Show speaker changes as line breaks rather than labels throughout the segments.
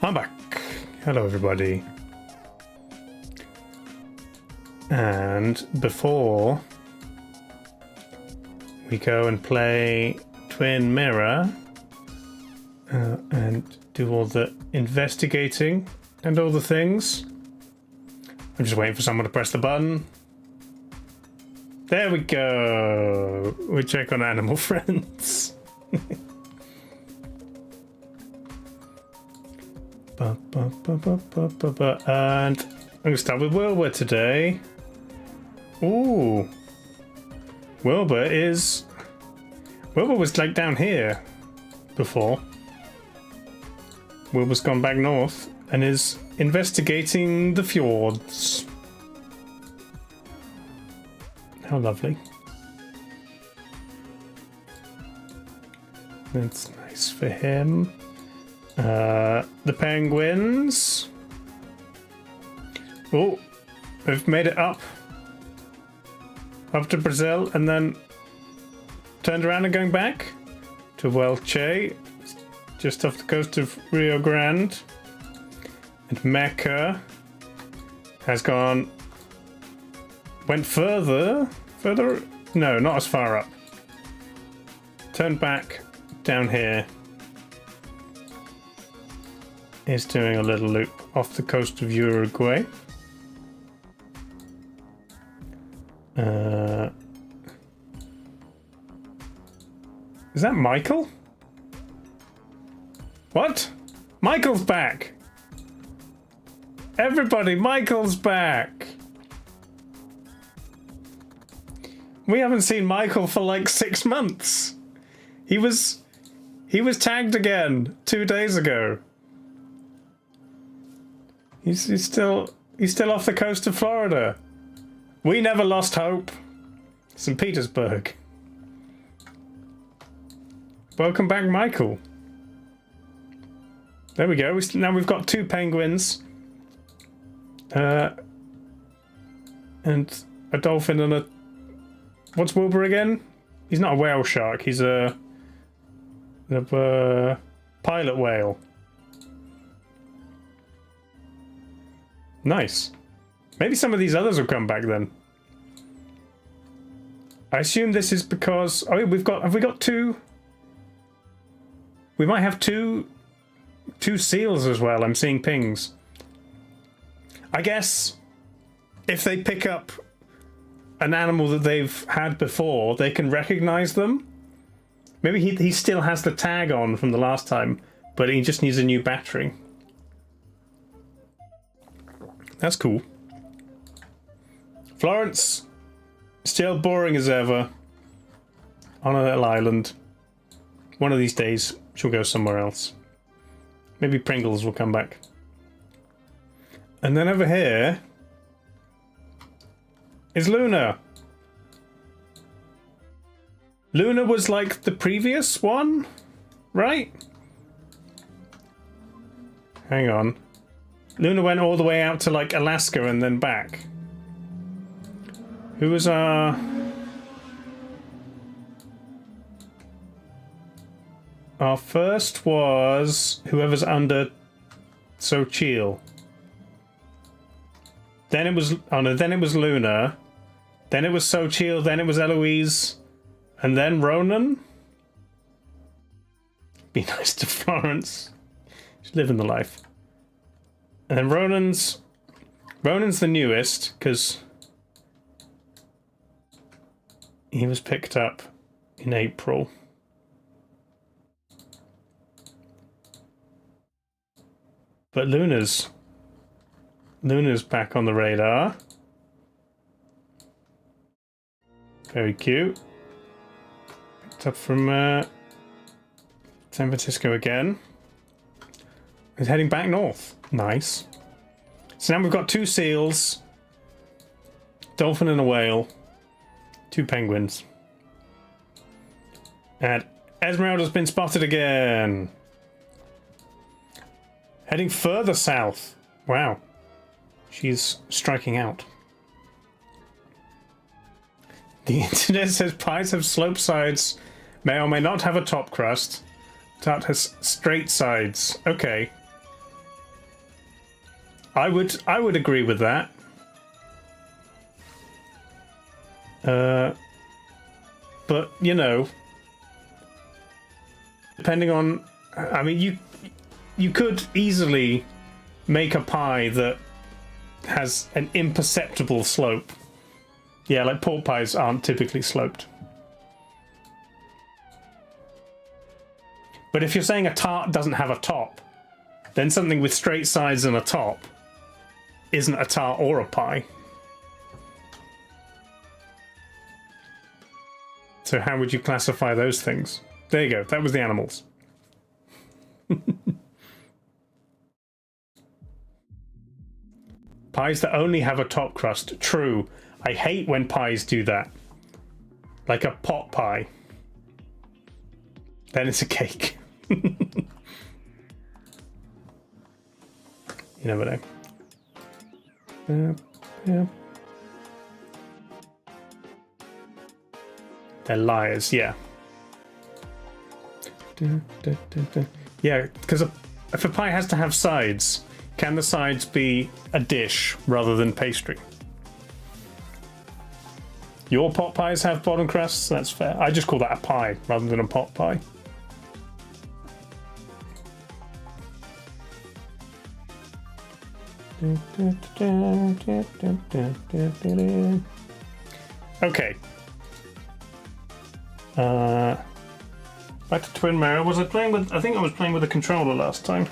I'm back. Hello, everybody. And before we go and play Twin Mirror and do all the investigating and all the things, I'm just waiting for someone to press the button. There we go. We check on animal friends. And I'm going to start with Wilbur today. Ooh. Wilbur was like down here before. Wilbur's gone back north and is investigating the fjords. How lovely. That's nice for him. The penguins. Oh, they've made it up to Brazil and then turned around and going back to Welche, just off the coast of Rio Grande. And Mecca has went further, no, not as far up. Turned back down here. Is doing a little loop off the coast of Uruguay. Is that Michael? What? Michael's back! Everybody, Michael's back! We haven't seen Michael for like 6 months. He was tagged again 2 days ago. He's still off the coast of Florida. We never lost hope. St. Petersburg. Welcome back, Michael. There we go. Now we've got 2 penguins. And a dolphin and a... What's Wilbur again? He's not a whale shark. He's a pilot whale. Nice. Maybe some of these others will come back then. I assume this is because... Oh, have we got 2? We might have two seals as well. I'm seeing pings. I guess if they pick up an animal that they've had before, they can recognize them. Maybe he still has the tag on from the last time, but he just needs a new battery. That's cool. Florence, still boring as ever. On a little island. One of these days, she'll go somewhere else. Maybe Pringles will come back. And then over here is Luna. Luna was like the previous one, right? Hang on. Luna went all the way out to like Alaska and then back. Who was our... Our first was whoever's under Sochil. Then it was... Oh no, then it was Luna. Then it was Sochil, then it was Eloise. And then Ronan? Be nice to Florence. She's living the life. And then Ronan's the newest, because he was picked up in April. But Luna's back on the radar. Very cute. Picked up from San Francisco again. He's heading back north. Nice. So now we've got 2 seals, dolphin and a whale, 2 penguins. And Esmeralda's been spotted again. Heading further south. Wow. She's striking out. The internet says pies have sloped sides, may or may not have a top crust. Tart has straight sides. Okay. I would agree with that. But you know, depending on, I mean, you could easily make a pie that has an imperceptible slope. Yeah, like pork pies aren't typically sloped. But if you're saying a tart doesn't have a top, then something with straight sides and a top isn't a tart or a pie. So how would you classify those things? There you go, that was the animals. Pies that only have a top crust. True. I hate when pies do that. Like a pot pie. Then it's a cake. You never know. Yeah. They're liars, yeah. Yeah, because if a pie has to have sides, can the sides be a dish rather than pastry? Your pot pies have bottom crusts? That's fair. I just call that a pie rather than a pot pie. Okay. Back to Twin Mirror. Was I playing with... I think I was playing with a controller last time.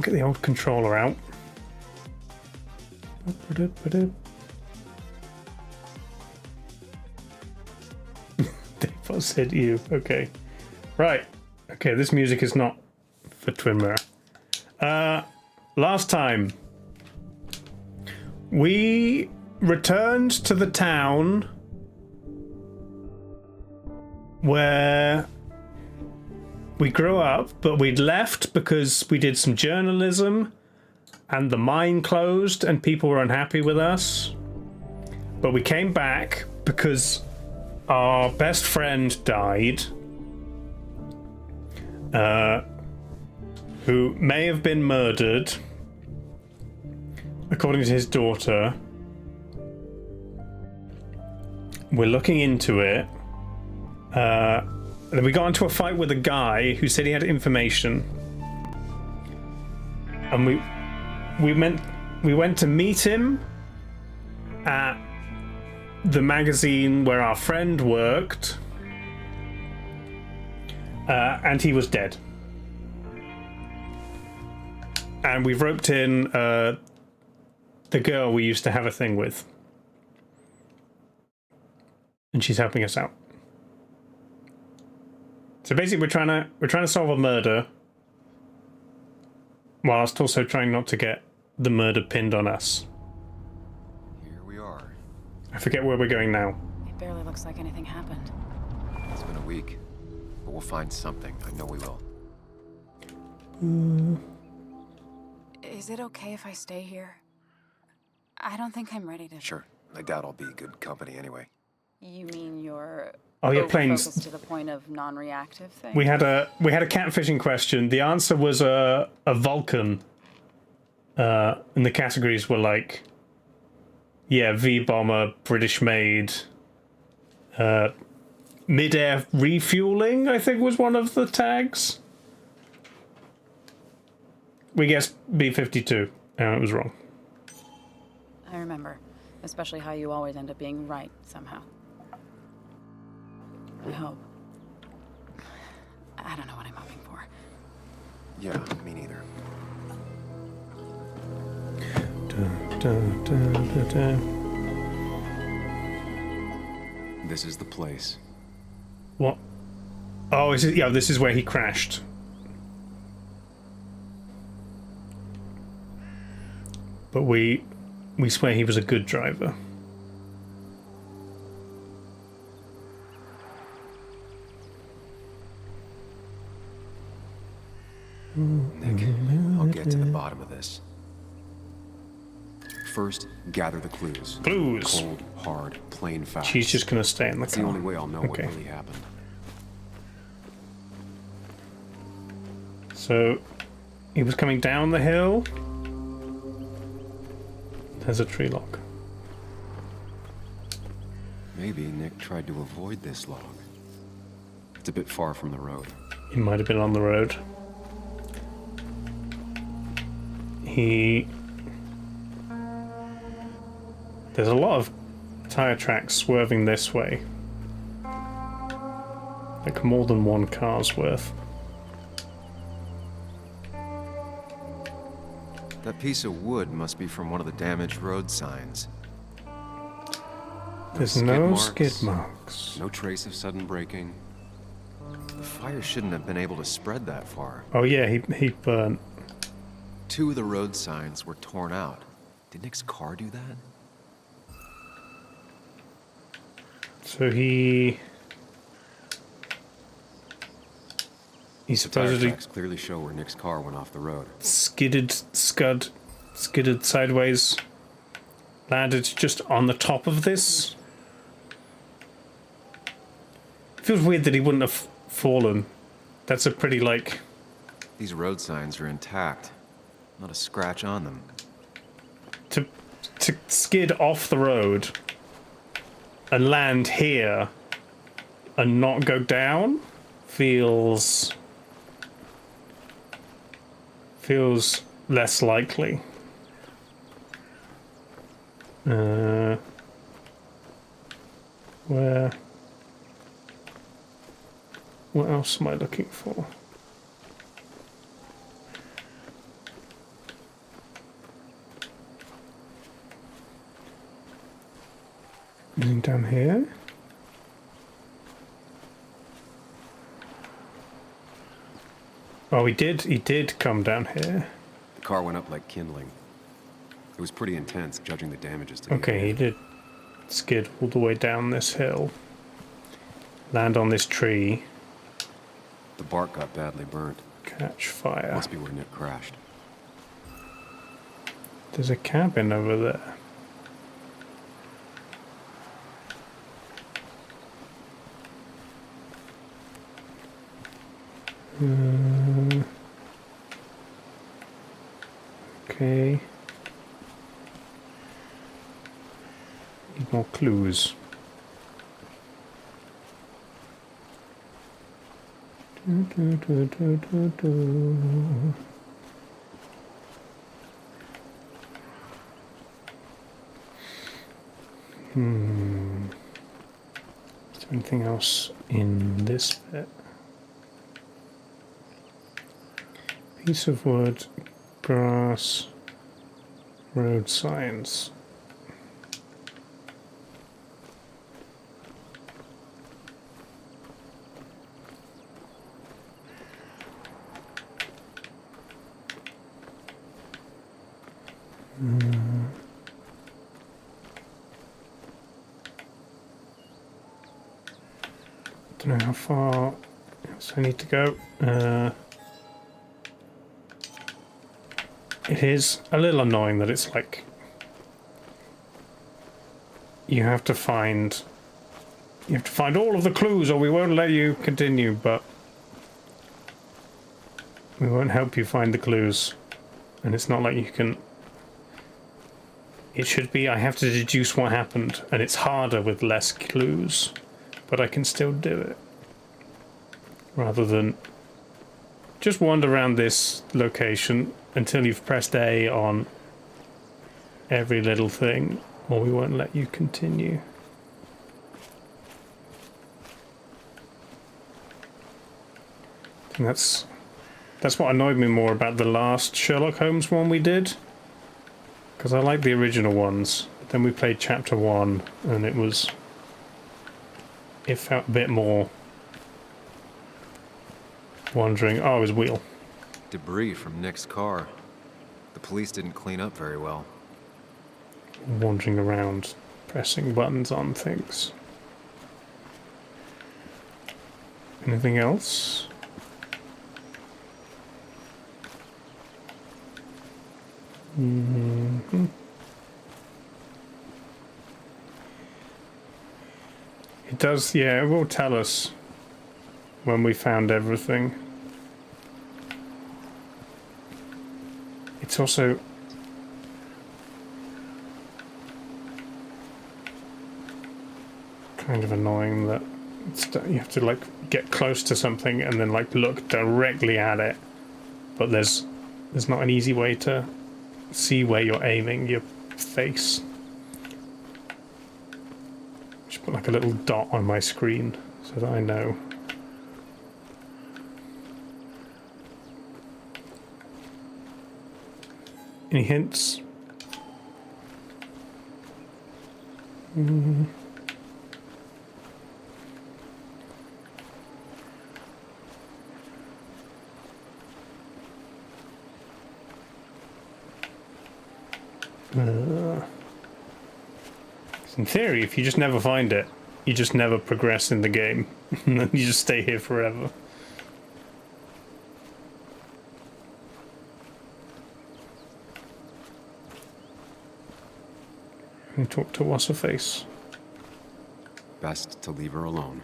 Get the old controller out. Dave said you. Okay. Right. Okay, this music is not for Twin Mirror. Last time, we returned to the town where we grew up, but we'd left because we did some journalism and the mine closed and people were unhappy with us. But we came back because our best friend died, who may have been murdered, according to his daughter. We're looking into it. And then we got into a fight with a guy who said he had information, and we went to meet him at the magazine where our friend worked, and he was dead. And we've roped in the girl we used to have a thing with, and she's helping us out. So basically, we're trying to solve a murder, whilst also trying not to get the murder pinned on us.
Here we are.
I forget where we're going now.
It barely looks like anything happened.
It's been a week, but we'll find something. I know we will.
Is it okay if I stay here? I don't think I'm ready to...
Sure. I doubt I'll be good company anyway.
You mean you're...
Oh yeah, planes.
Focused to the point of non-reactive thing?
We had a catfishing question. The answer was a Vulcan. And the categories were like, yeah, V-bomber, British made, mid-air refueling, I think was one of the tags. We guessed B-52, and it was wrong.
I remember, especially how you always end up being right somehow. I hope. I don't know what I'm hoping for.
Yeah, me neither. This is the place.
What? Oh, is it? Yeah, this is where he crashed. But we swear he was a good driver.
Nick, I'll get to the bottom of this. First, gather the clues.
Clues.
Cold, hard, plain facts.
She's just gonna stay in the
That's
car.
the only way I'll know what really happened.
So, He was coming down the hill. There's a tree log.
Maybe Nick tried to avoid this log. It's a bit far from the road.
He might have been on the road. There's a lot of tire tracks swerving this way. Like more than one car's worth.
That piece of wood must be from one of the damaged road signs.
There's
skid
no
marks,
skid marks.
No trace of sudden braking. The fire shouldn't have been able to spread that far.
Oh yeah, he burnt.
2 of the road signs were torn out. Did Nick's car do that?
So he
The tire
supposedly
tracks clearly show where Nick's car went off the road.
skidded sideways, landed just on the top of this. Feels weird that he wouldn't have fallen. That's a pretty, like...
These road signs are intact. Not a scratch on them.
To skid off the road and land here and not go down feels less likely. Where? What else am I looking for? Anything down here? Oh, he did come down here.
The car went up like kindling. It was pretty intense, judging the damages to
Okay, he did skid all the way down this hill. Land on this tree.
The bark got badly burnt.
Catch fire.
Must be where Nick crashed.
There's a cabin over there. Okay. Need more clues. Is there anything else in this bit? Piece of wood, grass, road signs. Don't know how far else I need to go. It is a little annoying that it's like you have to find all of the clues or we won't let you continue, but we won't help you find the clues. And it's not like you can... It should be I have to deduce what happened, and it's harder with less clues, but I can still do it. Rather than just wander around this location until you've pressed A on every little thing, or we won't let you continue. I think that's what annoyed me more about the last Sherlock Holmes one we did, because I like the original ones. Then we played chapter 1 and it felt a bit more wandering. Oh, his wheel.
Debris from Nick's car. The police didn't clean up very well.
Wandering around, pressing buttons on things. Anything else? Mm-hmm. It does, yeah, it will tell us when we found everything. It's also... kind of annoying that you have to like get close to something and then like look directly at it, but there's not an easy way to see where you're aiming your face. Just put like a little dot on my screen so that I know. Any hints? In theory, if you just never find it, you just never progress in the game. And then you just stay here forever. Let me talk to What's-Her-Face.
Best to leave her alone.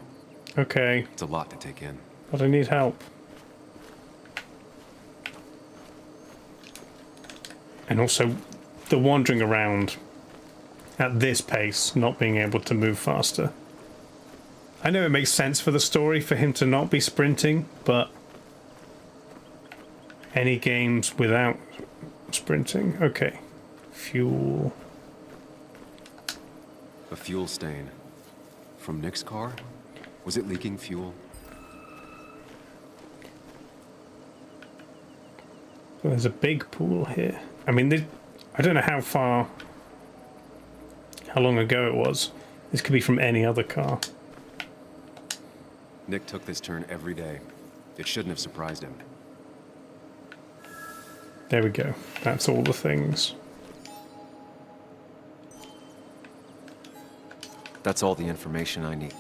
Okay,
It's a lot to take in.
but I need help. And also, the wandering around at this pace, not being able to move faster. I know it makes sense for the story for him to not be sprinting, but any games without sprinting? Okay. Fuel.
A fuel stain. From Nick's car? Was it leaking fuel?
Well, there's a big pool here. I mean, I don't know how long ago it was. This could be from any other car.
Nick took this turn every day. It shouldn't have surprised him.
There we go. That's all the things.
That's all the information I need.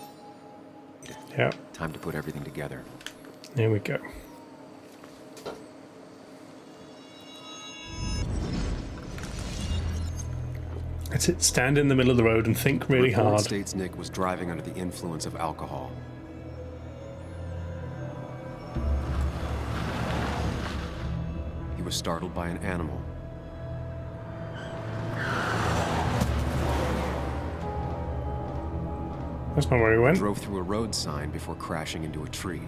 Yeah,
Time to put everything together.
there we go. That's it. Stand in the middle of the road and think really
Report
hard.
states Nick was driving under the influence of alcohol. He was startled by an animal.
That's not where he went.
Drove through a road sign before crashing into a tree.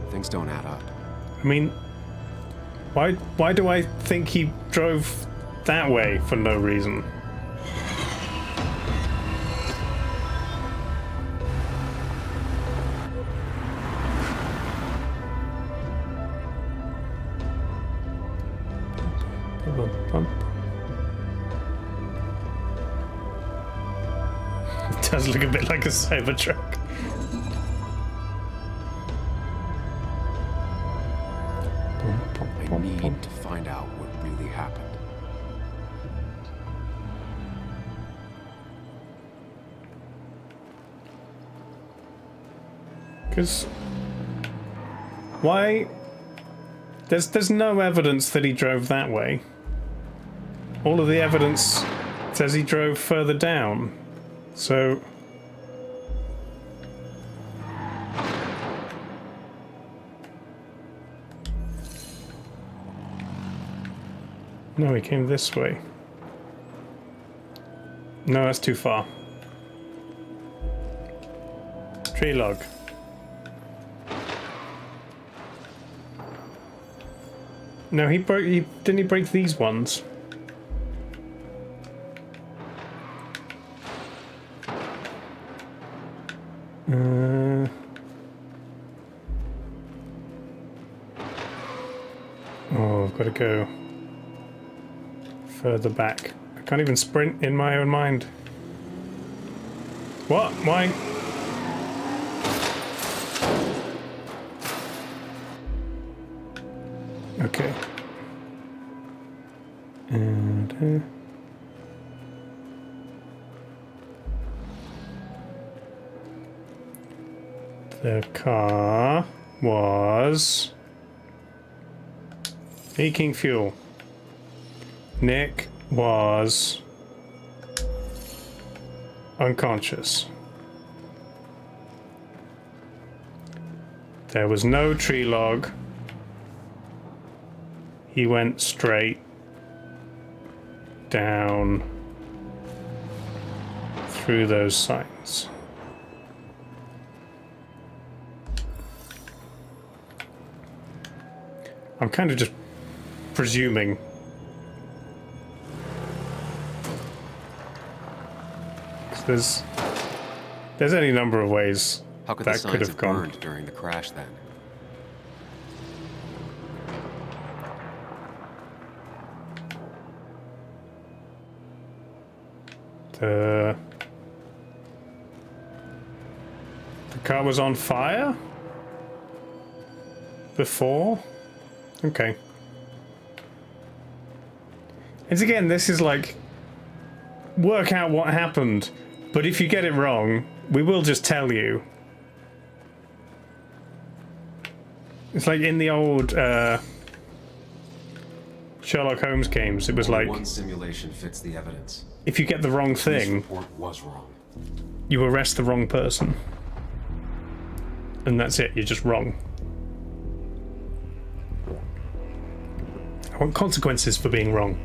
Things don't add up.
I mean, why do I think he drove that way for no reason? It does look a bit like a Cybertruck.
I need to find out what really happened.
Because why? There's no evidence that he drove that way. All of the evidence says he drove further down. So no, he came this way. No, that's too far. Tree log. No, didn't he break these ones? Oh, I've got to go further back. I can't even sprint in my own mind. What? Why? Okay. And the car was leaking fuel. Nick was unconscious. There was no tree log. He went straight down through those signs. I'm kind of just presuming. There's any number of ways
How could
that
the signs
could have
have
gone.
burned during the crash then?
The car was on fire before? Okay. And again, this is like, work out what happened, but if you get it wrong, we will just tell you. It's like in the old Sherlock Holmes games, it was
Only
like,
one simulation fits the evidence.
if you get the wrong
This
thing,
report was wrong.
you arrest the wrong person. And that's it, you're just wrong. I want consequences for being wrong.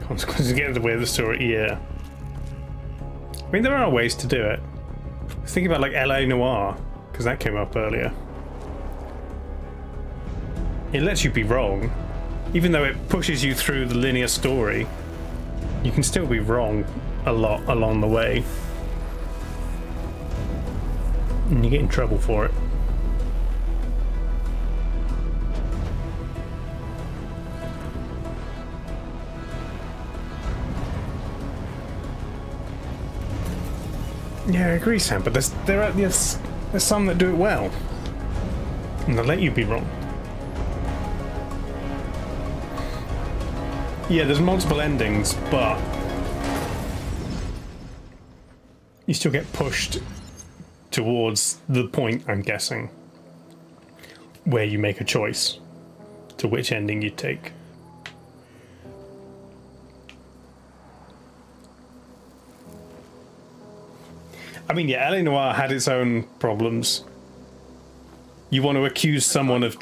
Consequences get in the way of the story, yeah. I mean, there are ways to do it. Think about like LA Noire, because that came up earlier. It lets you be wrong. Even though it pushes you through the linear story, you can still be wrong a lot along the way. And you get in trouble for it. Yeah, I agree, Sam, but there's some that do it well. And they'll let you be wrong. Yeah, there's multiple endings, but you still get pushed towards the point, I'm guessing, where you make a choice to which ending you take. I mean, yeah, LA Noire had its own problems. You want to accuse someone of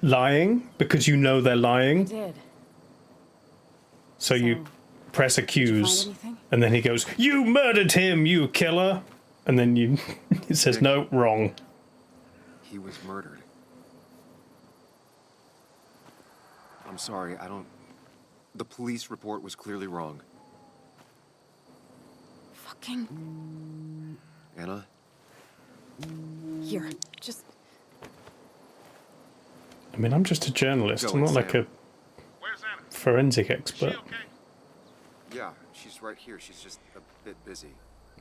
lying because you know they're lying.
Did.
So you press accuse,
anything?
and then he goes, "You murdered him, you killer!" And then you, it says, "No, wrong."
He was murdered. I'm sorry, the police report was clearly wrong.
Fucking.
Anna?
Here, just.
I mean, I'm just a journalist.
Go
I'm not
on,
like
Sam.
a
Where's Anna?
forensic
Is she
expert.
okay?
Yeah, she's right here. She's just a bit busy.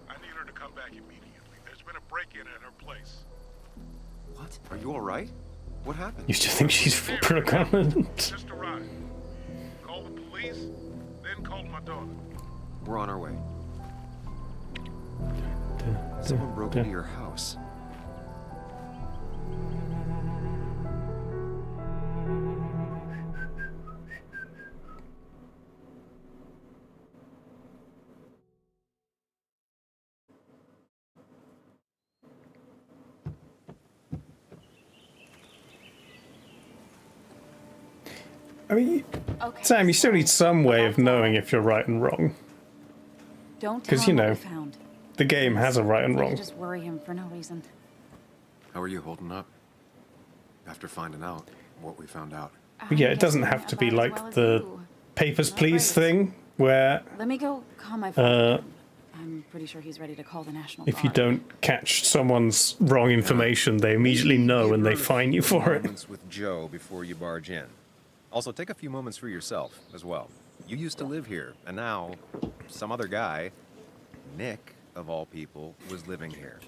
I need her to come back immediately. There's been a break-in at her place.
What? Are you all right? What happened?
You still think she's pregnant?
Just arrived. Call the police, then call my daughter.
We're on our way. Someone broke into your house.
I mean,
Okay.
Sam, you still need some way of knowing if you're right and wrong.
Don't tell
'Cause, you
him what
know,
we found.
The game has a right and
Let's
wrong.
just worry him for no reason.
How are you holding up? After finding out what we found out.
But yeah,
I'm
it doesn't
guessing
have to be
about as
like
well as
the
you.
Papers,
Not
Please
great.
thing, where
Let me go call my father. I'm pretty sure he's ready to call the National
if you
Guard.
don't catch someone's wrong information, they immediately know and they fine you for it.
Moments with Joe before you barge in. Also, take a few moments for yourself as well. You used to live here, and now some other guy, Nick of all people, was living here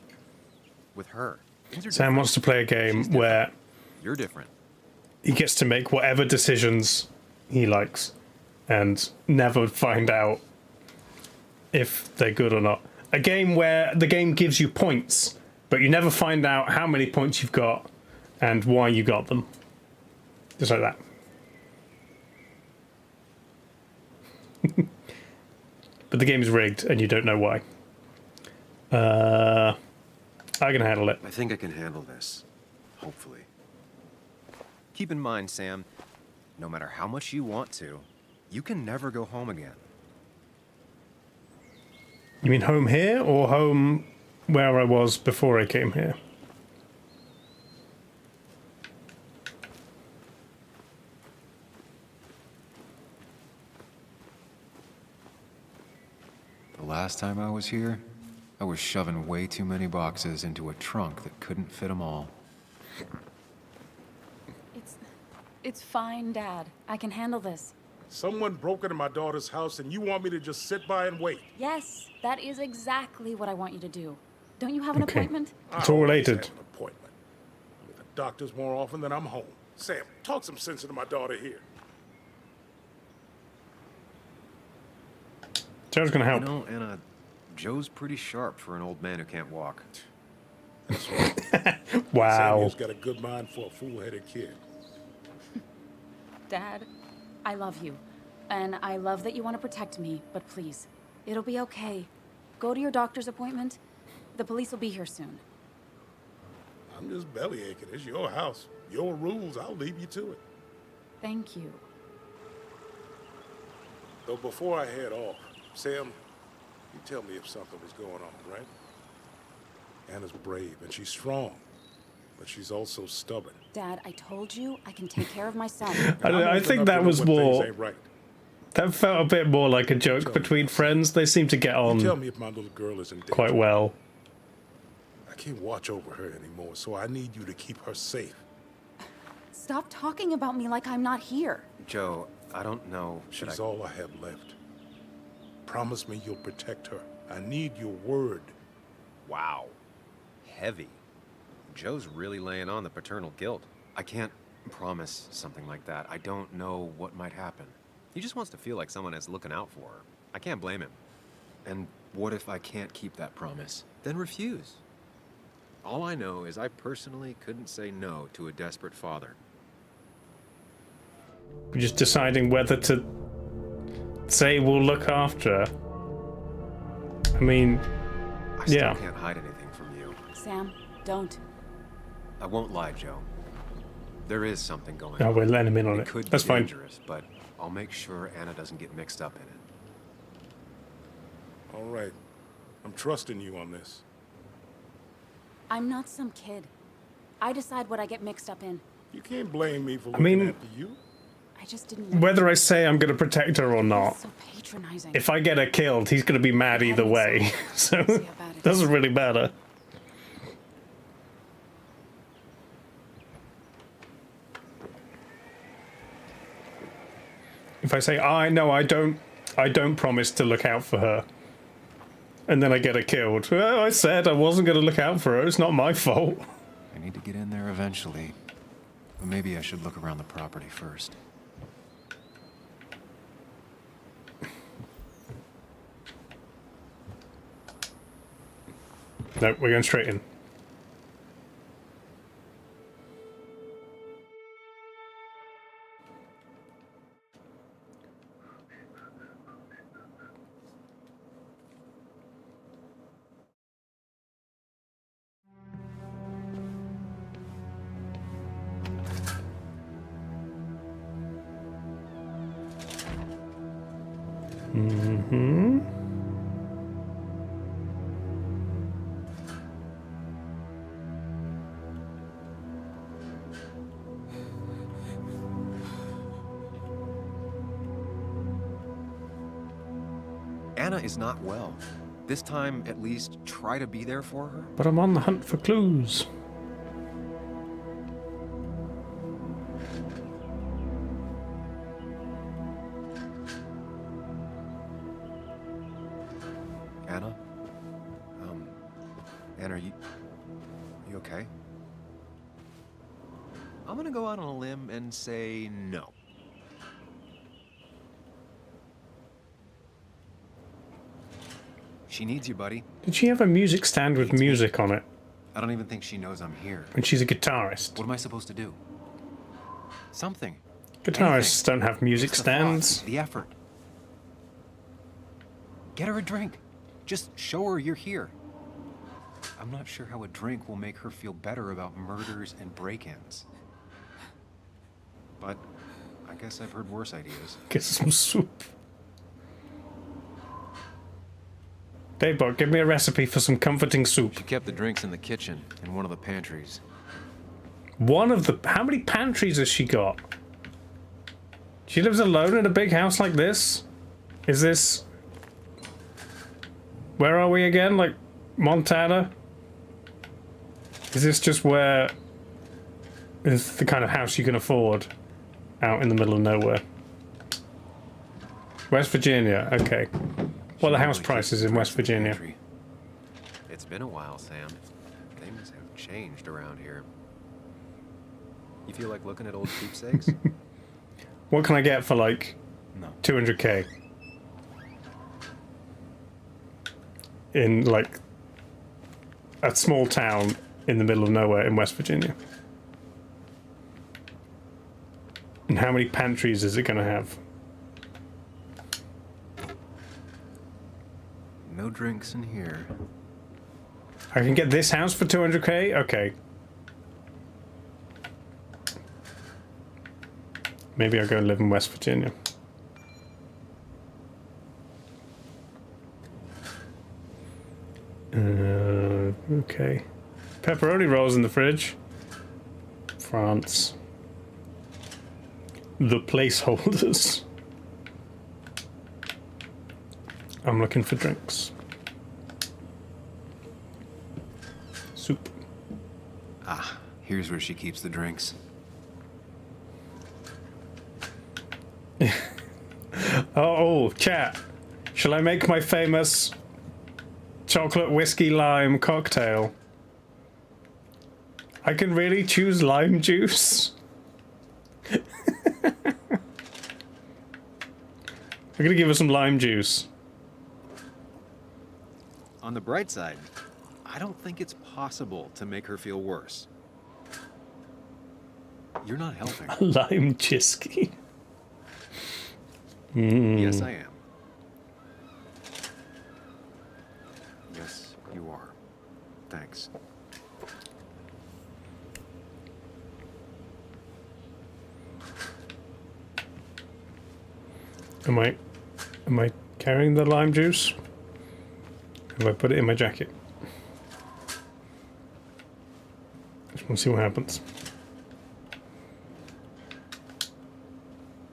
with her. Things are
Sam
different.
wants to play a
She's
game
different.
where
You're different.
he gets to make whatever decisions he likes. and never find out if they're good or not. A game where the game gives you points, but you never find out how many points you've got and why you got them. Just like that. But the game is rigged and you don't know why. I can handle it.
I think I can handle this. Hopefully. Keep in mind, Sam, no matter how much you want to, you can never go home again.
You mean home here or home where I was before I came here?
The last time I was here, I was shoving way too many boxes into a trunk that couldn't fit them all.
It's fine, Dad. I can handle this.
Someone broke into my daughter's house and you want me to just sit by and wait?
Yes, that is exactly what I want you to do. Don't you have an appointment?
It's all related.
I always have an appointment. I'm at the doctor's more often than I'm home. Sam, talk some sense into my daughter here.
Joe's gonna help.
You know, Anna, Joe's pretty sharp for an old man who can't walk.
Wow.
Samuel's got a good mind for a fool-headed kid.
Dad, I love you. And I love that you want to protect me, but please, it'll be okay. Go to your doctor's appointment. The police will be here soon.
I'm just bellyaching. It's your house. Your rules. I'll leave you to it.
Thank you.
Though before I head off, Sam, you tell me if something was going on, right? Anna's brave and she's strong, but she's also stubborn.
Dad, I told you I can take care of myself.
I think that was more.
Right.
That felt a bit more like a joke between friends. They seem to get
Tell
on
me if my little girl is in danger.
quite well.
I can't watch over her anymore, so I need you to keep her safe.
Stop talking about me like I'm not here.
Joe, I don't know.
She's all I have left. Promise me you'll protect her. I need your word.
Wow. Heavy. Joe's really laying on the paternal guilt. I can't promise something like that. I don't know what might happen. He just wants to feel like someone is looking out for her. I can't blame him. And what if I can't keep that promise? Then refuse. All I know is I personally couldn't say no to a desperate father.
We're just deciding whether to say we'll look after her. I mean,
I still
yeah.
can't hide anything from you.
Sam, don't.
I won't lie, Joe. There is something going
Oh,
on.
we're letting him in on it.
Could
That's
be
fine.
dangerous, but I'll make sure Anna doesn't get mixed up in it.
All right. I'm trusting you on this.
I'm not some kid. I decide what I get mixed up in.
You can't blame me for looking
mean-
after you.
I just didn't know.
Whether I say I'm going to protect her or not,
So patronizing.
if I get her killed, he's going to be mad either way. So it doesn't really matter. If I say, I don't promise to look out for her, and then I get her killed. Well, I said I wasn't going to look out for her. It's not my fault.
I need to get in there eventually. But maybe I should look around the property first.
No, we're going straight in. Mm-hmm.
Anna is not well. This time, at least, try to be there for her.
But I'm on the hunt for clues.
Anna? Anna, are you okay? I'm gonna go out on a limb and say no. She needs you, buddy.
Did she have a music stand with music on it?
I don't even think she knows I'm here.
And she's a guitarist.
What am I supposed to do? Something.
Guitarists don't have music
It's the
stands.
thought, the effort. Get her a drink. Just show her you're here. I'm not sure how a drink will make her feel better about murders and break-ins. But I guess I've heard worse ideas.
Get some soup. Daybot, give me a recipe for some comforting soup.
She kept the drinks in the kitchen, in one of the pantries.
One of the... How many pantries has she got? She lives alone in a big house like this? Is this... Where are we again? Like, Montana? Is this just where... Is the kind of house you can afford? Out in the middle of nowhere. West Virginia, okay. What are the house prices in West Virginia?
It's been a while, Sam. Things have changed around here. You feel like looking at old keepsakes?
What can I get for like
No.
200k? In like a small town in the middle of nowhere in West Virginia. And how many pantries is it going to have?
No drinks in here.
I can get this house for 200k? Okay. Maybe I'll go and live in West Virginia. Okay. Pepperoni rolls in the fridge. France. The placeholders. I'm looking for drinks. Soup.
Ah, here's where she keeps the drinks.
Oh, chat. Shall I make my famous chocolate whiskey lime cocktail? I can really choose lime juice. I'm gonna give her some lime juice.
On the bright side, I don't think it's possible to make her feel worse. You're not helping.
Lime chisky.
Yes, I am. Yes, you are. Thanks.
Am I carrying the lime juice? Have I put it in my jacket? Just want to see what happens.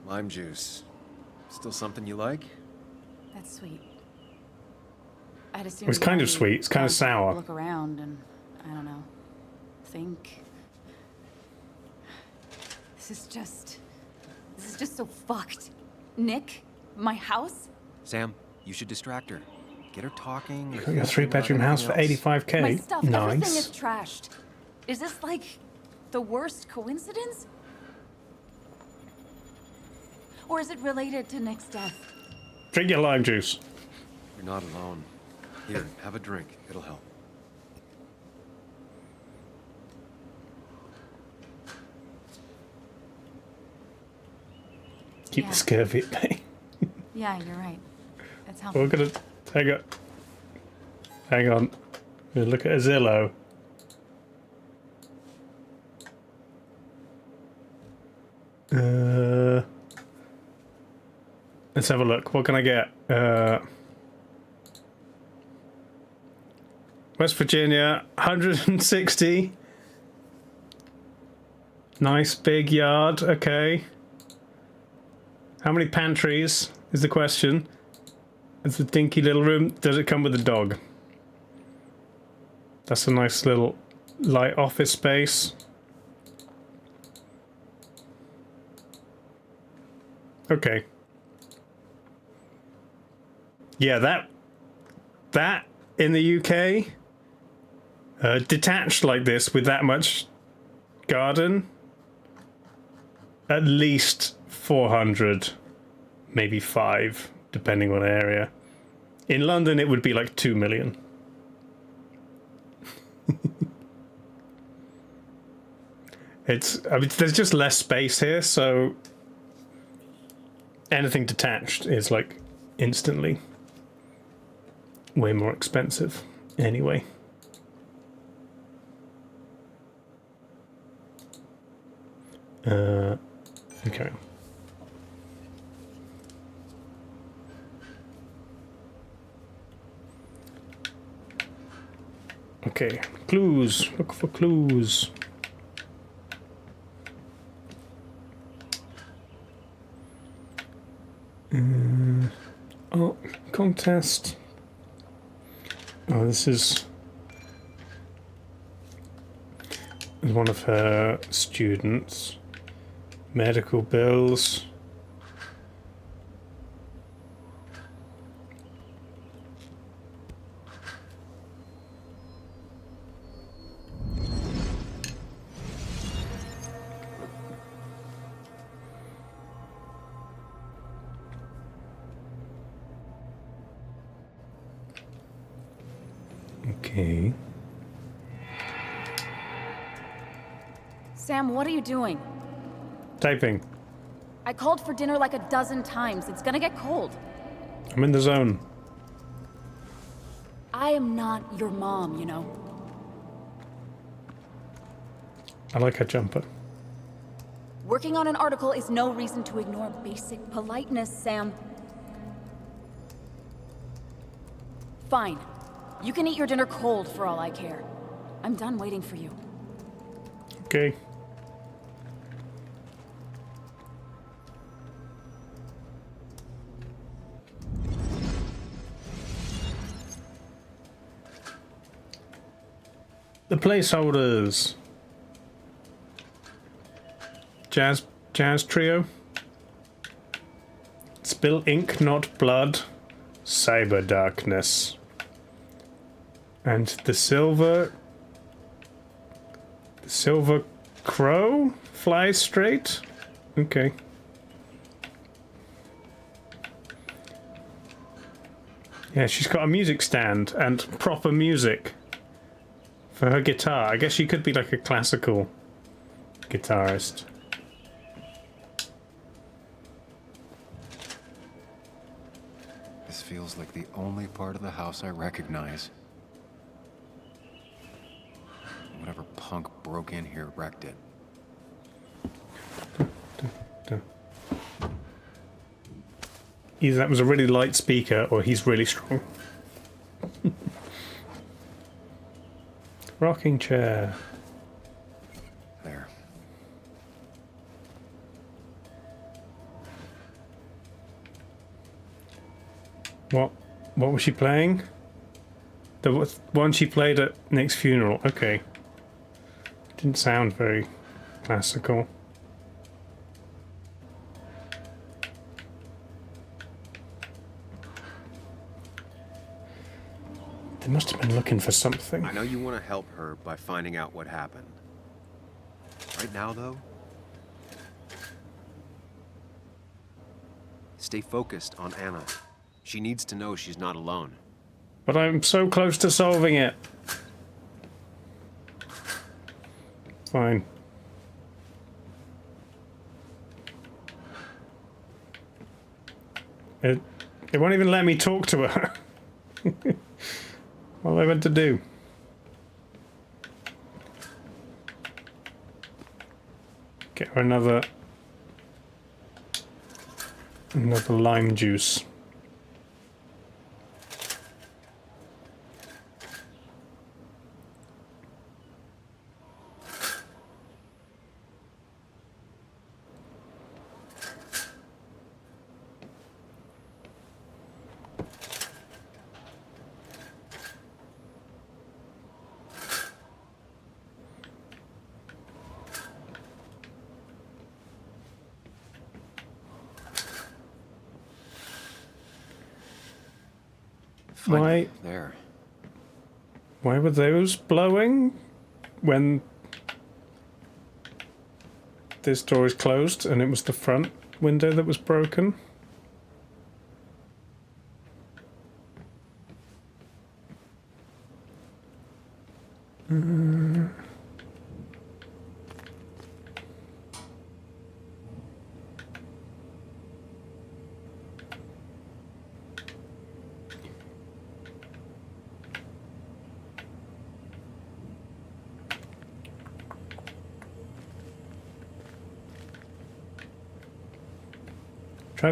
Lime juice. Still something you like?
That's sweet. I'd assume
It's kind of
you
sweet, it's kind of
want to
sour.
Look around and, I don't know, think. This is just so fucked. Nick, my house?
Sam, you should distract her. Get her talking.
Got your 3-bedroom house for 85k.
My stuff, everything
Nice.
is trashed. Is this like the worst coincidence? Or is it related to Nick's death?
Drink your lime juice.
You're not alone. Here, have a drink. It'll help.
Keep
Yeah.
the scurvy at bay.
Yeah, you're right. It's
We're
helpful.
gonna hang on. We'll look at a Zillow. Let's have a look. What can I get? West Virginia, 160. Nice big yard. Okay. How many pantries is the question? It's a dinky little room. Does it come with a dog? That's a nice little light office space. Okay. Yeah, that in the UK, detached like this with that much garden, at least 400, maybe 5, depending on area. In London, it would be like 2 million. I mean, there's just less space here, so anything detached is like instantly way more expensive anyway. Okay. Okay, clues. Look for clues. Oh, contest. Oh, this is one of her students. Medical bills. Okay.
Sam, what are you doing?
Typing.
I called for dinner like a dozen times. It's gonna get cold.
I'm in the zone.
I am not your mom, you know.
I like her jumper.
Working on an article is no reason to ignore basic politeness, Sam. Fine. You can eat your dinner cold for all I care. I'm done waiting for you.
Okay. The placeholders. Jazz trio. Spill ink, not blood. Cyber darkness. And the silver crow flies straight. Okay. Yeah, she's got a music stand and proper music for her guitar. I guess she could be like a classical guitarist.
This feels like the only part of the house I recognize. Whatever punk broke in here wrecked it.
Either that was a really light speaker or he's really strong. Rocking chair.
There.
What was she playing? The one she played at Nick's funeral. Okay. Didn't sound very classical. They must have been looking for something.
I know you want to help her by finding out what happened. Right now, though, stay focused on Anna. She needs to know she's not alone.
But I'm so close to solving it. Fine. It won't even let me talk to her. What am I meant to do? Get her another lime juice.
Finally, there.
Why were those blowing when this door is closed and it was the front window that was broken? Try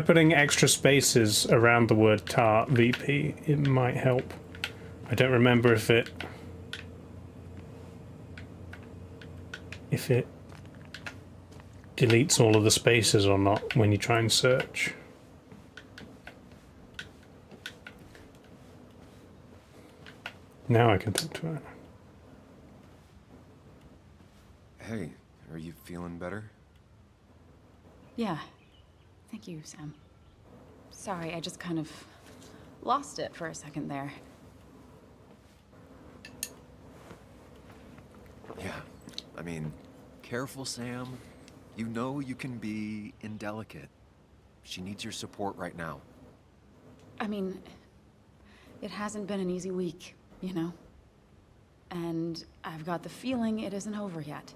putting extra spaces around the word tar VP. It might help. I don't remember if it deletes all of the spaces or not when you try and search. Now I can talk to her.
Hey, are you feeling better?
Yeah. Thank you, Sam. Sorry, I just kind of lost it for a second there.
Yeah. I mean, careful, Sam. You know you can be indelicate. She needs your support right now.
I mean, it hasn't been an easy week, you know? And I've got the feeling it isn't over yet.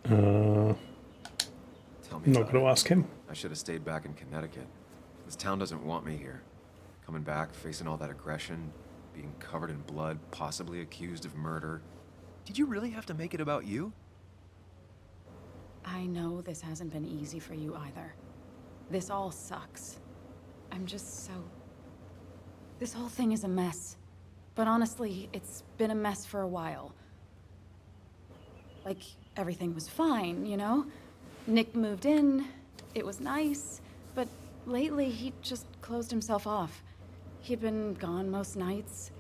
Tell me
I'm not
about
going to
it.
ask him.
I should have stayed back in Connecticut. This town doesn't want me here. Coming back, facing all that aggression, being covered in blood, possibly accused of murder. Did you really have to make it about you?
I know this hasn't been easy for you either. This all sucks. I'm just so... This whole thing is a mess. But honestly, it's been a mess for a while. Like, everything was fine, you know? Nick moved in, it was nice, but lately he just closed himself off. He'd been gone most nights,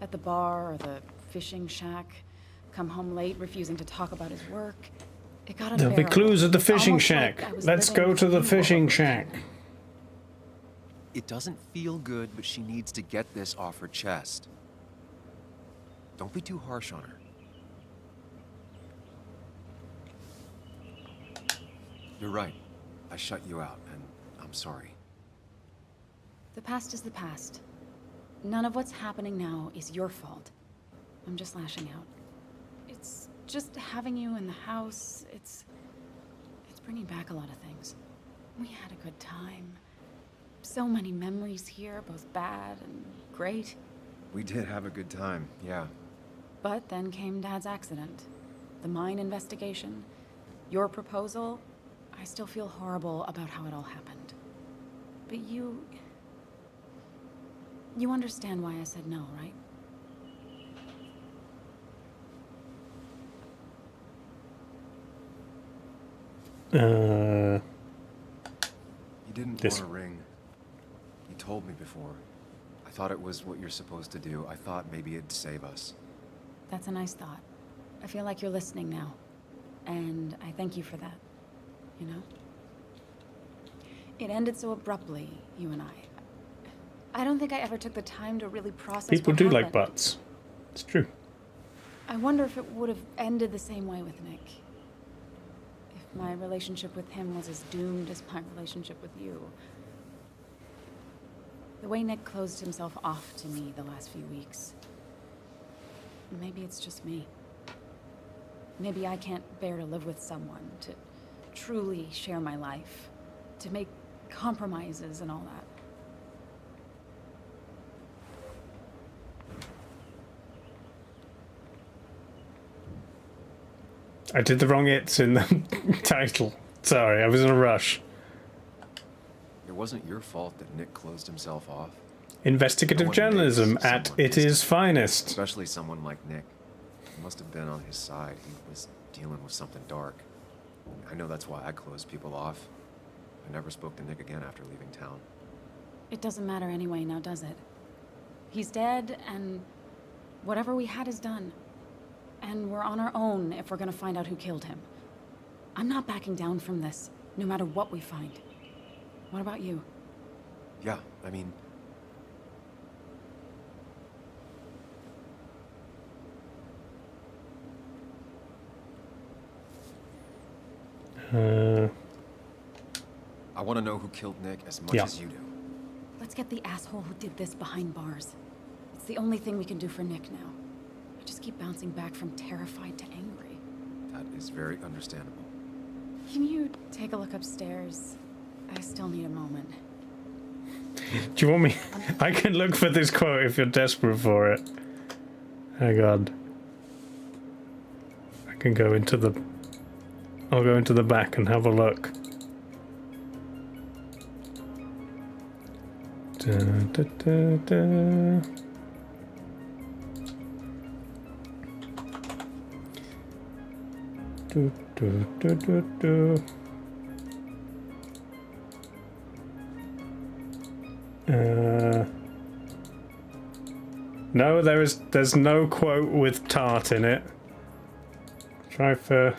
at the bar or the fishing shack, come home late, refusing to talk about his work. It got
There'll
unbearable.
be clues at the fishing
Almost
shack.
like I was
Let's
living
go to the
in
fishing shack.
It doesn't feel good, but she needs to get this off her chest. Don't be too harsh on her. You're right. I shut you out, and I'm sorry.
The past is the past. None of what's happening now is your fault. I'm just lashing out. It's just having you in the house, it's bringing back a lot of things. We had a good time. So many memories here, both bad and great.
We did have a good time, yeah.
But then came Dad's accident. The mine investigation. Your proposal. I still feel horrible about how it all happened. But you understand why I said no, right?
You didn't
This-
want a ring. You told me before. I thought it was what you're supposed to do. I thought maybe it'd save us.
That's a nice thought. I feel like you're listening now. And I thank you for that. You know? It ended so abruptly, you and I. I don't think I ever took the time to really process
People
what
do like
happened.
butts. It's true.
I wonder if it would have ended the same way with Nick. If my relationship with him was as doomed as my relationship with you. The way Nick closed himself off to me the last few weeks. Maybe it's just me. Maybe I can't bear to live with someone, to truly share my life, to make compromises and all that.
I did the wrong "it's" in the title. Sorry, I was in a rush.
It wasn't your fault that Nick closed himself off.
Investigative
No one
journalism
makes
at
someone
its
distant.
finest.
Especially someone like Nick. He must have been on his side. He was dealing with something dark. I know that's why I closed people off. I never spoke to Nick again after leaving town.
It doesn't matter anyway now, does it? He's dead, and whatever we had is done. And we're on our own if we're gonna find out who killed him. I'm not backing down from this, no matter what we find. What about you?
Yeah, I mean... I want to know who killed Nick as much
Yeah.
as you do.
Let's get the asshole who did this behind bars. It's the only thing we can do for Nick now. I just keep bouncing back from terrified to angry.
That is very understandable.
Can you take a look upstairs? I still need a moment.
Do you want me? I can look for this quote if you're desperate for it. Oh god. I can go into the... I'll go into the back and have a look. Da, da, da, da. Do, do, do, do, do. No, there's no quote with tart in it. Try for...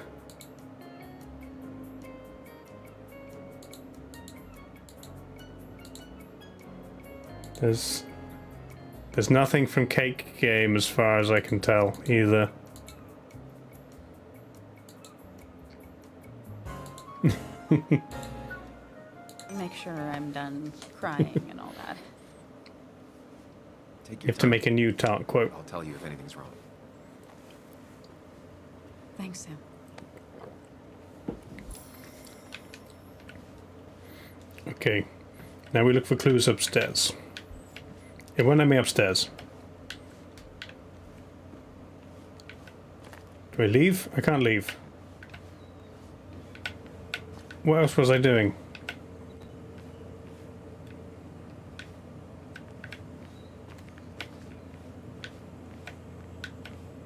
There's nothing from Cake Game as far as I can tell either.
Make sure I'm done crying and all that.
Take
You
your
have to
time.
make a new tart quote.
I'll tell you if anything's wrong.
Thanks, Sam.
Okay. Now we look for clues upstairs. It won't let me upstairs. Do I leave? I can't leave. What else was I doing?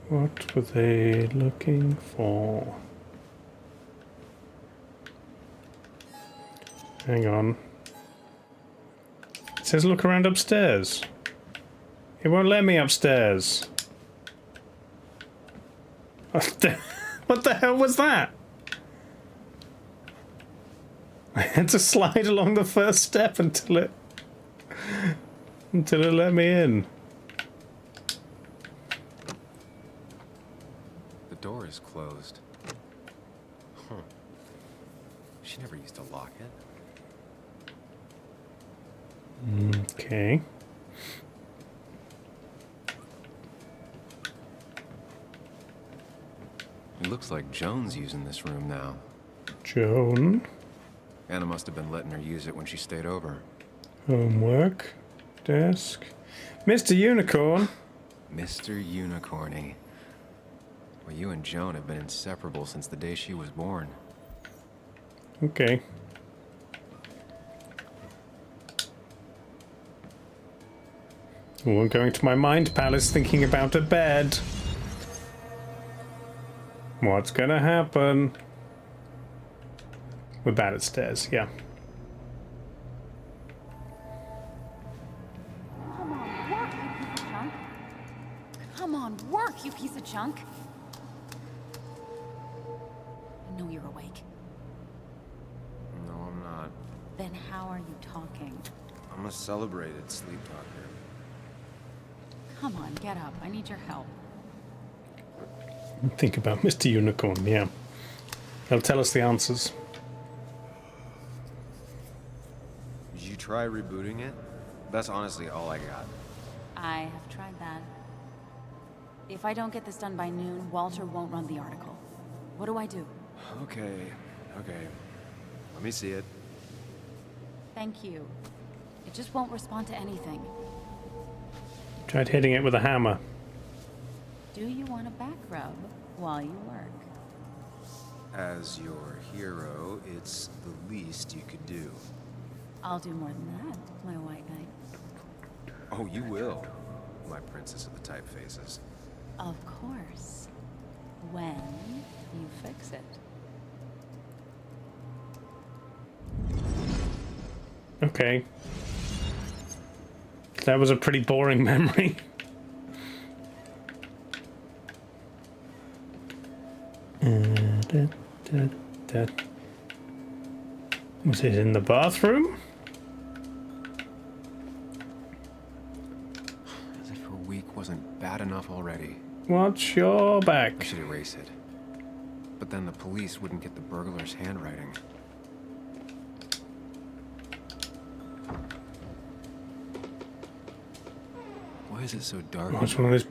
What were they looking for? Hang on. It says look around upstairs. It won't let me upstairs. What the hell was that? I had to slide along the first step until it let me in.
The door is closed. Huh. She never used to lock it.
Okay.
It looks like Joan's using this room now.
Joan.
Anna must have been letting her use it when she stayed over.
Homework. Desk. Mr. Unicorn.
Mr. Unicorny. Well, you and Joan have been inseparable since the day she was born.
Okay. Oh, I'm going to my mind palace thinking about a bed. What's gonna happen? We're bad at stairs, yeah.
Come on, work, you piece of junk! I know you're awake.
No, I'm not.
Then how are you talking?
I'm a celebrated sleep talker.
Come on, get up. I need your help.
Think about Mr. Unicorn, yeah. He'll tell us the answers.
Did you try rebooting it? That's honestly all I got.
I have tried that. If I don't get this done by noon, Walter won't run the article. What do I do?
Okay. Let me see it.
Thank you. It just won't respond to anything.
Tried hitting it with a hammer.
Do you want a back rub while you work?
As your hero, it's the least you could do.
I'll do more than that, my white knight.
Oh, you will, my princess of the typefaces.
Of course. When you fix it.
Okay. That was a pretty boring memory. Was it in the bathroom?
As if her week wasn't bad enough already.
Watch your
I
back.
should erase it. But then the police wouldn't get the burglar's handwriting. Why is it so dark?
Oh, it's one of those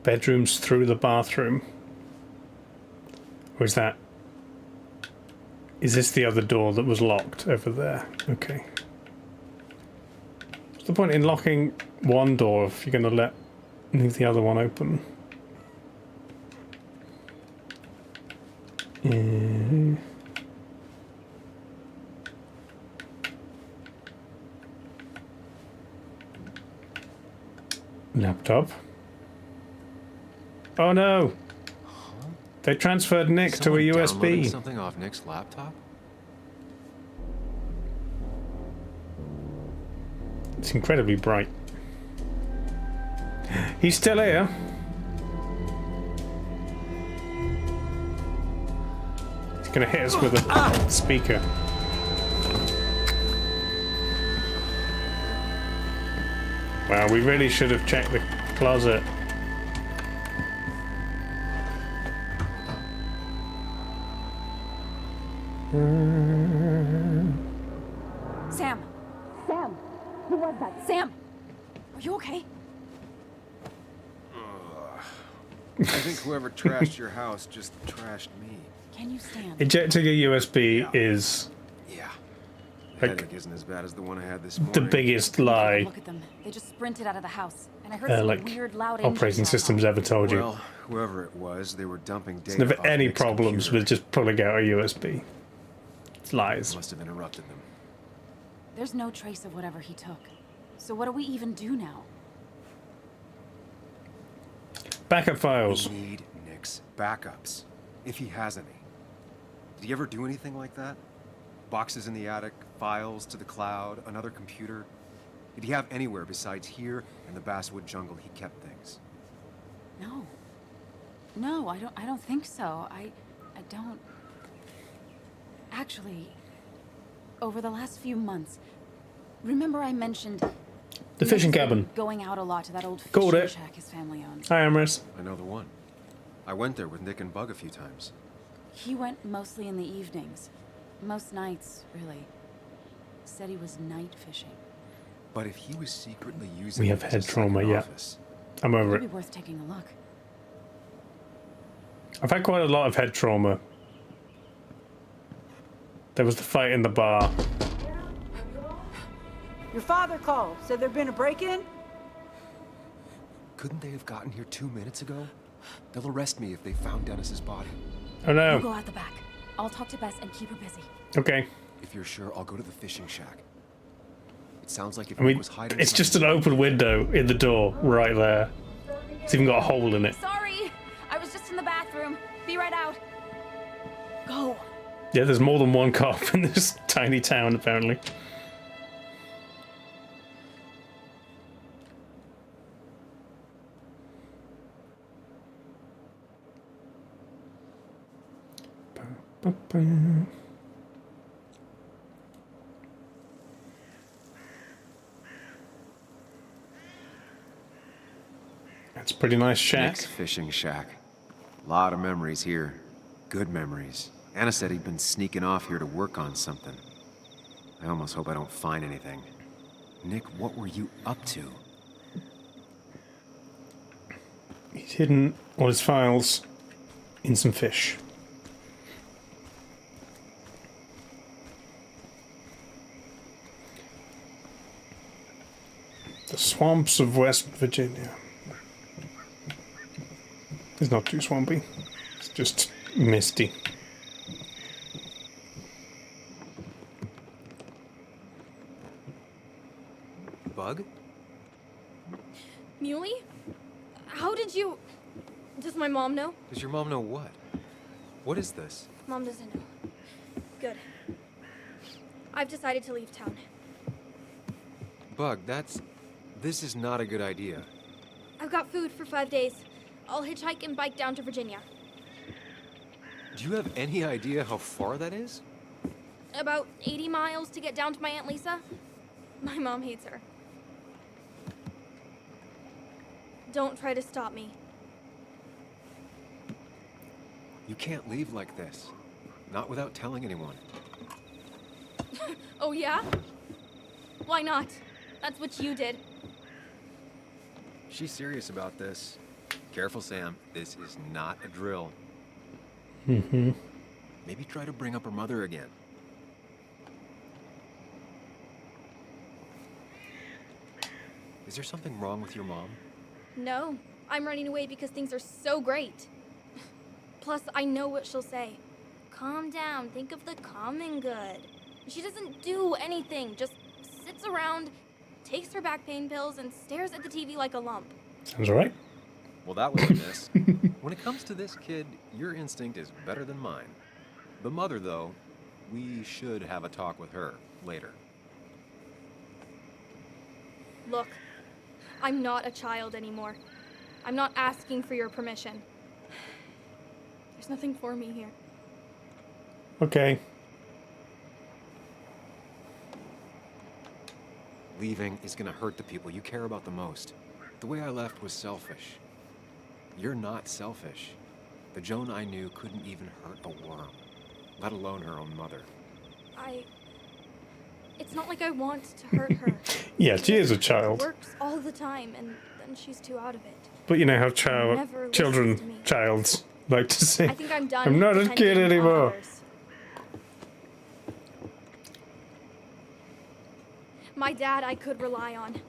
bedrooms through the bathroom. Or is that... Is this the other door that was locked over there? Okay. What's the point in locking one door if you're going to leave the other one open? Laptop. Oh no! They transferred Nick to a USB.
Something off Nick's laptop?
It's incredibly bright. He's still here. He's gonna hit us with a speaker. Wow, we really should have checked the closet.
Sam! Sam! Who was that? Sam! Are you okay?
I think whoever trashed your house just trashed me.
Can you stand?
Ejecting a USB is
Yeah.
like
Headache isn't as bad as the one I had this morning.
the biggest lie
Look at them. They just sprinted out of the house. And I heard some
like
weird, loud
operating
engines
systems ever told you.
Well, whoever it was, they were dumping data.
There's never
off
any
Nick's
problems
computer.
with just pulling out a USB. It's lies.
Must have interrupted them.
There's no trace of whatever he took. So what do we even do now?
Backup files.
We need Nick's backups, if he has any. Did he ever do anything like that? Boxes in the attic, files to the cloud, another computer? Did he have anywhere besides here and the Basswood jungle he kept things?
No. No, I don't think so. I don't... Actually, over the last few months, remember I mentioned...
The fishing
Nick's been
cabin.
going out a lot to that old
Called
fishing
it.
shack his family owned.
Hi, Amris.
I know the one. I went there with Nick and Bug a few times.
He went mostly in the evenings. Most nights, really. Said he was night fishing.
But if he was secretly using
We
it
have
as
head
a second
trauma, yeah.
office,
I'm over
It'd
it.
be worth taking a look.
I've had quite a lot of head trauma. There was the fight in the bar.
Your father called. Said there'd been a break-in?
couldn't they have gotten here 2 minutes ago? They'll arrest me if they found Dennis's body.
Oh
We'll
no.
go out the back. I'll talk to Bess and keep her busy.
Okay.
If you're sure, I'll go to the fishing shack. It sounds like if
I
Nick
mean,
was hiding
it's just an
something-
open window in the door right there. It's even got a hole in it.
Sorry! I was just in the bathroom. Be right out. Go.
Yeah, there's more than one cop in this tiny town, apparently. That's a pretty nice shack.
Nick's fishing shack. Lot of memories here. Good memories. Anna said he'd been sneaking off here to work on something. I almost hope I don't find anything. Nick, what were you up to?
He's hidden all his files in some fish. The swamps of West Virginia. It's not too swampy. It's just misty.
Bug?
Muley? How did you... Does my mom know?
Does your mom know what? What is this?
Mom doesn't know. Good. I've decided to leave town.
Bug, this is not a good idea.
I've got food for 5 days. I'll hitchhike and bike down to Virginia.
Do you have any idea how far that is?
About 80 miles to get down to my Aunt Lisa. My mom hates her. Don't try to stop me.
You can't leave like this. Not without telling anyone.
Oh, yeah? Why not? That's what you did.
She's serious about this. Careful, Sam. This is not a drill.
Mm-hmm.
Maybe try to bring up her mother again. Is there something wrong with your mom?
No, I'm running away because things are so great. Plus, I know what she'll say. Calm down, think of the common good. She doesn't do anything, just sits around, takes her back pain pills, and stares at the TV like a lump.
Sounds alright.
Well, that was a miss. When it comes to this kid, your instinct is better than mine. The mother, though, we should have a talk with her later.
Look, I'm not a child anymore. I'm not asking for your permission. There's nothing for me here.
Okay.
Leaving is gonna hurt the people you care about the most. The way I left was selfish. You're not selfish. The Joan I knew couldn't even hurt a worm, let alone her own mother.
It's not like I want to hurt her.
Yeah, she is a child.
Works all the time, and then she's too out of it.
But you know how
Never listens to me.
childs like to say,
I think I'm done.
I'm not a
pretending
kid
on
anymore.
others. My dad I could rely on.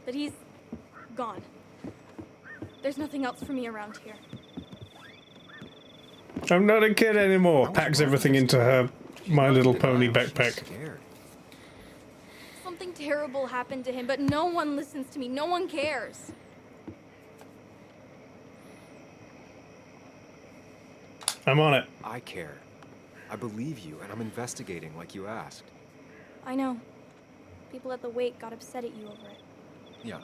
But he's gone. There's nothing else for me around here.
I'm not a kid anymore. Packs everything into her My Little Pony backpack.
Scared.
Something terrible happened to him, but no one listens to me. No one cares.
I'm on it.
I care. I believe you, and I'm investigating like you asked.
I know. People at the wake got upset at you over it.
Yeah.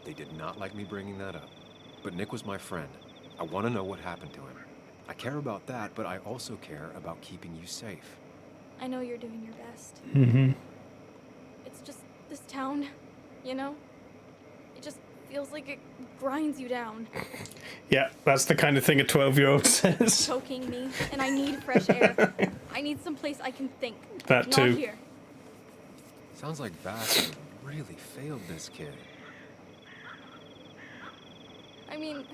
They did not like me bringing that up. But Nick was my friend. I want to know what happened to him. I care about that, but I also care about keeping you safe.
I know you're doing your best.
Mm-hmm.
It's just this town, you know? It just feels like it grinds you down,
Yeah, that's the kind of thing a 12-year-old says.
choking me, and I need fresh air. I need some place I can think.
That
Not
too.
here.
Sounds like Vass really failed this kid.
I mean,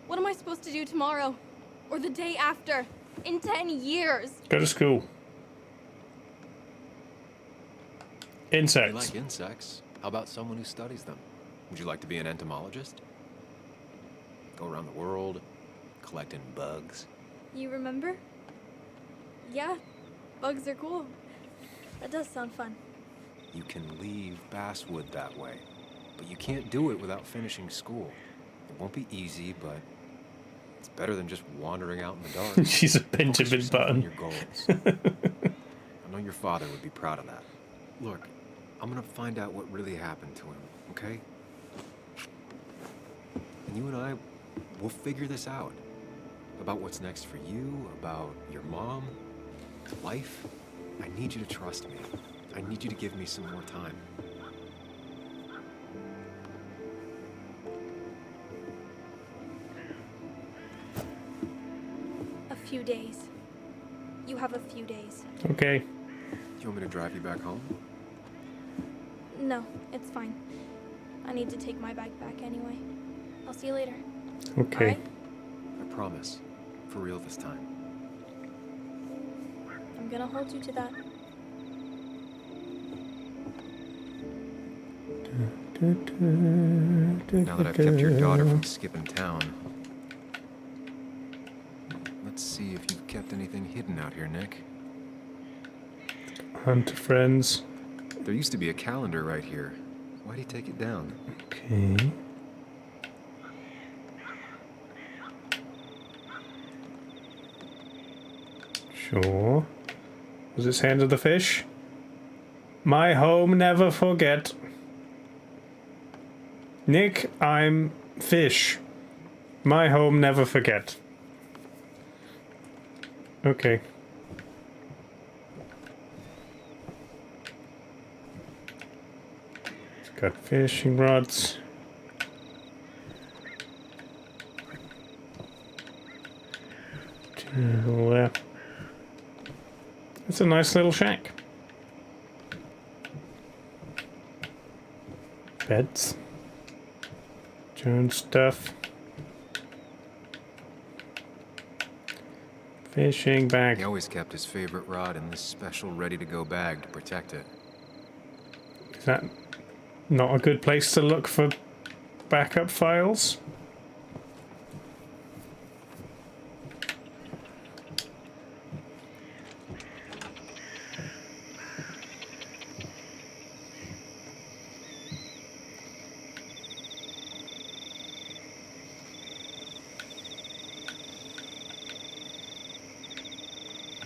what am I supposed to do tomorrow? Or the day after? In 10 years?
Go to school.
You
Insects.
like insects? How about someone who studies them? Would you like to be an entomologist? Go around the world, collecting bugs.
You remember? Yeah, bugs are cool. That does sound fun.
You can leave Basswood that way, but you can't do it without finishing school. It won't be easy, but it's better than just wandering out in the dark.
She's a
Focus
Benjamin
yourself on
Button.
your goals. I know your father would be proud of that. Look, I'm gonna find out what really happened to him, okay? And you and I, we'll figure this out. About what's next for you, about your mom, life. I need you to trust me. I need you to give me some more time.
A few days. You have a few days.
Okay.
You want me to drive you back home?
No, it's fine. I need to take my bag back anyway. I'll see you later.
Okay.
All right?
I promise. For real this time.
I'm gonna hold you to that.
Now that I've kept your daughter from skipping town. Let's see if you've kept anything hidden out here, Nick.
Hunt friends.
There used to be a calendar right here. Why'd he take it down?
Okay. Sure. Was this Hand of the Fish? My home never forget. Nick, I'm fish. My home never forget. Okay. It's got fishing rods. Table there. It's a nice little shack. Beds. Doing stuff. Fishing bag.
He always kept his favorite rod in this special ready-to-go bag to protect it.
Is that not a good place to look for backup files?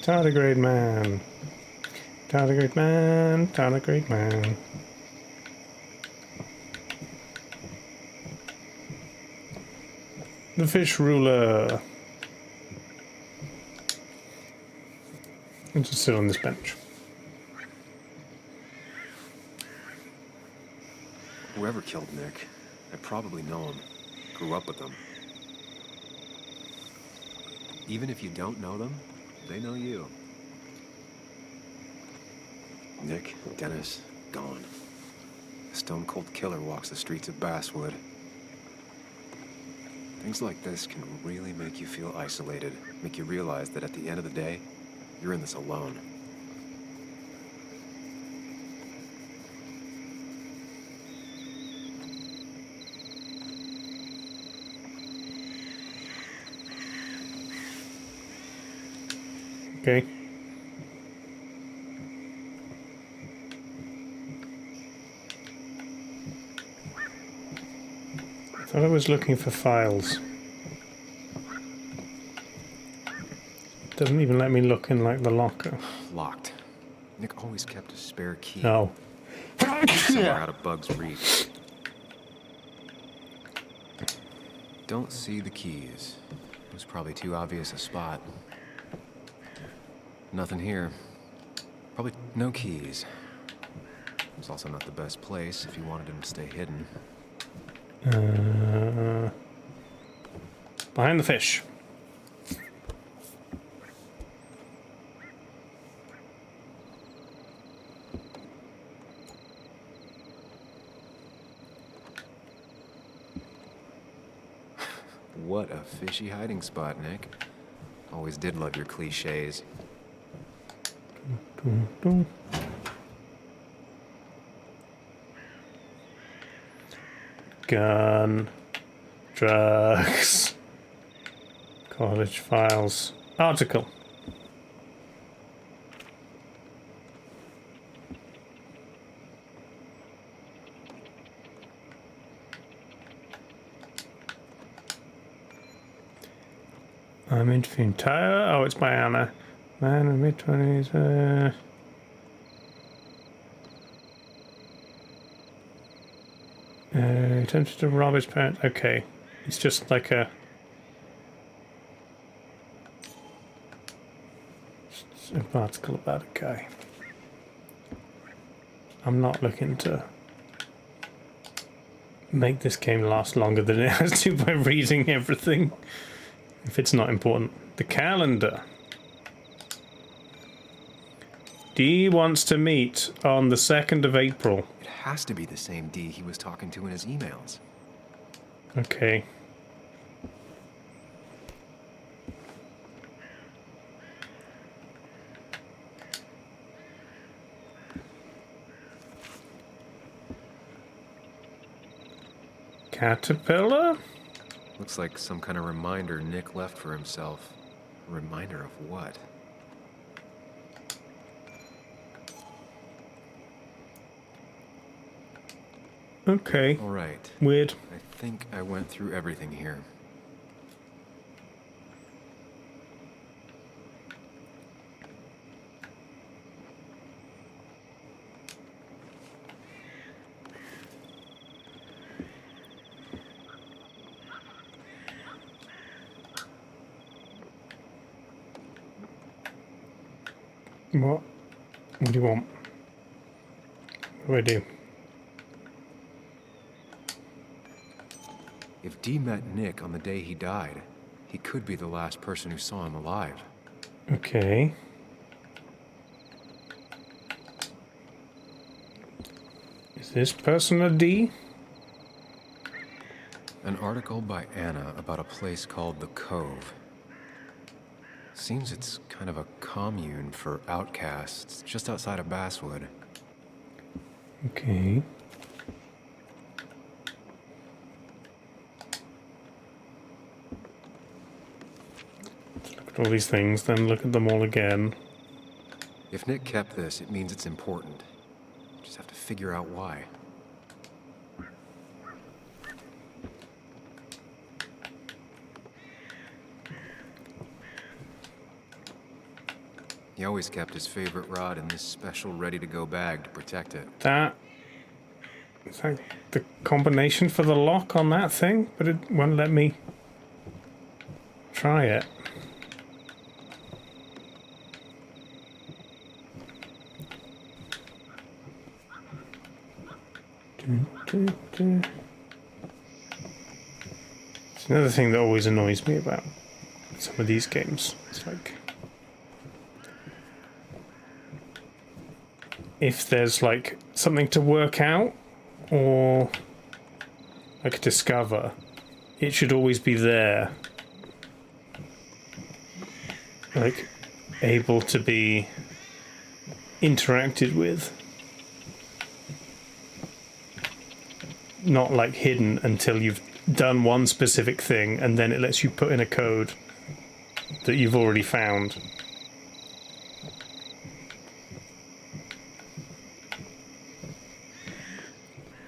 Tardigrade man. Tardigrade man. Tardigrade man. The fish ruler. I'll just sit on this bench.
Whoever killed Nick, I probably know him. Grew up with them. Even if you don't know them, they know you. Nick, Dennis, gone. A stone-cold killer walks the streets of Basswood. Things like this can really make you feel isolated, make you realize that at the end of the day, you're in this alone.
Okay. I thought I was looking for files. Doesn't even let me look in like the locker.
Locked. Nick always kept a spare key.
Oh.
Somewhere out of Bug's reach. Don't see the keys. It was probably too obvious a spot. Nothing here. Probably no keys. It's also not the best place if you wanted him to stay hidden.
Behind the fish.
What a fishy hiding spot, Nick. Always did love your cliches.
Gun. Drugs. College files. Article. I'm interviewing Tyler. Oh, it's by Anna. Man in mid-20s. Attempted to rob his parents. Okay. It's just like a... It's an article about a guy. I'm not looking to make this game last longer than it has to by reading everything. If it's not important. The calendar. Dee wants to meet on the 2nd of April.
It has to be the same D he was talking to in his emails.
Okay. Caterpillar?
Looks like some kind of reminder Nick left for himself. A reminder of what?
Okay.
All right.
Weird.
I think I went through everything here.
What? What do you want? What do I do?
If Dee met Nick on the day he died, he could be the last person who saw him alive.
Okay. Is this person a D?
An article by Anna about a place called the Cove. Seems it's kind of a commune for outcasts just outside of Basswood.
Okay. Look at all these things, then look at them all again.
If Nick kept this, it means it's important. Just have to figure out why. He always kept his favorite rod in this special ready-to-go bag to protect it.
Is that the combination for the lock on that thing? But it won't let me try it. It's another thing that always annoys me about some of these games. It's like, if there's like something to work out or like discover, it should always be there, like able to be interacted with, not like hidden until you've done one specific thing and then it lets you put in a code that you've already found.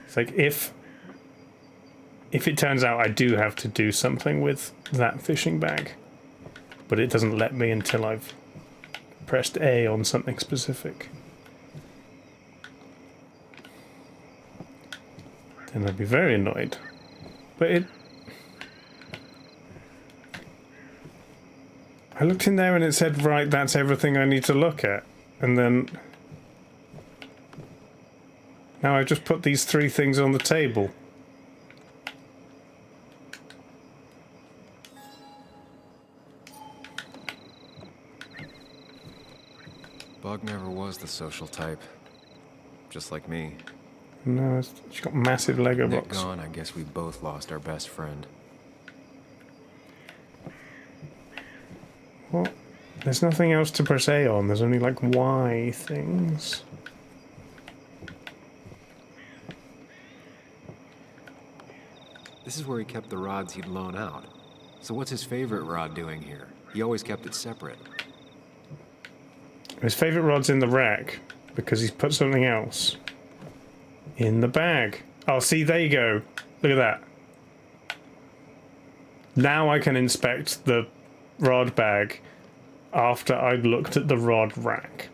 It's like if it turns out I do have to do something with that fishing bag, but it doesn't let me until I've pressed A on something specific, then I'd be very annoyed. But I looked in there and it said, right, that's everything I need to look at. And then now I've just put these 3 things on the table.
Bug never was the social type. Just like me.
No, she's got massive Lego
Nick
blocks.
gone, I guess we both lost our best friend.
What? There's nothing else to press A on. There's only like Y things.
This is where he kept the rods he'd loan out. So what's his favorite rod doing here? He always kept it separate.
His favorite rod's in the rack because he's put something else in the bag. Oh, see, there you go. Look at that. Now I can inspect the rod bag after I'd looked at the rod rack.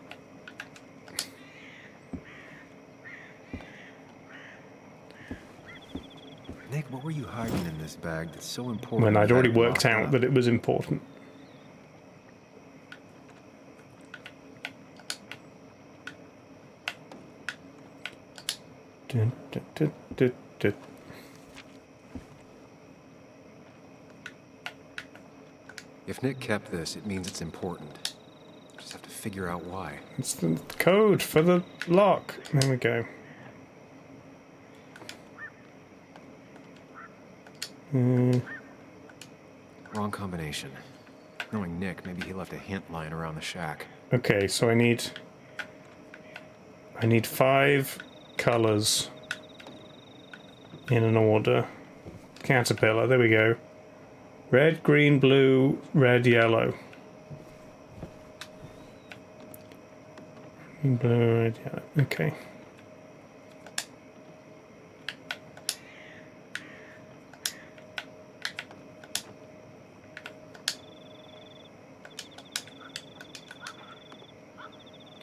Nick, what were you hiding in this bag that's so important?
When I'd
you
already
had it
worked
locked
out
up?
that it was important. Dun, dun, dun, dun, dun.
If Nick kept this, it means it's important. Just have to figure out why.
It's the code for the lock. There we go.
Wrong combination. Knowing Nick, maybe he left a hint lying around the shack.
Okay, so I need 5 colors in an order. Caterpillar, there we go. Red, green, blue, red, yellow. Green, blue, red, yellow. Okay.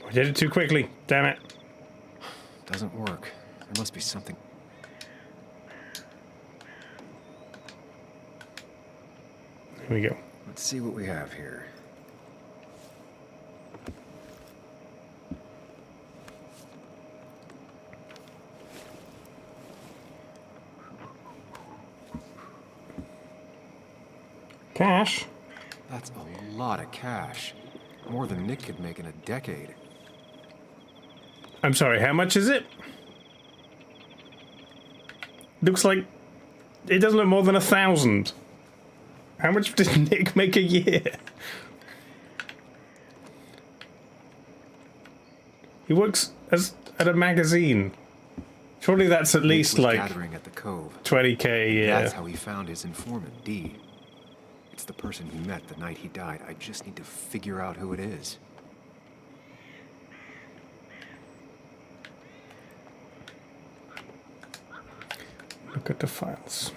I did it too quickly. Damn it.
Doesn't work. There must be something.
Here we go.
Let's see what we have here.
Cash.
That's a lot of cash. More than Nick could make in a decade.
I'm sorry, how much is it? Looks like It doesn't look more than 1,000. How much did Nick make a year? He works at a magazine. Surely that's at least
was
like
gathering at the cove.
20k a year.
That's how he found his informant, D. It's the person he met the night he died. I just need to figure out who it is.
Look at the files.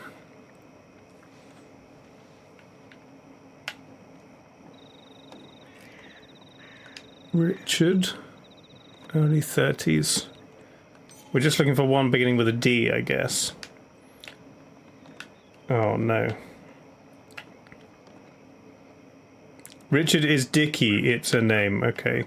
Richard, early 30s. We're just looking for one beginning with a D, I guess. Oh no. Richard is Dicky, it's a name, okay.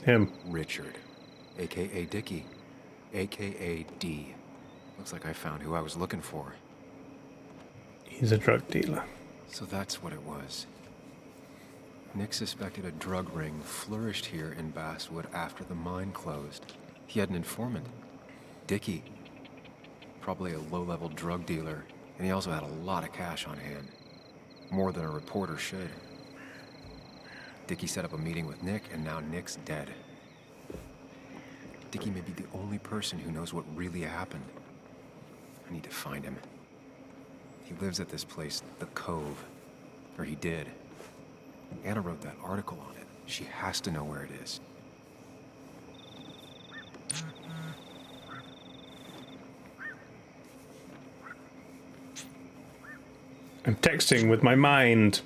Him.
Richard, a.k.a. Dicky, a.k.a. D. Looks like I found who I was looking for.
He's a drug dealer.
So that's what it was. Nick suspected a drug ring flourished here in Basswood after the mine closed. He had an informant, Dicky. Probably a low-level drug dealer, and he also had a lot of cash on hand. More than a reporter should. Dicky set up a meeting with Nick, and now Nick's dead. Dicky may be the only person who knows what really happened. I need to find him. He lives at this place, the Cove. Or he did. Anna wrote that article on it. She has to know where it is.
I'm texting with my mind.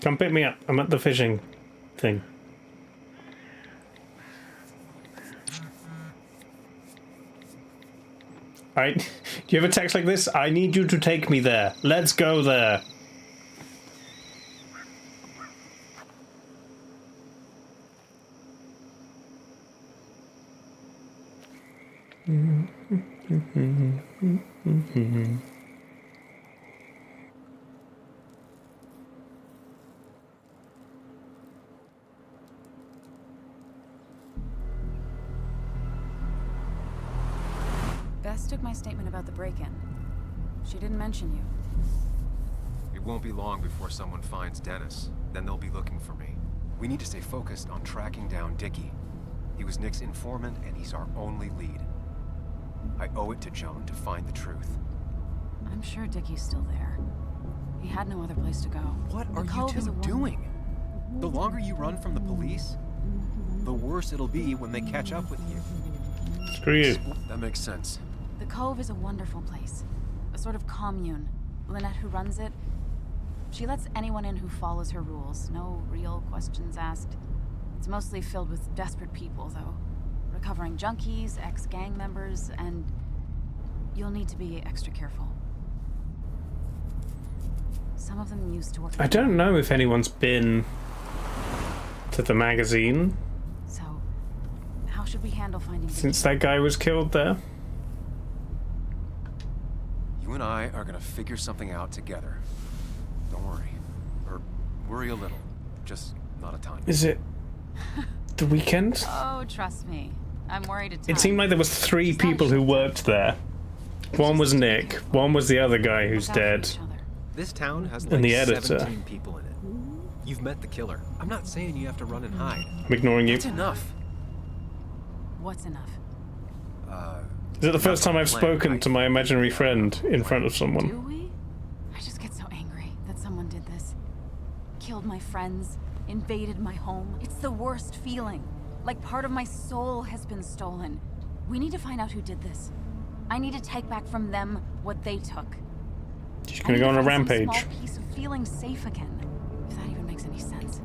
Come pick me up. I'm at the fishing thing. Alright, do you have a text like this? I need you to take me there. Let's go there.
Bess took my statement about the break-in. She didn't mention you.
It won't be long before someone finds Dennis. Then they'll be looking for me. We need to stay focused on tracking down Dicky. He was Nick's informant, and he's our only lead. I owe it to Joan to find the truth.
I'm sure Dicky's still there. He had no other place to go.
What are
The
you
Cove is
two
a
doing? The longer you run from the police, the worse it'll be when they catch up with you.
Screw you.
That makes sense.
The Cove is a wonderful place. A sort of commune. Lynette, who runs it, she lets anyone in who follows her rules. No real questions asked. It's mostly filled with desperate people, though. Recovering junkies, ex-gang members, and you'll need to be extra careful. Some of them used to work.
I don't know if anyone's been to the magazine
So, how should we handle finding
since that guy was killed there.
You and I are gonna figure something out together. Don't worry. Or worry a little. Just not a ton.
Is it the weekend?
Oh, trust me. I'm worried at times.
It seemed like there was 3 people who worked there. One was Nick, one was the other guy who's
Look out for
dead.
each other.
This town has
And
like
the editor.
17 people in it. You've met the killer. I'm not saying you have to run and hide.
I'm ignoring you.
It's enough.
What's enough?
Is it the first time I've spoken to my imaginary friend in front of
Do
someone?
we? I just get so angry that someone did this. Killed my friends, invaded my home. It's the worst feeling. Like part of my soul has been stolen. We need to find out who did this. I need to take back from them what they took.
She's
I
gonna
need
go on a
to find some
rampage.
small piece of feeling safe again. If that even makes any sense.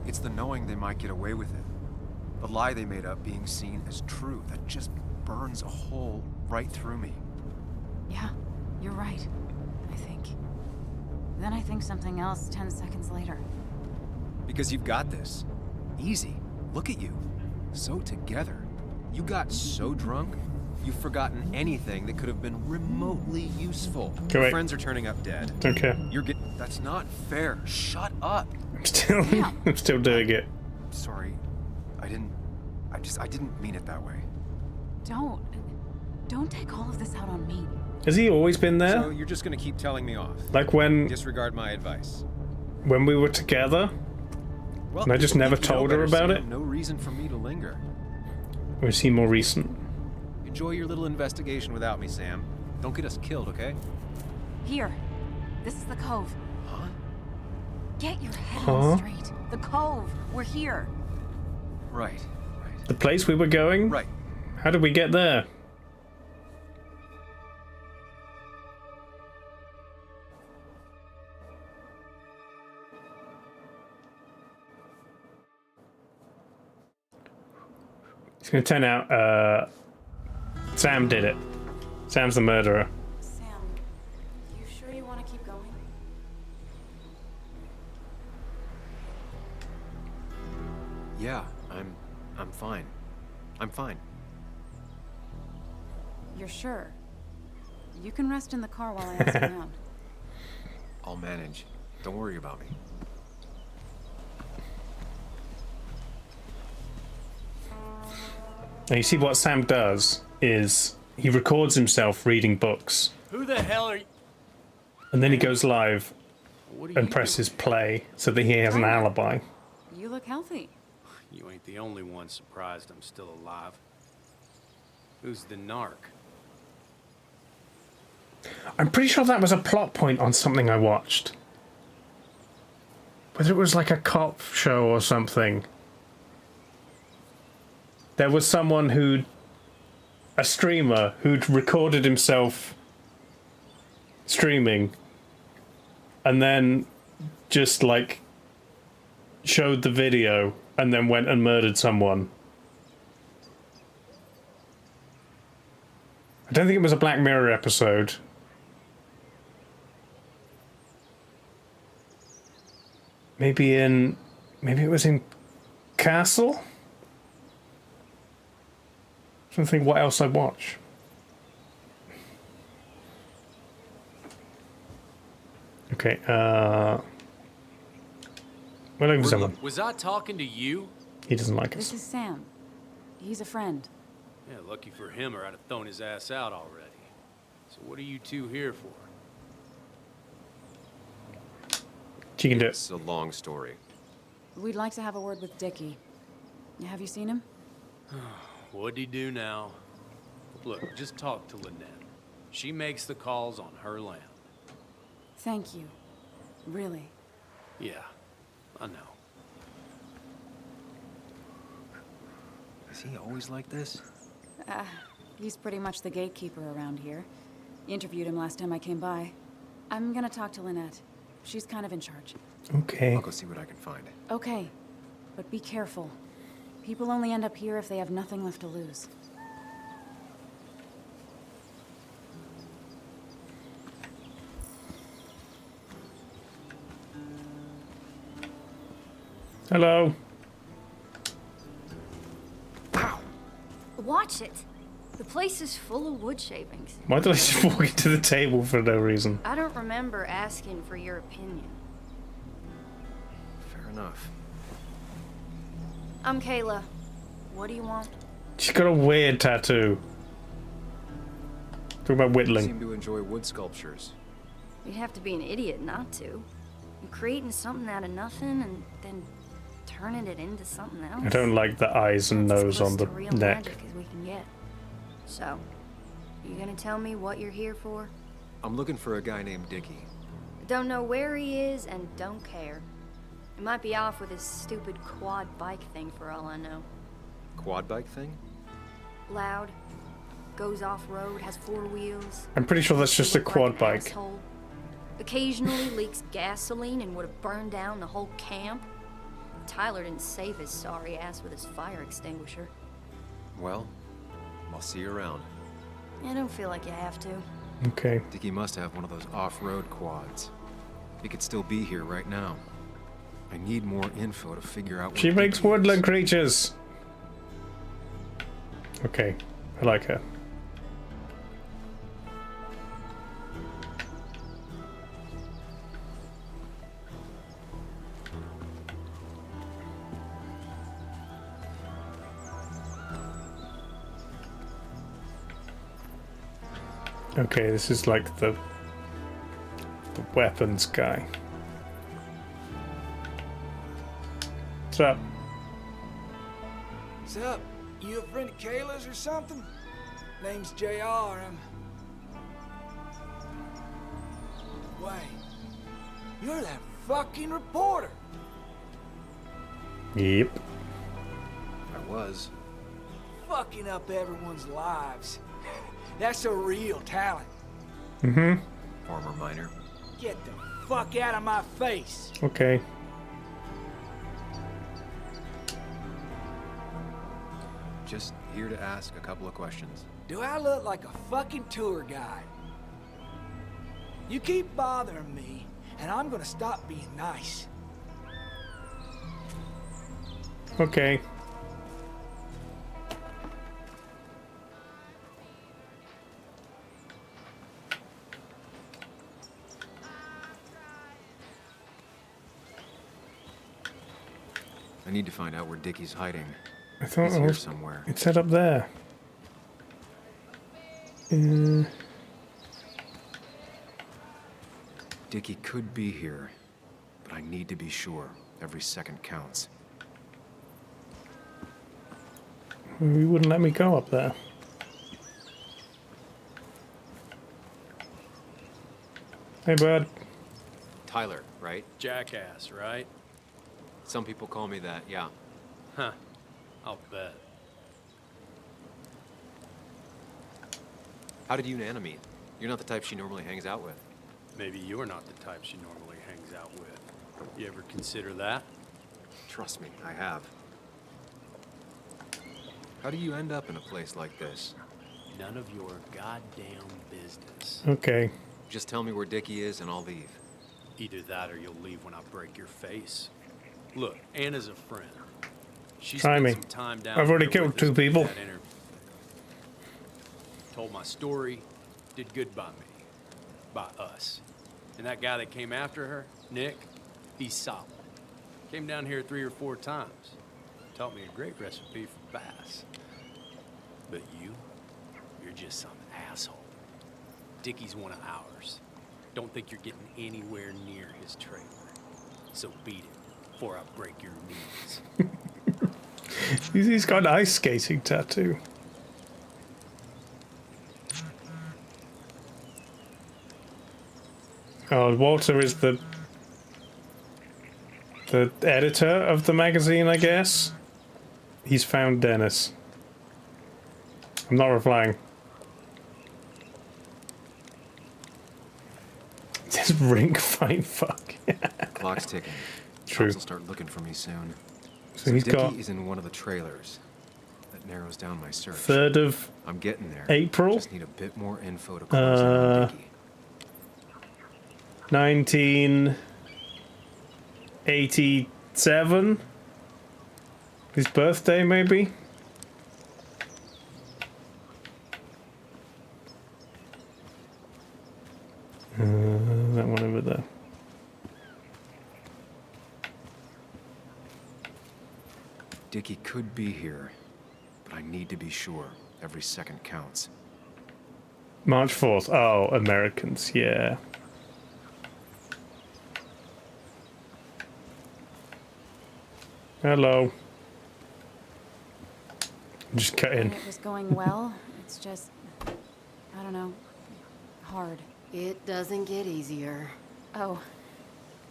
It's the knowing they might get away with it. The lie they made up being seen as true that just burns a hole right through me.
Yeah, you're right. I think. Then I think something else 10 seconds later.
Because you've got this.
Easy. Look at you. So together. You got so drunk, you've forgotten anything that could have been remotely useful.
Okay,
Your
wait.
friends are turning up dead.
Okay.
That's not fair. Shut up.
I'm still doing it.
Sorry. I didn't mean it that way.
Don't take all of this out on me.
Has he always been there?
So you're just gonna keep telling me off.
Like when
Disregard my advice.
we were together?
Well,
And I just
if you
never
think you know
told her
better,
about
Sam,
it?
No reason for me to linger.
Or is he more recent?
Enjoy your little investigation without me, Sam. Don't get us killed, okay?
Here. This is the cove.
Huh?
Get your head
Huh?
on straight. The cove. We're here.
Right.
The place we were going?
Right.
How did we get there? It's gonna turn out, Sam did it. Sam's the murderer.
Sam, you sure you want to keep going?
Yeah, I'm fine. I'm fine.
You're sure? You can rest in the car while I ask him out.
I'll manage. Don't worry about me.
Now you see what Sam does is he records himself reading books.
Who the hell are you?
And then he goes live
What are
and
you
presses play so that he has an alibi.
You look healthy.
You ain't the only one surprised I'm still alive. Who's the narc?
I'm pretty sure that was a plot point on something I watched. Whether it was like a cop show or something. There was someone a streamer who'd recorded himself streaming and then just like showed the video and then went and murdered someone. I don't think it was a Black Mirror episode. Maybe it was in Castle? I'm trying to think what else I watch. Okay, we're looking for someone.
Was I talking to you?
He doesn't like
This
us.
is Sam. He's a friend.
Yeah, lucky for him, or I'd have thrown his ass out already. So what are you two here for?
She can do it.
It's a long story.
We'd like to have a word with Dickie. Have you seen him?
What'd he do now? Look, just talk to Lynette. She makes the calls on her land.
Thank you. Really.
Yeah, I know.
Is he always like this?
He's pretty much the gatekeeper around here. Interviewed him last time I came by. I'm gonna talk to Lynette. She's kind of in charge.
Okay.
I'll go see what I can find.
Okay, but be careful. People only end up here if they have nothing left to lose.
Hello.
Watch it. The place is full of wood shavings.
Why did I just walk into the table for no reason?
I don't remember asking for your opinion.
Fair enough.
I'm Kayla. What do you want?
She's got a weird tattoo. Talk about
You
whittling.
seem to enjoy wood sculptures.
You'd have to be an idiot not to. You're creating something out of nothing and then turning it into something else.
I don't like the eyes and
That's as
nose
close
on the
to real
neck.
magic as we can get. So, you gonna tell me what you're here for?
I'm looking for a guy named Dickie.
Don't know where he is and don't care. He might be off with his stupid quad bike thing for all I know.
Quad bike thing?
Loud, goes off-road, has 4 wheels.
I'm pretty sure that's just a
Look like
quad
an
bike.
asshole. Occasionally leaks gasoline and would have burned down the whole camp. Tyler didn't save his sorry ass with his fire extinguisher.
Well, I'll see you around.
I don't feel like you have to.
Okay.
Dickie must have one of those off-road quads. He could still be here right now. I need more info to figure out what
She makes
Dickie is.
woodland creatures. Okay, I like her. Okay, this is like the weapons guy. What's up?
What's up? You a friend of Kayla's or something? Name's JR. Wait. You're that fucking reporter.
Yep.
I was.
Fucking up everyone's lives. That's a real talent.
Mm-hmm.
Former miner.
Get the fuck out of my face.
Okay.
Just here to ask a couple of questions.
Do I look like a fucking tour guide? You keep bothering me, and I'm gonna stop being nice.
Okay.
I need to find out where Dickie's hiding.
I thought
He's
it
here
was,
somewhere.
it's set up there.
Dickie could be here, but I need to be sure. Every second counts.
You wouldn't let me go up there. Hey, bud.
Tyler, right?
Jackass, right?
Some people call me that, yeah.
Huh. I'll bet.
How did you and Anna meet? You're not the type she normally hangs out with.
Maybe you're not the type she normally hangs out with. You ever consider that?
Trust me, I have. How do you end up in a place like this?
None of your goddamn business.
Okay.
Just tell me where Dickie is and I'll leave.
Either that or you'll leave when I break your face. Look, Anna's a friend. She
Try
spent
me.
some time down
I've already
here
killed
with us
2
with
people.
that interview. Told my story, did good by me. By us. And that guy that came after her, Nick, he's solid. Came down here 3 or 4 times. Taught me a great recipe for bass. But you're just some asshole. Dickie's one of ours. Don't think you're getting anywhere near his trailer. So beat it before I break your knees.
He's got an ice skating tattoo. Oh, Walter is the editor of the magazine, I guess. He's found Dennis. I'm not replying. This rink fight, fuck.
Clock's ticking.
True.
Cops will start looking for me soon.
So he's
Dickie
got
is in one of the trailers. That narrows down my search.
3rd of
I'm getting there.
April?
Just need a bit more info to close in on Dickie.
1987. His birthday, maybe? That one over there.
Dickie could be here, but I need to be sure. Every second counts.
March 4th. Oh, Americans, yeah. Hello. Just cut in.
And it was going well. It's just, I don't know, hard.
It doesn't get easier.
Oh,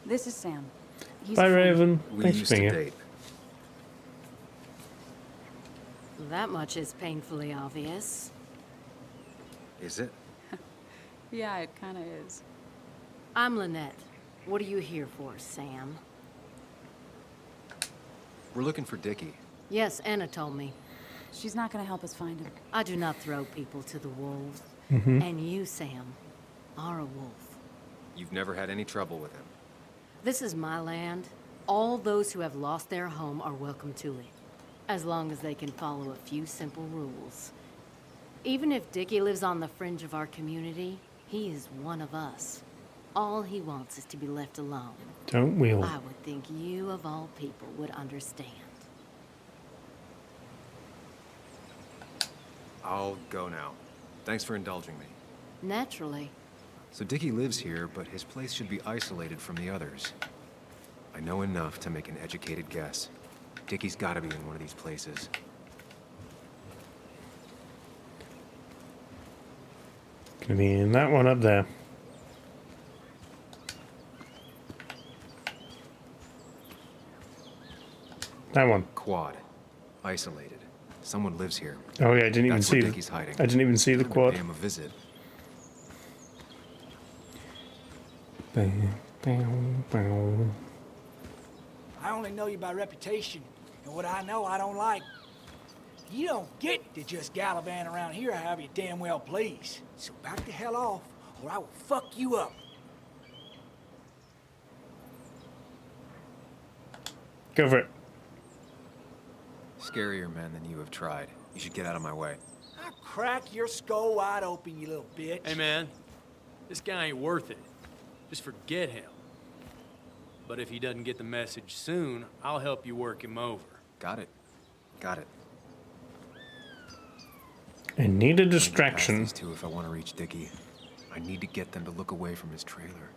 this is Sam. He's
Bye,
a friend.
Raven.
We
Thanks for
used to
being here.
date.
That much is painfully obvious.
Is it?
Yeah, it kind of is.
I'm Lynette. What are you here for, Sam?
We're looking for Dickie.
Yes, Anna told me.
She's not going to help us find him.
I do not throw people to the wolves.
Mm-hmm.
And you, Sam, are a wolf.
You've never had any trouble with him.
This is my land, All those who have lost their home are welcome to it, as long as they can follow a few simple rules. Even if Dickie lives on the fringe of our community, he is one of us. All he wants is to be left alone.
Don't we all?
I would think you, of all people, would understand.
I'll go now. Thanks for indulging me.
Naturally.
So Dickie lives here, but his place should be isolated from the others. I know enough to make an educated guess. Dickie's gotta be in one of these places.
Gonna be in that one up there. That one.
Quad. Isolated. Someone lives here.
Oh yeah, I didn't even
That's
see
where
the,
Dickie's hiding.
I didn't even see the
Time to
quad.
pay him a visit.
Bam, bam, bam.
I only know you by reputation, and what I know I don't like. You don't get to just gallivant around here however you damn well please. So back the hell off, or I will fuck you up.
Go for it.
Scarier man than you have tried. You should get out of my way.
I'll crack your skull wide open, you little bitch.
Hey, man. This guy ain't worth it. Just forget him. But if he doesn't get the message soon, I'll help you work him over.
Got it. Got it.
I need a
I need to pass
distraction.
these two if I want to reach Dickie. I need to get them to look away from his trailer.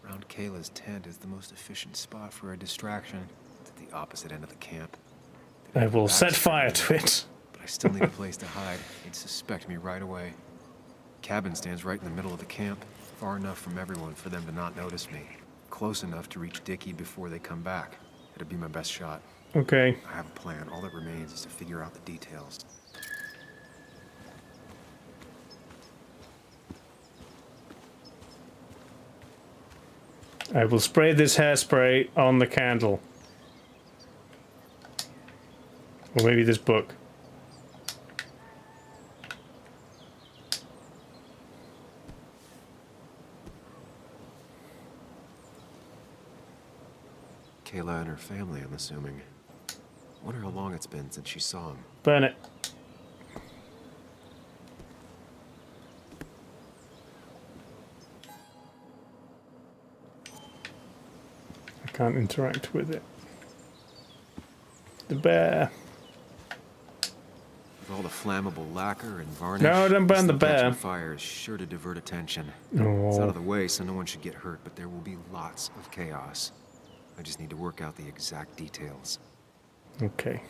Round Kayla's tent is the most efficient spot for a distraction. It's at the opposite end of the camp.
I will set
Back's
fire
pretty
to
low,
it.
But I still need a place to hide. They'd suspect me right away. Cabin stands right in the middle of the camp, far enough from everyone for them to not notice me. Close enough to reach Dickie before they come back. It'd be my best shot.
Okay.
I have a plan. All that remains is to figure out the details.
I will spray this hairspray on the candle. Or maybe this book.
Kayla and her family, I'm assuming. Wonder how long it's been since she saw him.
Burn it. I can't interact with it. The bear.
With all the flammable lacquer and varnish,
No, don't burn the
this thing catching
bear.
fire is sure to divert attention. It's out
Oh,
of the way, so no one should get hurt, but there will be lots of chaos. I just need to work out the exact details.
okay.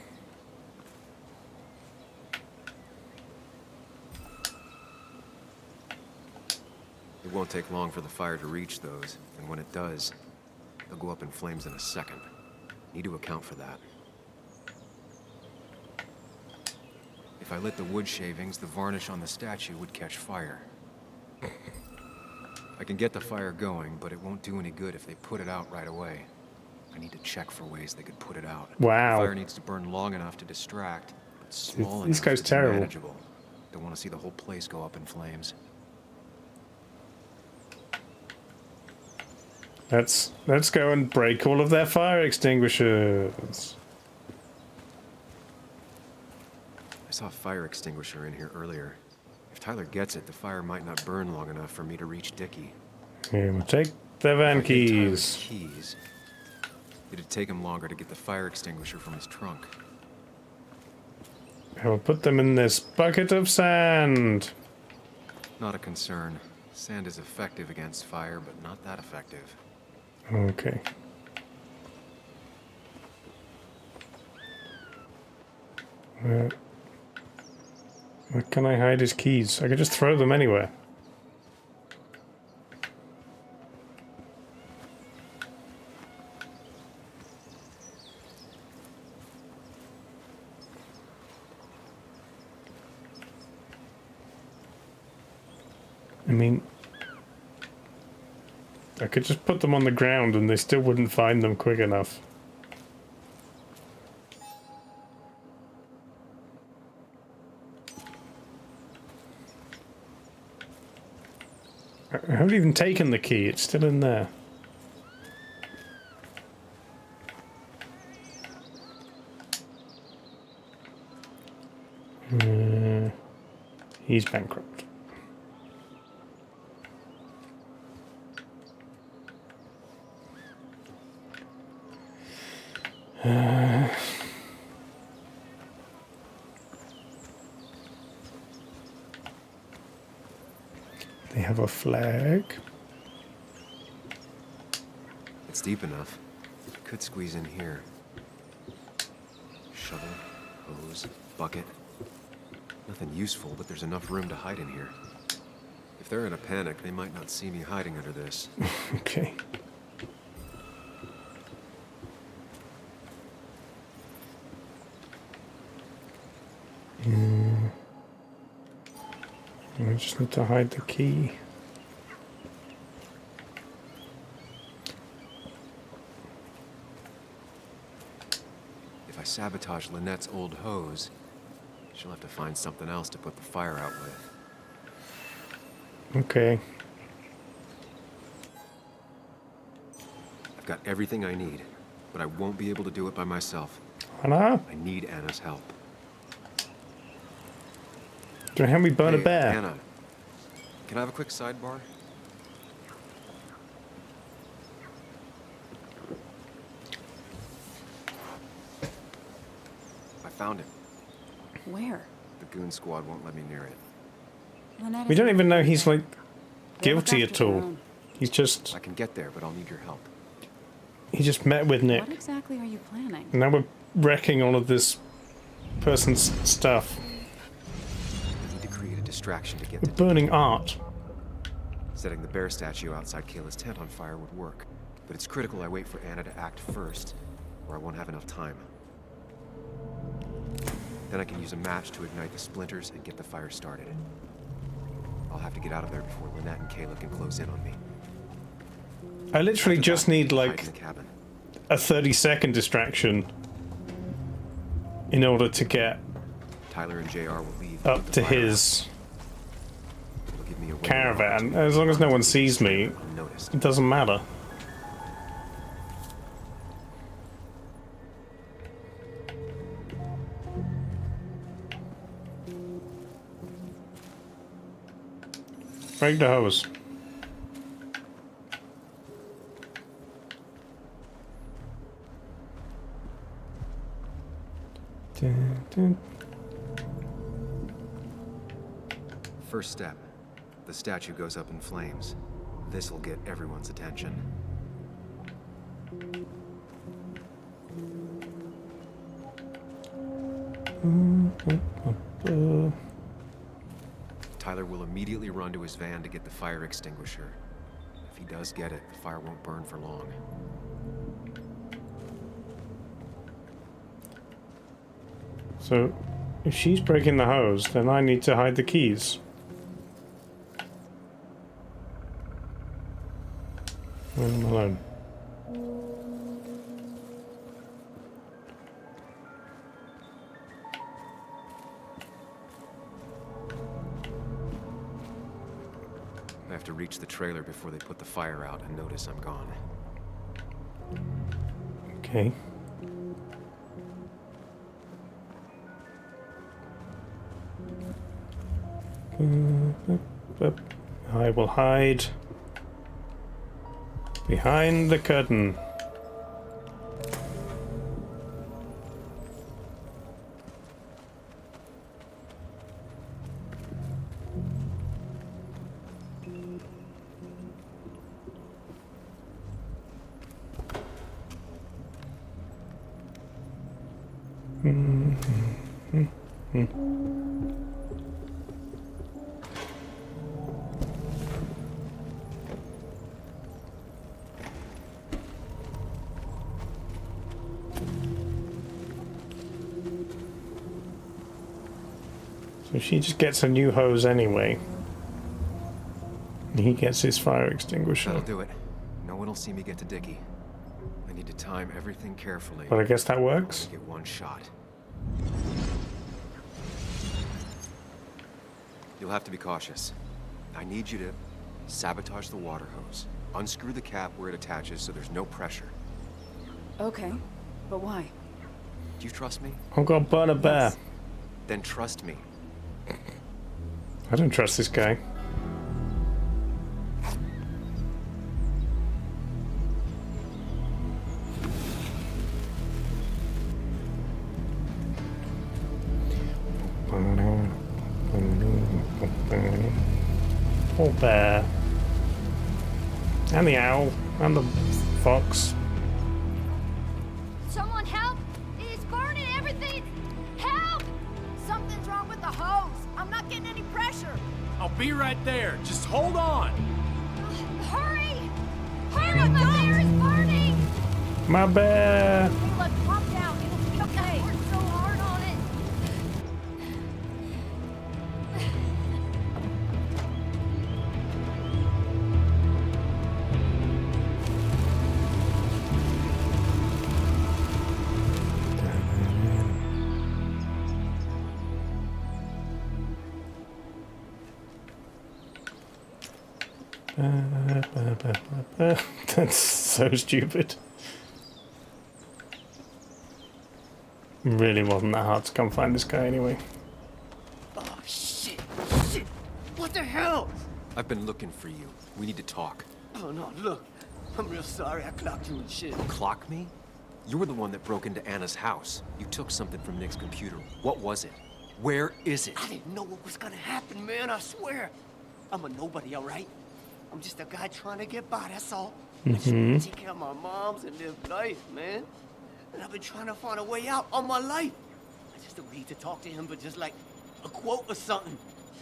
It won't take long for the fire to reach those, and when it does, they'll go up in flames in a second. Need to account for that. If I lit the wood shavings, the varnish on the statue would catch fire. I can get the fire going, but it won't do any good if they put it out right away. I need to check for ways they could put it out.
Wow.
The fire needs to burn long enough to distract, but small
This
enough
guy's
to be
terrible.
manageable. Don't want to see the whole place go up in flames.
Let's go and break all of their fire extinguishers.
I saw a fire extinguisher in here earlier. If Tyler gets it, the fire might not burn long enough for me to reach Dickie.
Here, we'll take the van
If I get
keys.
Tyler's keys. It'd take him longer to get the fire extinguisher from his trunk.
I will put them in this bucket of sand.
Not a concern. Sand is effective against fire, but not that effective.
Okay. Where can I hide his keys? I could just throw them anywhere. I mean, I could just put them on the ground and they still wouldn't find them quick enough. I haven't even taken the key, it's still in there. He's bankrupt. They have a flag.
It's deep enough. Could squeeze in here. Shovel, hose, bucket. Nothing useful, but there's enough room to hide in here. If they're in a panic, they might not see me hiding under this.
Okay. I just need to hide the key.
If I sabotage Lynette's old hose, she'll have to find something else to put the fire out with.
Okay.
I've got everything I need, but I won't be able to do it by myself.
Anna,
I need Anna's help.
do you help me burn a
Hey,
bear?
Anna, can I have a quick sidebar? I found him.
Where?
The goon squad won't let me near it.
Lynette
We don't
isn't
even know
there.
he's like
They'll look
guilty
after
at
their
all.
own.
He's just
I can get there, but I'll need your help.
he just met with Nick.
What exactly are you planning?
Now we're wrecking all of this person's stuff.
I need to create a distraction to get
We're
to
burning art.
Setting the bear statue outside Kayla's tent on fire would work, but it's critical I wait for Anna to act first, or I won't have enough time. Then I can use a match to ignite the splinters and get the fire started. I'll have to get out of there before Lynette and Kayla can close in on me.
I literally
After
just
that,
need
hide
like
in the cabin.
a 30-second distraction in order to get
Tyler and JR will leave.
up
with the
to
fire
his
out. It'll give me a window of
caravan.
opportunity
As long as no one
to
sees me,
unnoticed.
it doesn't matter. Break the hose. Dun, dun.
First step. The statue goes up in flames. This'll get everyone's attention. Tyler will immediately run to his van to get the fire extinguisher. If he does get it, the fire won't burn for long.
So, if she's breaking the hose, then I need to hide the keys. Leave them alone.
I have to reach the trailer before they put the fire out and notice I'm gone.
Okay. I will hide behind the curtain. So she just gets a new hose anyway. And he gets his fire extinguisher.
That'll do it. No one will see me get to Dickie. I need to time everything carefully.
But I guess that works.
Get one shot. You'll have to be cautious. I need you to sabotage the water hose. Unscrew the cap where it attaches so there's no pressure.
Okay, but why?
Do you trust me?
I'm gonna burn a bear.
Yes.
Then trust me.
I don't trust this guy. Poor bear. And the owl. And the fox.
Someone help! It's burning everything! Help!
Something's wrong with the hose. I'm not getting any pressure.
I'll be right there. Just hold on.
Hurry! Hurry! My bear is burning!
My bear!
Hey, look, calm down. It'll be okay.
I worked so hard on it.
That's so stupid. Really wasn't that hard to come find this guy anyway.
Oh, shit! Shit! What the hell?
I've been looking for you. We need to talk.
Oh, no, look. I'm real sorry I clocked you and shit.
Clock me? You were the one that broke into Anna's house. You took something from Nick's computer. What was it? Where is it?
I didn't know what was gonna happen, man, I swear. I'm a nobody, all right? I'm just a guy trying to get by, that's all. Take care of my moms and live life, man. And I've been trying to find a way out all my life. I just agreed to talk to him for just like a quote or something.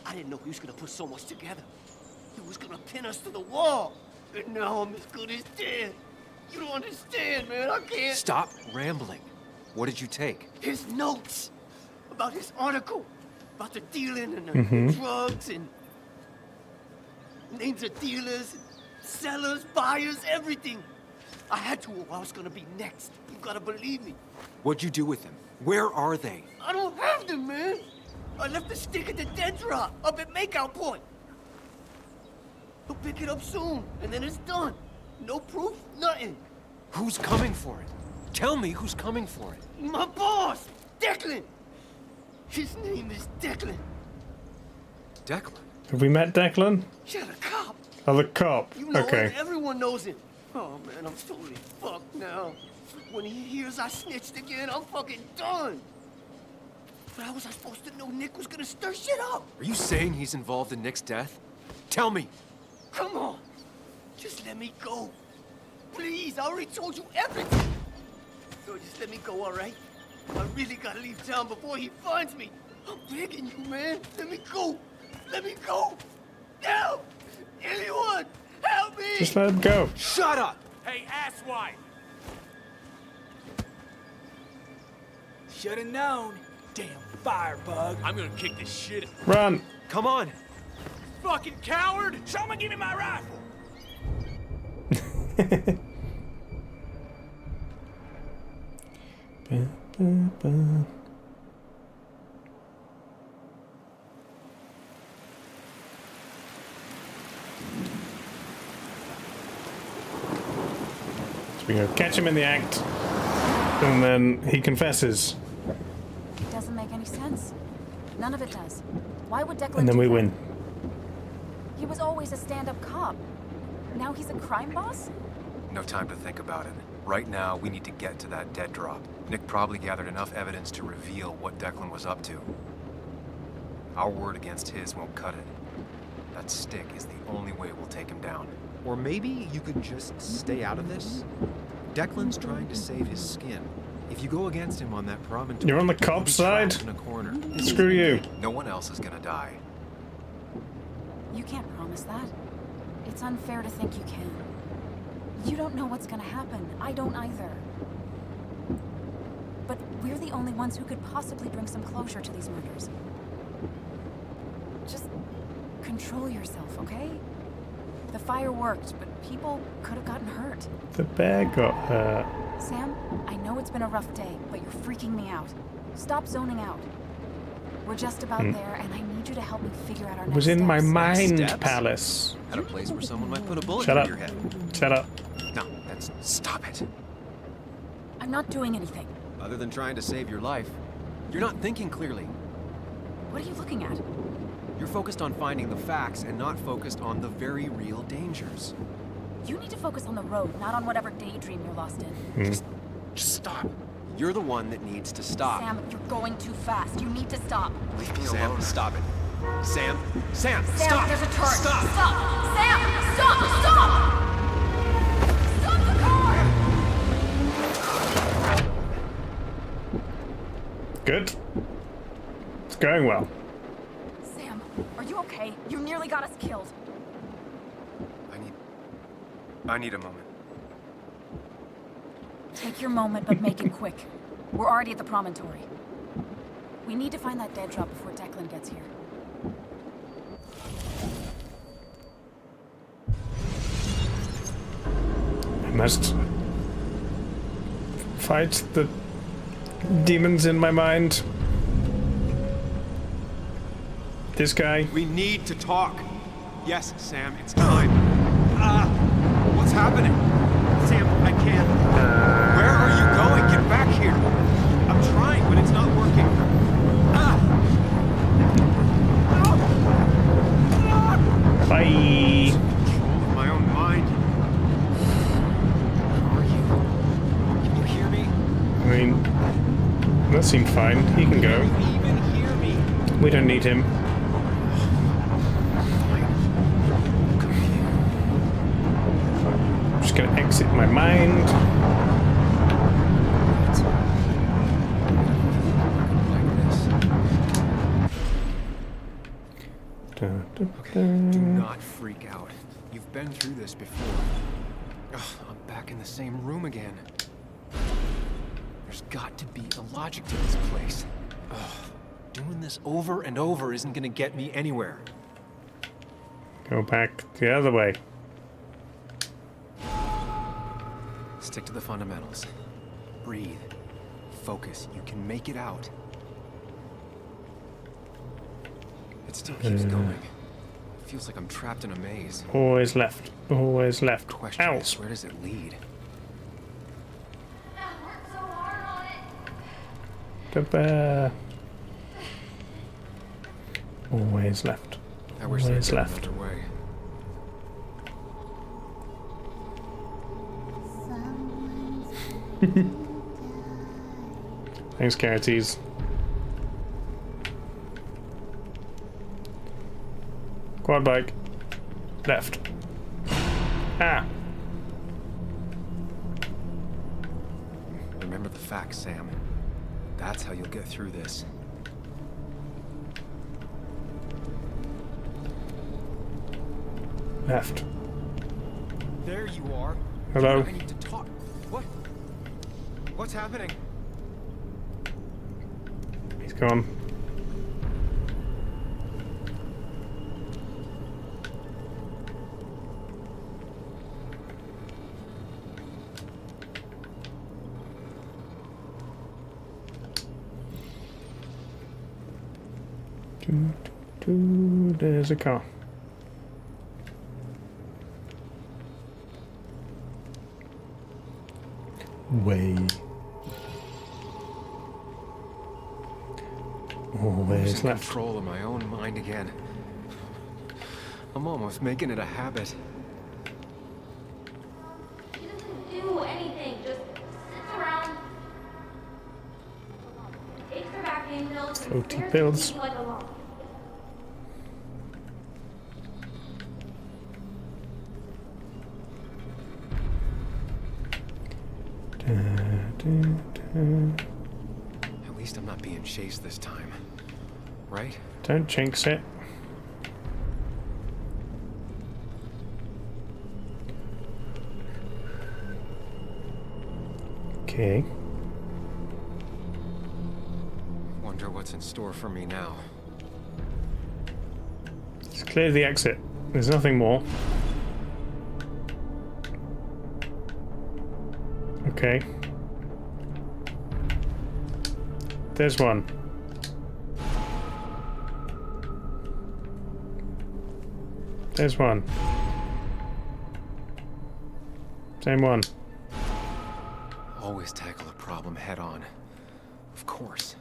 I didn't know he was gonna put so much together. He was gonna pin us to the wall. And now I'm as good as dead. You don't understand, man, I can't.
Stop rambling. What did you take?
His notes about his article, about the dealing and the drugs and names of dealers, sellers, buyers, everything. I had to or I was gonna be next. You gotta believe me.
What'd you do with them? Where are they?
I don't have them, man. I left the stick at the dead drop up at Makeout Point. He'll pick it up soon, and then it's done. No proof, nothing.
Who's coming for it? Tell me who's coming for it.
My boss, Declan. His name is Declan.
Declan?
Have we met Declan?
Yeah, the cop.
Oh, the cop.
You know
Okay.
it, everyone knows it. Oh man, I'm totally fucked now. When he hears I snitched again, I'm fucking done. But how was I supposed to know Nick was gonna stir shit up?
Are you saying he's involved in Nick's death? Tell me.
Come on, just let me go. Please, I already told you everything. So just let me go, all right? I really gotta leave town before he finds me. I'm begging you, man. Let me go. Let me go. Help! Anyone, help me!
Just let him go.
Shut up!
Hey, asswipe!
Should've known. Damn firebug.
I'm gonna kick this shit.
Run!
Come on!
Fucking coward! Someone give me my rifle!
So we go catch him in the act, and then he confesses,
It doesn't make any sense. None of it does. Why would Declan
and then
do
we
that?
win.
He was always a stand-up cop. Now he's a crime boss?
No time to think about it. Right now, we need to get to that dead drop. Nick probably gathered enough evidence to reveal what Declan was up to. Our word against his won't cut it. That stick is the only way we'll take him down.
Or maybe you could just stay out of this? Declan's trying to save his skin. If you go against him on that promontory,
You're on the
he'll
cop
be
side?
trapped in a corner.
Screw you.
No one else is gonna die.
You can't promise that. It's unfair to think you can. You don't know what's gonna happen. I don't either. But we're the only ones who could possibly bring some closure to these murders. Just control yourself, okay? The fire worked, but people could have gotten hurt.
The bear got hurt.
Sam, I know it's been a rough day, but you're freaking me out. Stop zoning out. We're just about there, and I need you to help me figure out our
It
next
was in my
steps.
mind
Steps?
palace.
At a place where someone might put a bullet
Shut
through
up.
your head.
Shut up.
No, that's... Stop it.
I'm not doing anything.
Other than trying to save your life,
You're not thinking clearly.
What are you looking at?
You're focused on finding the facts and not focused on the very real dangers.
You need to focus on the road, not on whatever daydream you're lost in.
Just stop. You're the one that needs to stop.
Sam, you're going too fast. You need to stop.
Leave me alone. Stop it. Sam,
Sam,
stop!
there's a turn.
Stop!
Stop! Sam, stop! Stop! Stop the car!
Good. It's going well.
Sam, are you okay? You nearly got us killed.
I need a moment.
Take your moment, but make it quick. We're already at the promontory. We need to find that dead drop before Declan gets here.
I must fight the demons in my mind. This guy.
We need to talk. Yes, Sam, it's time. What's happening? Sam, I can't. Where are you going? Get back here. I'm trying, but it's not working.
Bye.
Control of my own mind. Where are you? Can you hear me?
I mean, that seemed fine. He can go.
Can you even hear me?
We don't need him. I'm just gonna exit my mind.
Okay, do not freak out. You've been through this before. Ugh, I'm back in the same room again. There's got to be a logic to this place. Ugh, doing this over and over isn't gonna get me anywhere.
Go back the other way.
Stick to the fundamentals. Breathe. Focus. You can make it out. It still keeps going. It feels like I'm trapped in a maze.
Always left. Always left.
Question
Ow.
is, where does it lead?
I worked so hard on it.
The bear. Always left.
I wish there
Always
had been
left.
another way.
Thanks, Carroties. Quad bike. Left. Ah.
Remember the facts, Sam. That's how you'll get through this.
Left.
There you are.
Hello.
I need to talk. What? What's happening?
He's gone. There's a car. Way. Always
Losing
left.
control of my own mind again. I'm almost making it a habit.
She doesn't do anything, just sits around. Takes her back in pills and
OT
stares at
pills.
TV like a log.
At least I'm not being chased this time. Right?
Don't jinx it. Okay.
Wonder what's in store for me now.
Let's clear the exit. There's nothing more. Okay. There's one. There's one. Same one.
Always tackle a problem head on. Of course.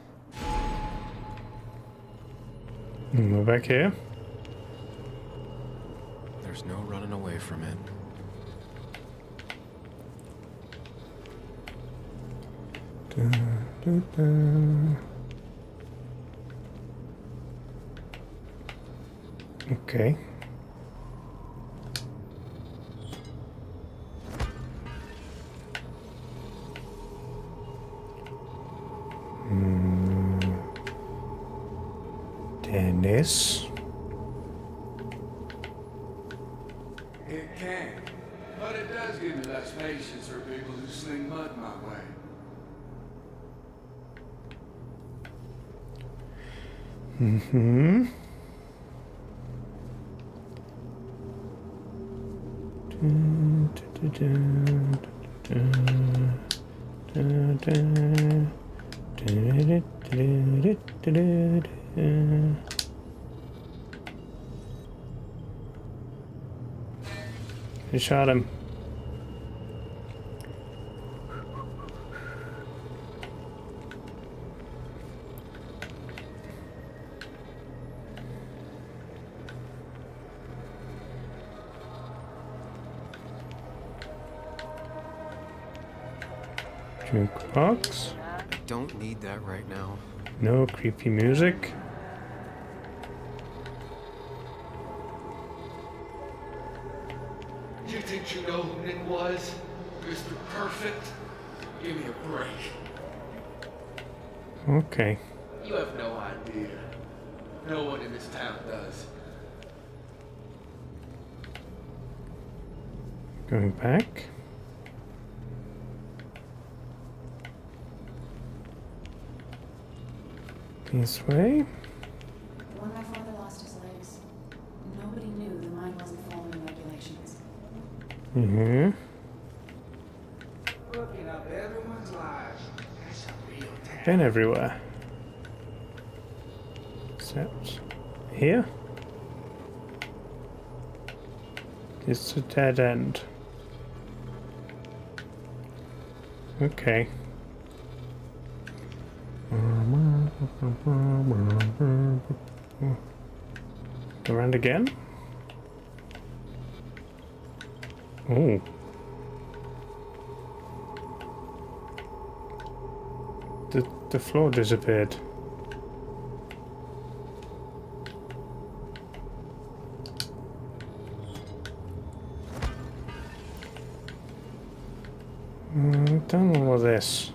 We're back here.
There's no running away from it.
Okay. Dennis.
It can, but it does give me less patience for people who sling mud my way.
Mm-hmm. He shot him. Jukebox.
I don't need that right now.
No creepy music.
You think you know who Nick was? Mr. Perfect? Give me a break.
Okay.
You have no idea. No one in this town does.
Going back. This way.
When my father lost his legs, nobody knew the mine wasn't following regulations.
Mm-hmm.
Fucking up everyone's lives. That's a real town.
Been everywhere. Except here. It's a dead end. Okay. Go around again. Oh. The floor disappeared. I've done all of this.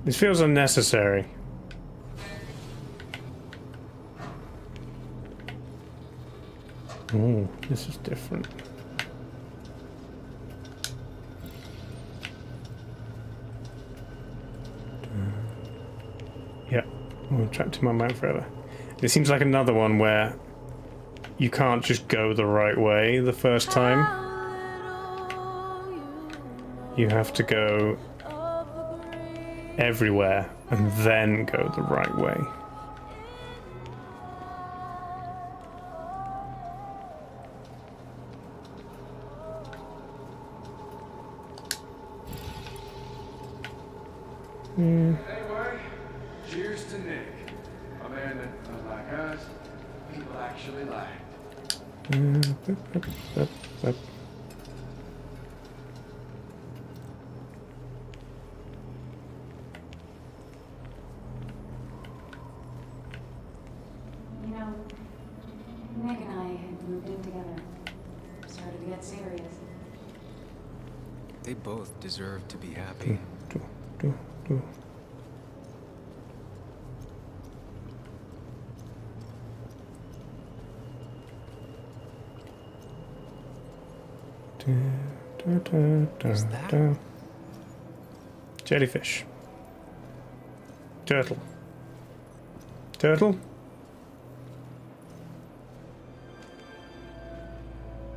This feels unnecessary. Oh, this is different. Yep, I'm trapped in my mind forever. It seems like another one where you can't just go the right way the first time. You have to go everywhere and then go the right way.
Anyway, cheers to Nick. A man that, unlike us, people actually liked.
You know, Nick and I had moved in together. Started to get serious.
They both deserve to be happy.
What's that? Jellyfish. Turtle. Turtle?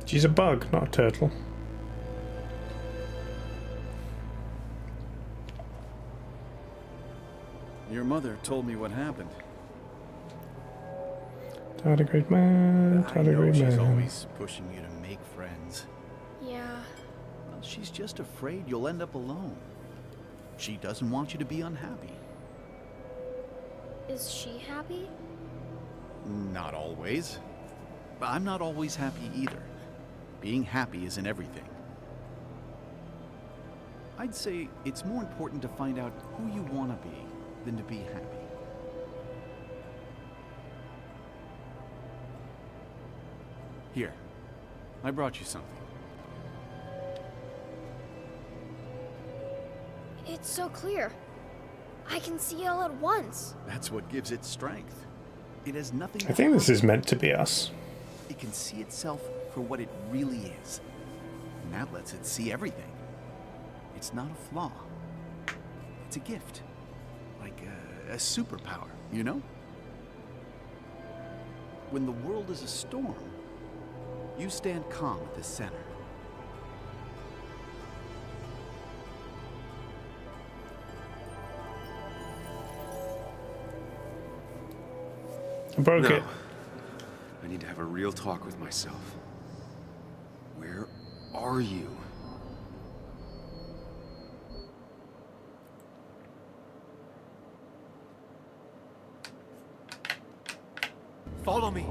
She's a bug, not a turtle.
Your mother told me what happened.
Tardigrade man, tardigrade
She's
man.
always pushing you to make friends.
Yeah.
Well, she's just afraid you'll end up alone. She doesn't want you to be unhappy.
Is she happy?
Not always. I'm not always happy either. Being happy isn't everything. I'd say it's more important to find out who you want to be than to be happy. Here, I brought you something.
It's so clear. I can see all at once.
That's what gives it strength. It has nothing to
I think this
hide.
is meant to be us.
It can see itself for what it really is. And that lets it see everything. It's not a flaw. It's a gift. Like a superpower, you know? When the world is a storm, you stand calm at the center.
I broke it.
I need to have a real talk with myself. Where are you?
Follow me.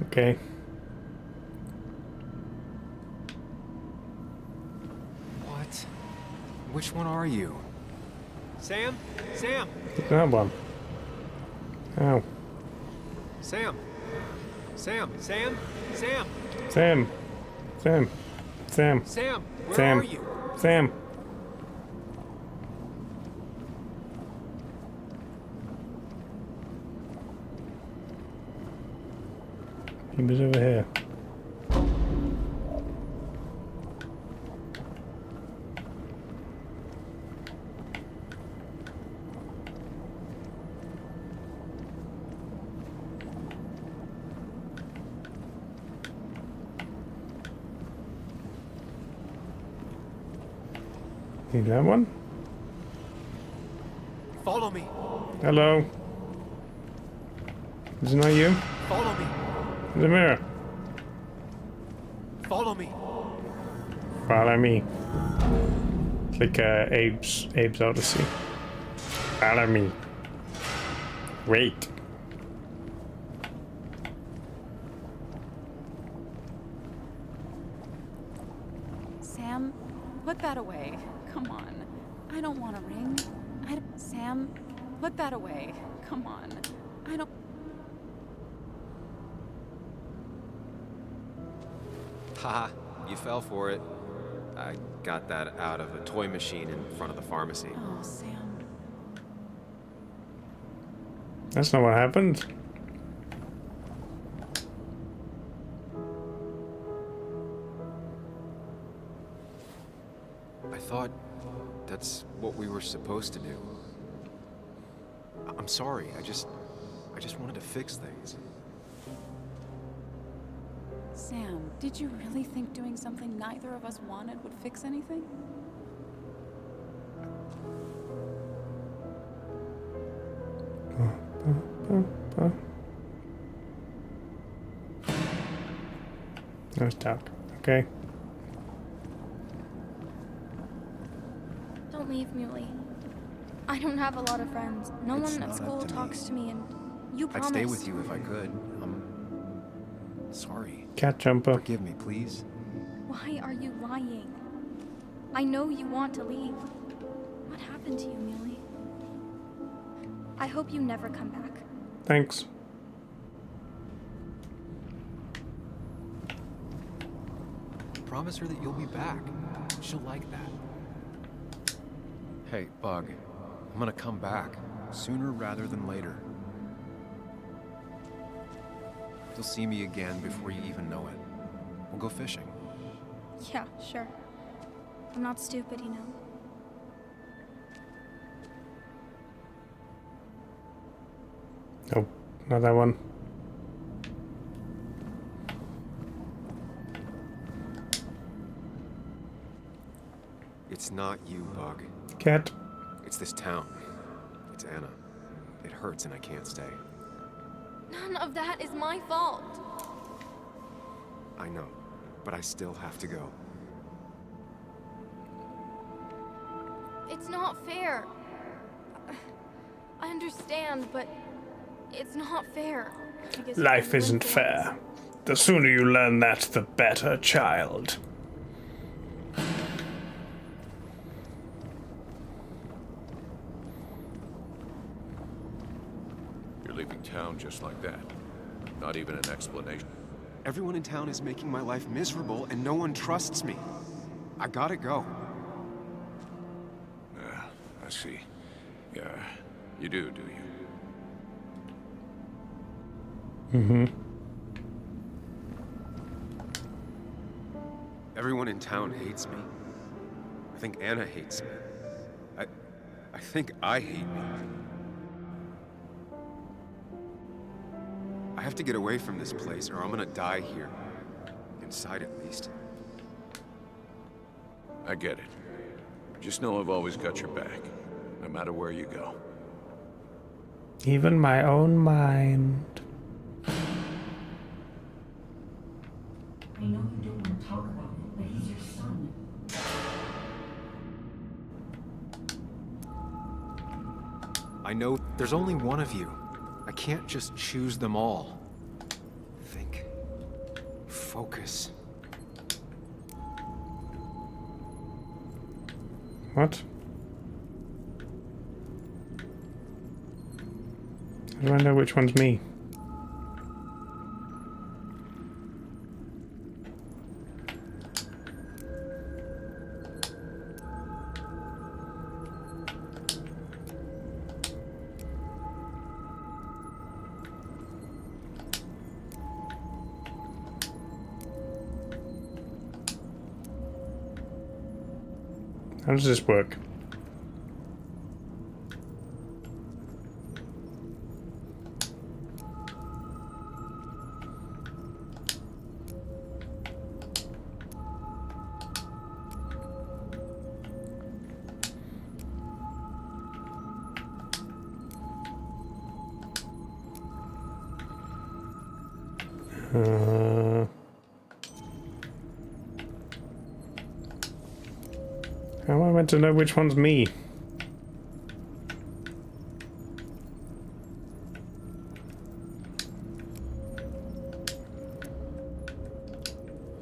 Okay.
What? Which one are you?
Sam? Sam?
That one. Ow.
Sam? Sam? Sam? Sam?
Sam. Sam. Sam.
Sam? Where
Sam.
are you?
Sam. He was over here. Need that one?
Follow me.
Hello. Is it not you?
Follow me.
The mirror.
Follow me.
Follow me. It's like Abe's Odyssey. Follow me. Wait.
Sam, put that away. Come on. I don't want a ring. Sam, put that away. Come on. I don't...
Haha, you fell for it. I got that out of a toy machine in front of the pharmacy.
Oh, Sam.
That's not what happened.
I thought that's what we were supposed to do. I'm sorry. I just wanted to fix things.
Sam, did you really think doing something neither of us wanted would fix anything?
That was dark. Okay.
Don't leave, Muley. I don't have a lot of friends. No
It's
one
not
at
up
school
to me.
talks to me, and you
I'd
promised.
stay with you if I could. I'm sorry.
Cat jumper.
Forgive me, please.
Why are you lying? I know you want to leave. What happened to you, Muley? I hope you never come back.
Thanks.
Promise her that you'll be back. She'll like that. Hey, Bug. I'm gonna come back. Sooner rather than later. You'll see me again before you even know it. We'll go fishing.
Yeah, sure. I'm not stupid, you know.
Nope, not that one.
It's not you, Bug.
Cat.
It's this town. It's Anna. It hurts and I can't stay.
None of that is my fault.
I know, but I still have to go.
It's not fair. I understand, but it's not fair. Because
Life isn't fair. The sooner you learn that, the better, child.
You're leaving town just like that. Not even an explanation.
Everyone in town is making my life miserable, and no one trusts me. I gotta go.
Yeah, I see. Yeah, you do you?
Mm-hmm.
Everyone in town hates me. I think Anna hates me. I think I hate me. I have to get away from this place, or I'm gonna die here. Inside, at least.
I get it. Just know I've always got your back, no matter where you go.
Even my own mind.
I know you don't want to talk about it, but he's your son.
I know there's only one of you. I can't just choose them all. Think. Focus.
What? How do I know which one's me? How does this work? How am I meant to know which one's me?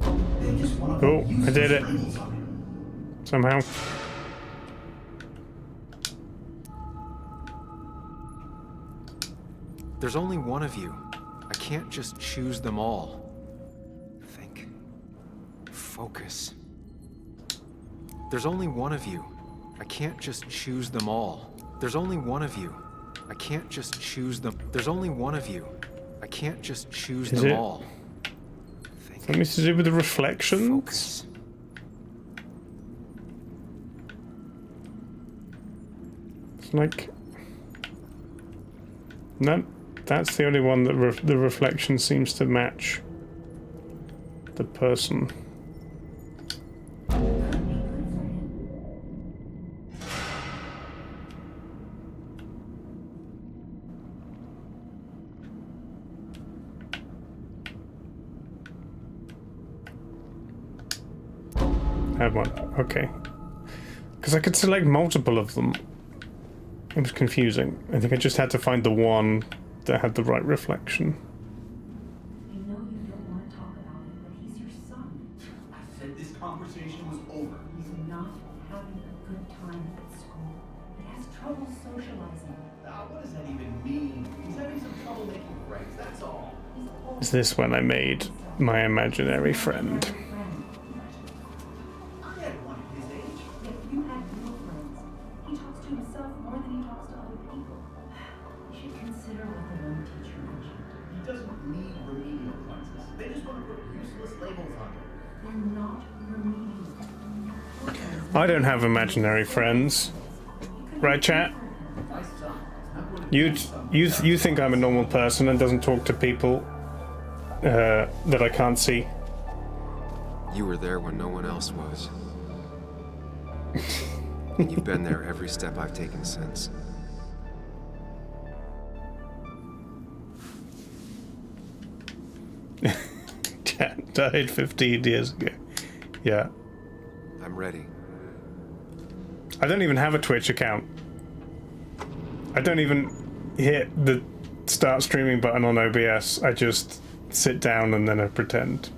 Oh, I did it. Somehow.
There's only one of you. I can't just choose them all. Think. Focus. There's only one of you. I can't just choose them all. There's only one of you. I can't just choose them. There's only one of you. I can't just choose them all. Think.
Something to do with the reflections?
Focus.
It's like... No, that's the only one that the reflection seems to match the person. Had one, okay. Because I could select multiple of them. It was confusing. I think I just had to find the one that had the right reflection.
I know you don't want to talk about it, but he's your son.
I said this conversation was over.
He's not having a good time at school. He has trouble socializing.
What does that even mean? He's having some trouble making friends, that's all.
Is this when I made my imaginary friend?
I had one at his age.
If you had real friends, he talks to himself more than he talks to other people. You should consider what the one teacher mentioned.
He doesn't need remedial classes. They just want to put useless labels on him.
They're not remedial.
I don't have imaginary friends. Right, chat? You think I'm a normal person and doesn't talk to people that I can't see.
You were there when no one else was. And you've been there every step I've taken since.
Yeah, died 15 years ago. Yeah.
I'm ready.
I don't even have a Twitch account. I don't even hit the start streaming button on OBS. I just sit down and then I pretend.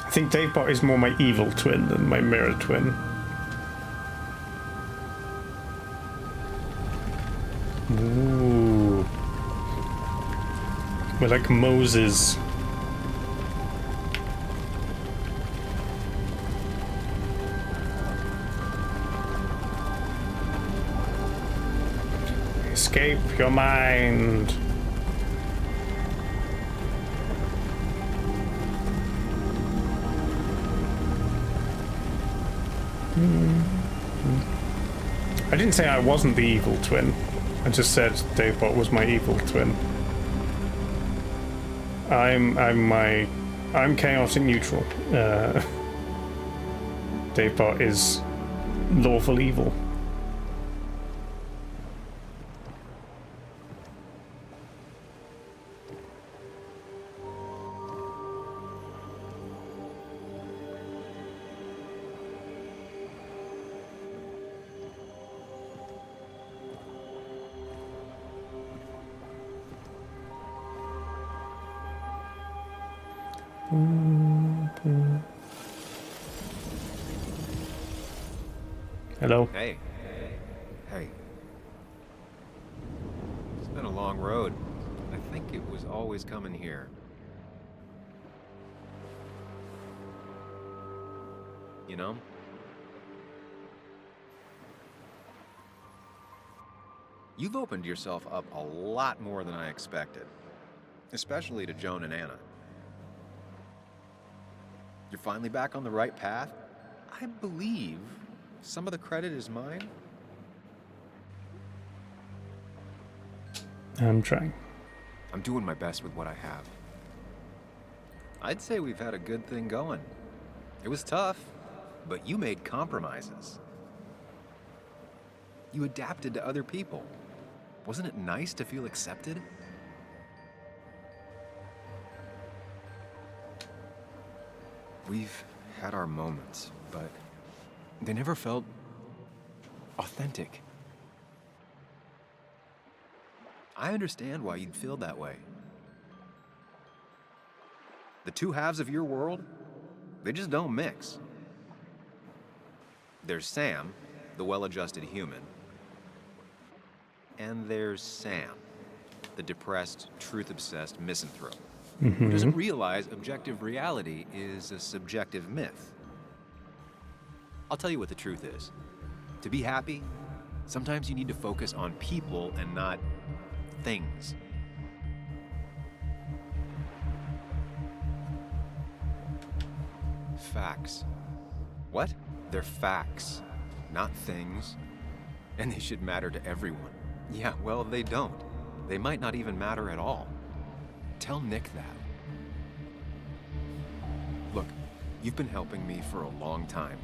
I think Davebot is more my evil twin than my mirror twin. Ooh. We're like Moses. Escape your mind. I didn't say I wasn't the evil twin. I just said Davebot was my evil twin. I'm chaotic neutral. Davebot is lawful evil. Hello.
Hey. Hey. It's been a long road. I think it was always coming here. You know? You've opened yourself up a lot more than I expected. Especially to Joan and Anna. You're finally back on the right path? I believe some of the credit is mine.
I'm trying.
I'm doing my best with what I have.
I'd say we've had a good thing going. It was tough, but you made compromises. You adapted to other people. Wasn't it nice to feel accepted?
We've had our moments, but they never felt authentic.
I understand why you'd feel that way. The two halves of your world, they just don't mix. There's Sam, the well-adjusted human, and there's Sam, the depressed, truth-obsessed misanthrope, who doesn't realize objective reality is a subjective myth. I'll tell you what the truth is. To be happy, sometimes you need to focus on people and not things.
Facts.
What?
They're facts, not things. And they should matter to everyone.
Yeah, well, they don't. They might not even matter at all.
Tell Nick that. Look, you've been helping me for a long time.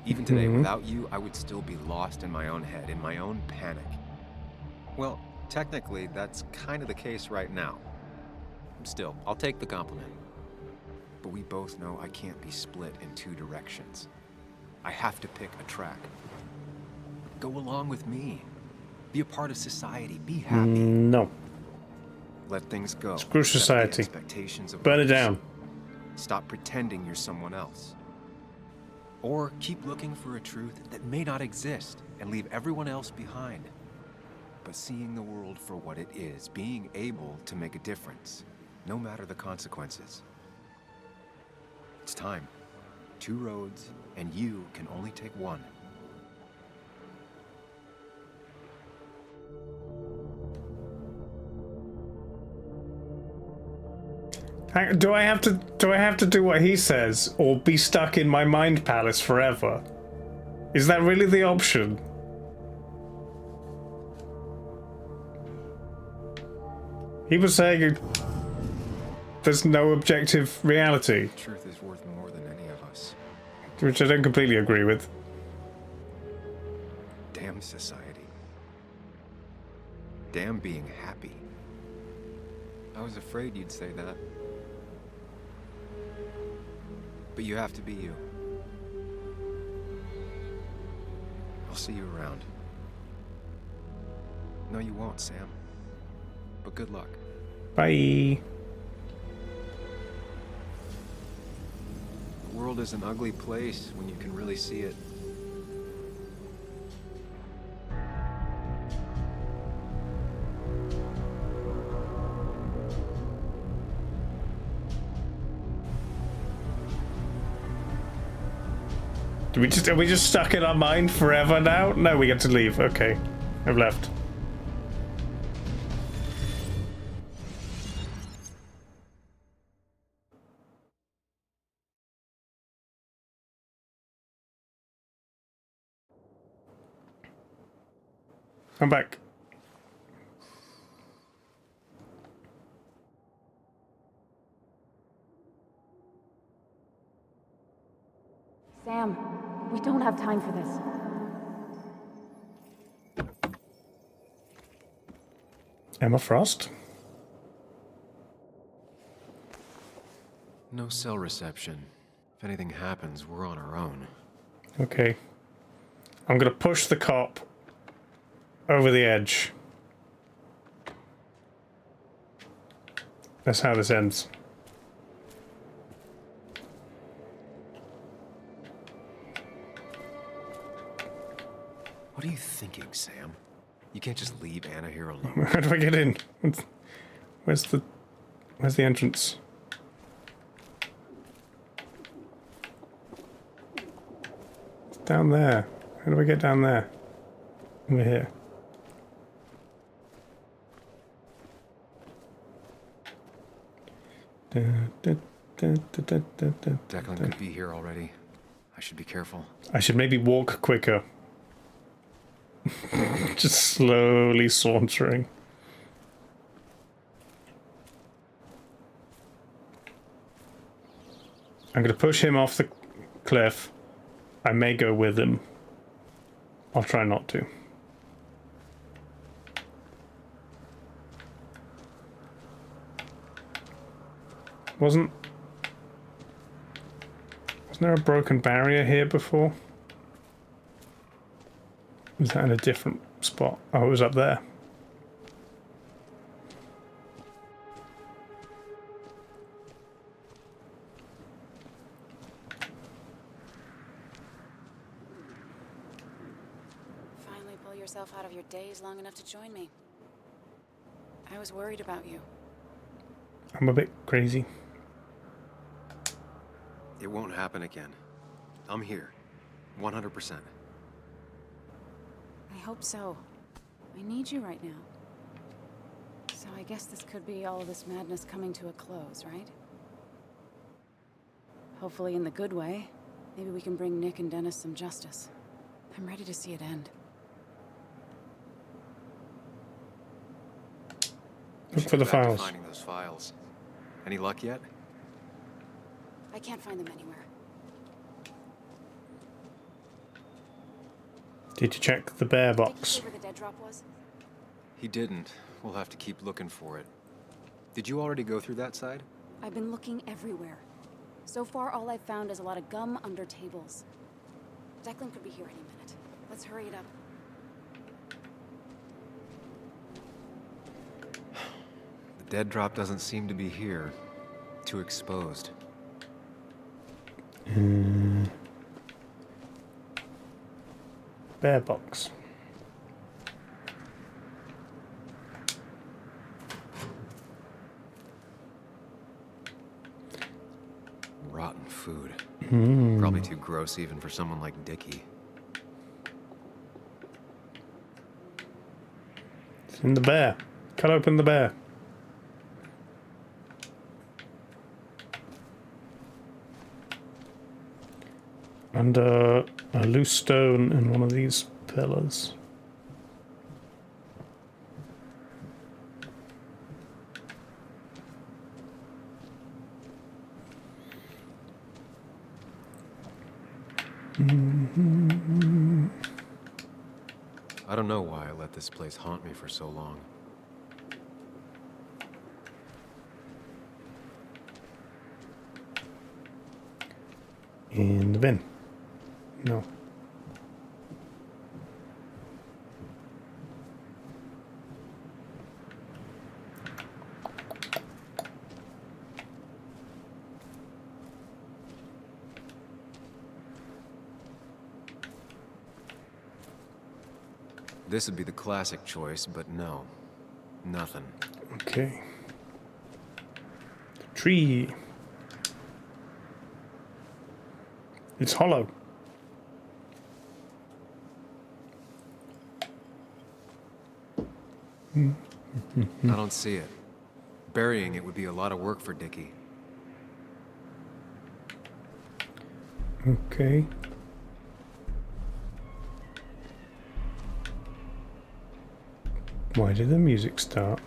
Even today, without you, I would still be lost in my own head, in my own panic.
Well, technically, that's kind of the case right now. Still, I'll take the compliment.
But we both know I can't be split in two directions. I have to pick a track. Go along with me. Be a part of society. Be happy.
No.
Let things go.
Screw society. Burn it down.
Stop pretending you're someone else. Or keep looking for a truth that may not exist and leave everyone else behind. But seeing the world for what it is, being able to make a difference, no matter the consequences. It's time. Two roads, and you can only take one.
Do I have to do what he says, or be stuck in my mind palace forever? Is that really the option? He was saying there's no objective reality.
Truth is worth more than any of us.
Which I don't completely agree with.
Damn society. Damn being happy. I was afraid you'd say that. But you have to be you. I'll see you around. No, you won't, Sam. But good luck.
Bye.
The world is an ugly place when you can really see it.
Are we just stuck in our mind forever now? No, we get to leave. Okay. I've left. I'm back.
Sam, we don't have time for this.
Emma Frost?
No cell reception. If anything happens, we're on our own.
Okay. I'm gonna push the cop over the edge. That's how this ends.
What are you thinking, Sam? You can't just leave Anna here alone.
How do I get in? Where's the entrance? It's down there. How do I get down there? Over here.
Declan could be here already. I should be careful.
I should maybe walk quicker. Just slowly sauntering. I'm going to push him off the cliff. I may go with him. I'll try not to. Wasn't there a broken barrier here before? Was that in a different spot? Oh, it was up there.
Finally pull yourself out of your daze long enough to join me. I was worried about you.
I'm a bit crazy.
It won't happen again. I'm here. 100%.
I hope so. I need you right now. So I guess this could be all this madness coming to a close, right? Hopefully in the good way. Maybe we can bring Nick and Dennis some justice. I'm ready to see it end.
Look for the files.
Finding those files. Any luck yet?
I can't find them anywhere.
Did you check the bear
Did you
box?
see where the dead drop was?
He didn't. We'll have to keep looking for it. Did you already go through that side?
I've been looking everywhere. So far, all I've found is a lot of gum under tables. Declan could be here any minute. Let's hurry it up.
The dead drop doesn't seem to be here. Too exposed.
Bear box.
Rotten food.
Mm.
Probably too gross even for someone like Dickie.
It's in the bear. Cut open the bear. Under a loose stone in one of these pillars.
I don't know why I let this place haunt me for so long.
In the bin. No.
This would be the classic choice, but no. Nothing.
Okay. The tree. It's hollow.
I don't see it. Burying it would be a lot of work for Dickie.
Okay. Why did the music start?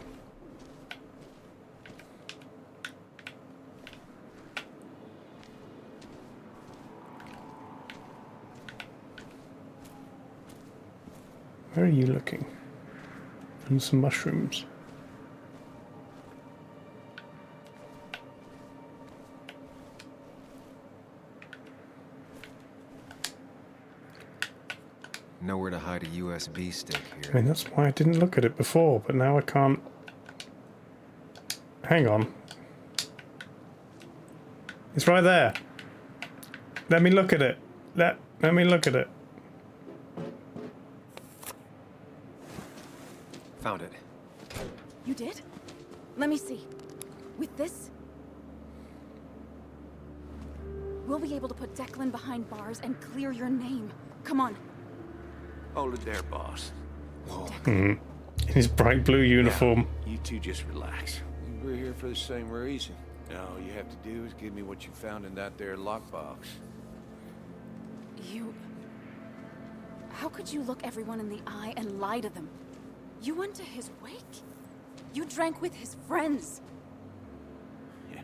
Where are you looking? And some mushrooms.
Nowhere to hide a USB stick
I
here.
mean, that's why I didn't look at it before, but now I can't. Hang on. It's right there. Let me look at it. Let me look at it.
Found it.
You did? Let me see. With this, we'll be able to put Declan behind bars and clear your name. Come on.
Hold it there, boss.
In his bright blue uniform.
You two just relax. We're here for the same reason. Now all you have to do is give me what you found in that there lockbox.
You... How could you look everyone in the eye and lie to them? You went to his wake? You drank with his friends.
Yeah.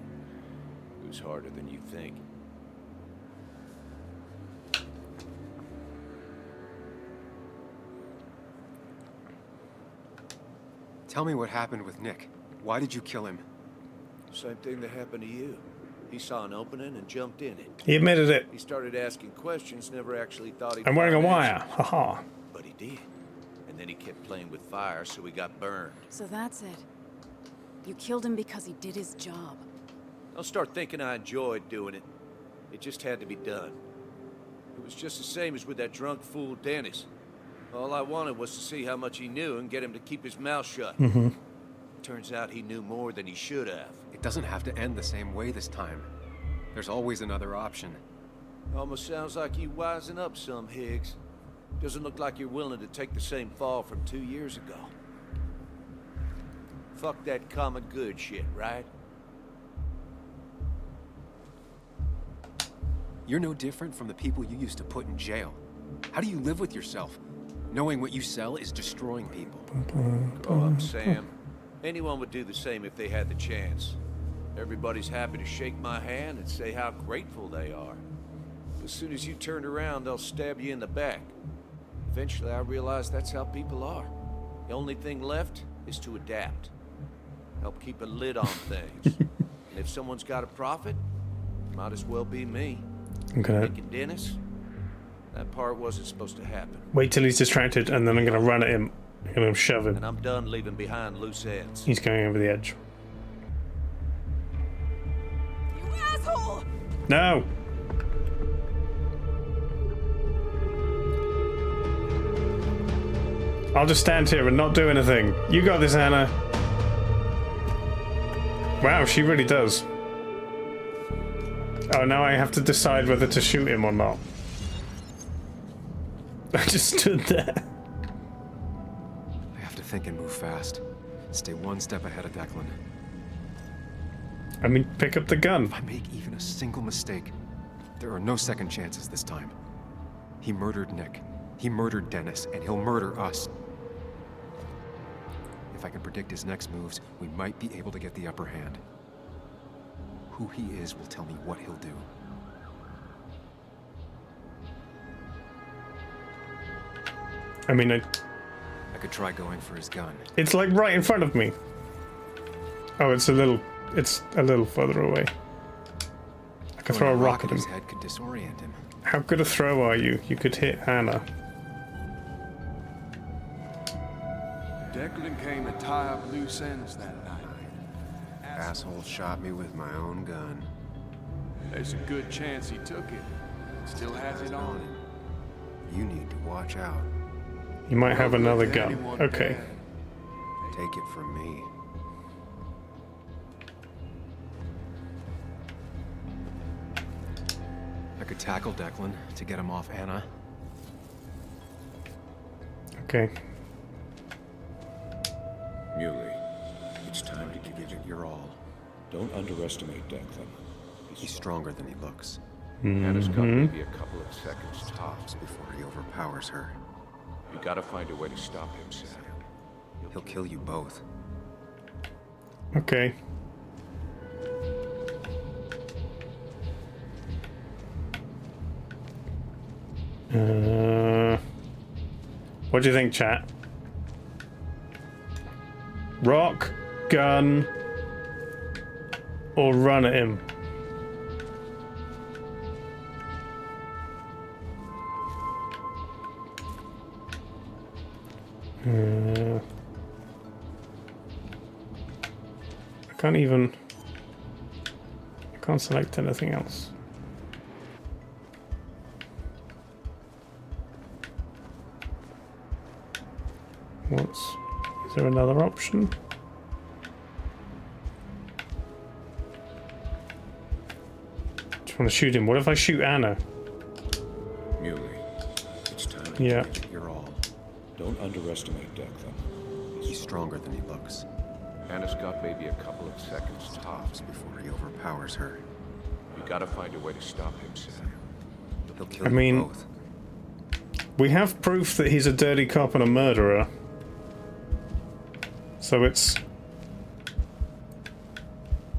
It was harder than you think.
Tell me what happened with Nick. Why did you kill him?
Same thing that happened to you. He saw an opening and jumped in it.
He admitted it.
He started asking questions, never actually thought he'd
I'm wearing a
find
wire.
answers.
Haha.
But he did. And then he kept playing with fire, so he got burned.
So that's it. You killed him because he did his job.
Don't start thinking I enjoyed doing it. It just had to be done. It was just the same as with that drunk fool Dennis. All I wanted was to see how much he knew and get him to keep his mouth shut. Turns out he knew more than he should have.
It doesn't have to end the same way this time. There's always another option.
Almost sounds like you wising up some, Higgs. Doesn't look like you're willing to take the same fall from 2 years ago. Fuck that common good shit, right?
You're no different from the people you used to put in jail. How do you live with yourself, knowing what you sell is destroying people?
Grow up, Sam. Anyone would do the same if they had the chance. Everybody's happy to shake my hand and say how grateful they are. As soon as you turn around, they'll stab you in the back. Eventually, I realized that's how people are. The only thing left is to adapt. Help keep a lid on things. And if someone's got a profit, might as well be me.
Okay.
Nick and Dennis, that part wasn't supposed to happen.
Wait till he's distracted, and then I'm gonna run at him. I'm gonna shove him.
And I'm done leaving behind loose ends.
He's going over the edge.
You asshole!
No! I'll just stand here and not do anything. You got this, Anna. Wow, she really does. Oh, now I have to decide whether to shoot him or not. I just stood there.
I have to think and move fast. Stay one step ahead of Declan.
I mean, pick up the gun.
If I make even a single mistake, there are no second chances this time. He murdered Nick. He murdered Dennis, and he'll murder us. If I can predict his next moves, we might be able to get the upper hand. Who he is will tell me what he'll do.
I mean,
I could try going for his gun.
it's like right in front of me. Oh, it's a little further away. I could throw a rock at him.
His head could disorient him.
How good a throw are you? You could hit Anna.
Declan came to tie up loose ends that night.
Asshole shot me with my own gun.
There's a good chance he took it. Still has it on him.
You need to watch out.
You might have another gun.
anyone
Okay.
bad.
Take it from me. I could tackle Declan to get him off Anna.
Okay.
Muley, it's time to give it your all. Don't underestimate Declan.
He's stronger than he looks.
Anna's got maybe a couple of seconds tops
Before he overpowers her,
You gotta find a way to stop him, Sam.
he'll kill you both.
Okay. What do you think, chat? Rock, gun, or run at him? I can't select anything else. Is there another option? Just want to shoot him. What if I shoot Anna?
Muley, it's time to
Yeah.
give it your all. Don't underestimate Declan.
He's stronger than he looks.
Anna's got maybe a couple of seconds tops
Before he overpowers her,
You gotta find a way to stop him, Sam.
he'll kill
I
you
mean,
both.
we have proof that he's a dirty cop and a murderer. So it's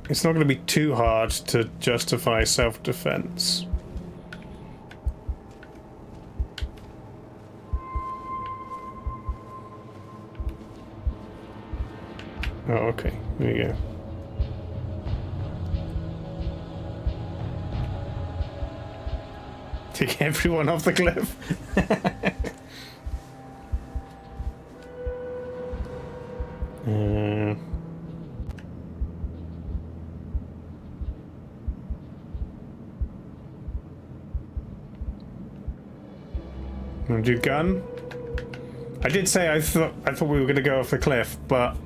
not going to be too hard to justify self-defense. Oh, okay. There you go. Take everyone off the cliff. Want to do gun? I did say I thought we were going to go off the cliff, but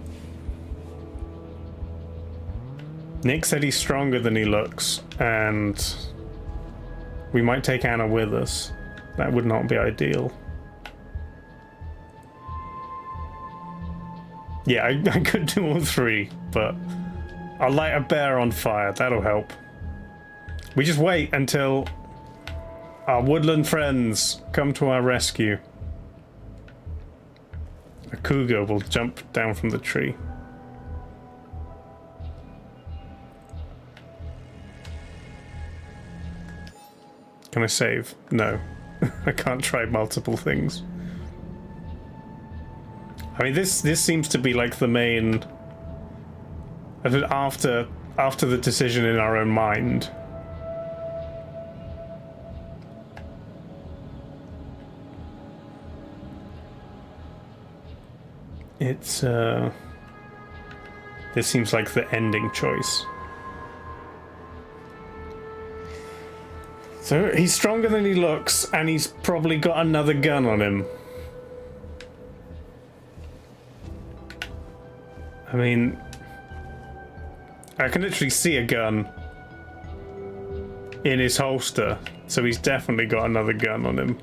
Nick said he's stronger than he looks, and we might take Anna with us. That would not be ideal. Yeah, I could do all three, but I'll light a bear on fire. That'll help. We just wait until our woodland friends come to our rescue. A cougar will jump down from the tree. Can I save? No. I can't try multiple things. I mean, this seems to be like the main... After the decision in our own mind. It's, this seems like the ending choice. So, he's stronger than he looks, and he's probably got another gun on him. I mean, I can literally see a gun in his holster, so he's definitely got another gun on him.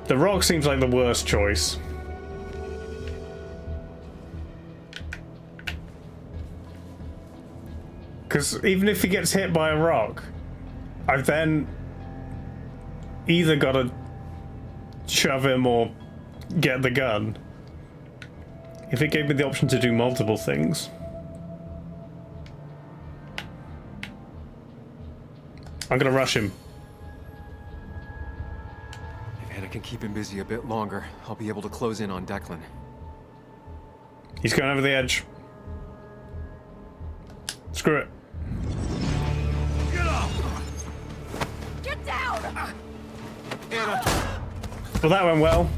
The rock seems like the worst choice. Because even if he gets hit by a rock, I've then either got to shove him or get the gun. If it gave me the option to do multiple things. I'm gonna rush him.
can keep him busy a bit longer, I'll be able to close in on Declan.
He's going over the edge. Screw it.
Get up! Get down!
Well, that went well.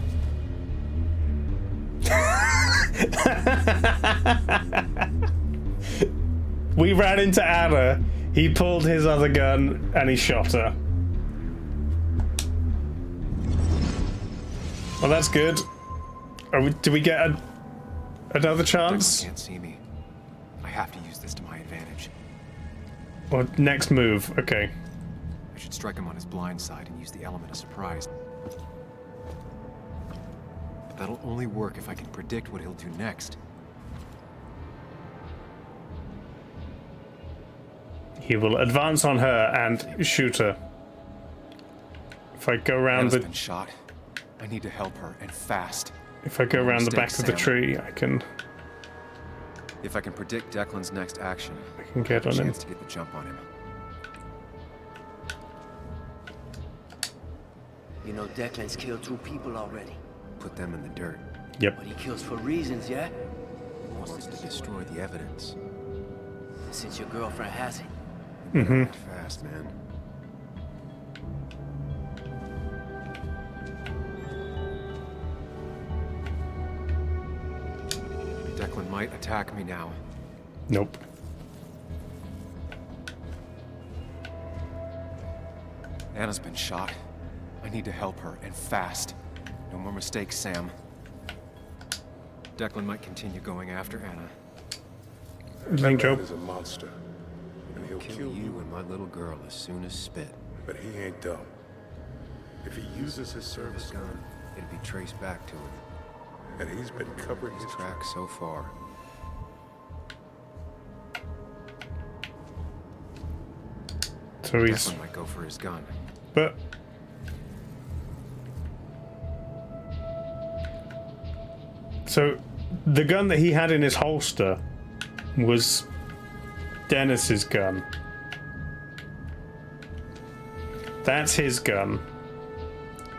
We ran into Anna. He pulled his other gun and he shot her. Well, that's good. Do we get another chance?
Declan can't see me. I have to use this to my advantage.
Or next move. Okay.
I should strike him on his blind side and use the element of surprise. But that'll only work if I can predict what he'll do next.
He will advance on her and shoot her. If I go around
Anna's been shot. I need to help her, and fast.
If I go around the back of the tree, I can.
If I can predict Declan's next action,
I can get on him.
Chance to get the jump on him.
You know Declan's killed 2 people already.
Put them in the dirt.
Yep.
But he kills for reasons, yeah?
He wants to destroy the evidence.
Since your girlfriend has it.
Mm-hmm.
Fast, man. Declan might attack me now.
Nope.
Anna's been shot. I need to help her, and fast. No more mistakes, Sam. Declan might continue going after Anna.
Thank
That
you.
man is a monster, and he'll
Kill you and my little girl as soon as spit.
But he ain't dumb. If he uses his service gun,
it'll be traced back to him.
And he's been covering his
tracks so far.
So he's.
Declan might go for his gun.
But. So, the gun that he had in his holster was Dennis's gun. That's his gun.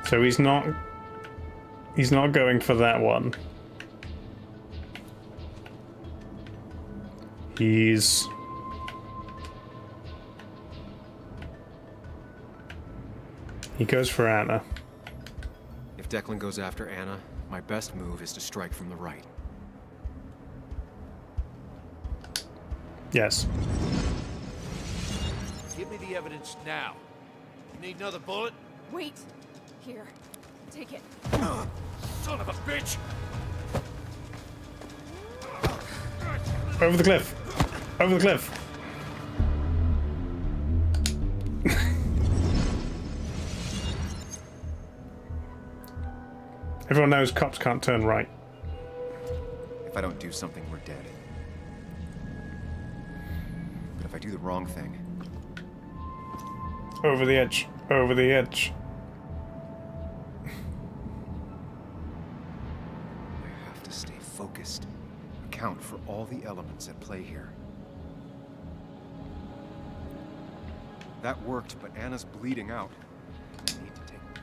So he's not going for that one. He goes for Anna.
If Declan goes after Anna, my best move is to strike from the right.
Yes.
Give me the evidence now. You need another bullet?
Wait. Here. Take it.
Son of a bitch!
Over the cliff. Over the cliff. Everyone knows cops can't turn right.
If I don't do something, we're dead. But if I do the wrong thing...
Over the edge. Over the edge.
I have to stay focused. Account for all the elements at play here. That worked, but Anna's bleeding out.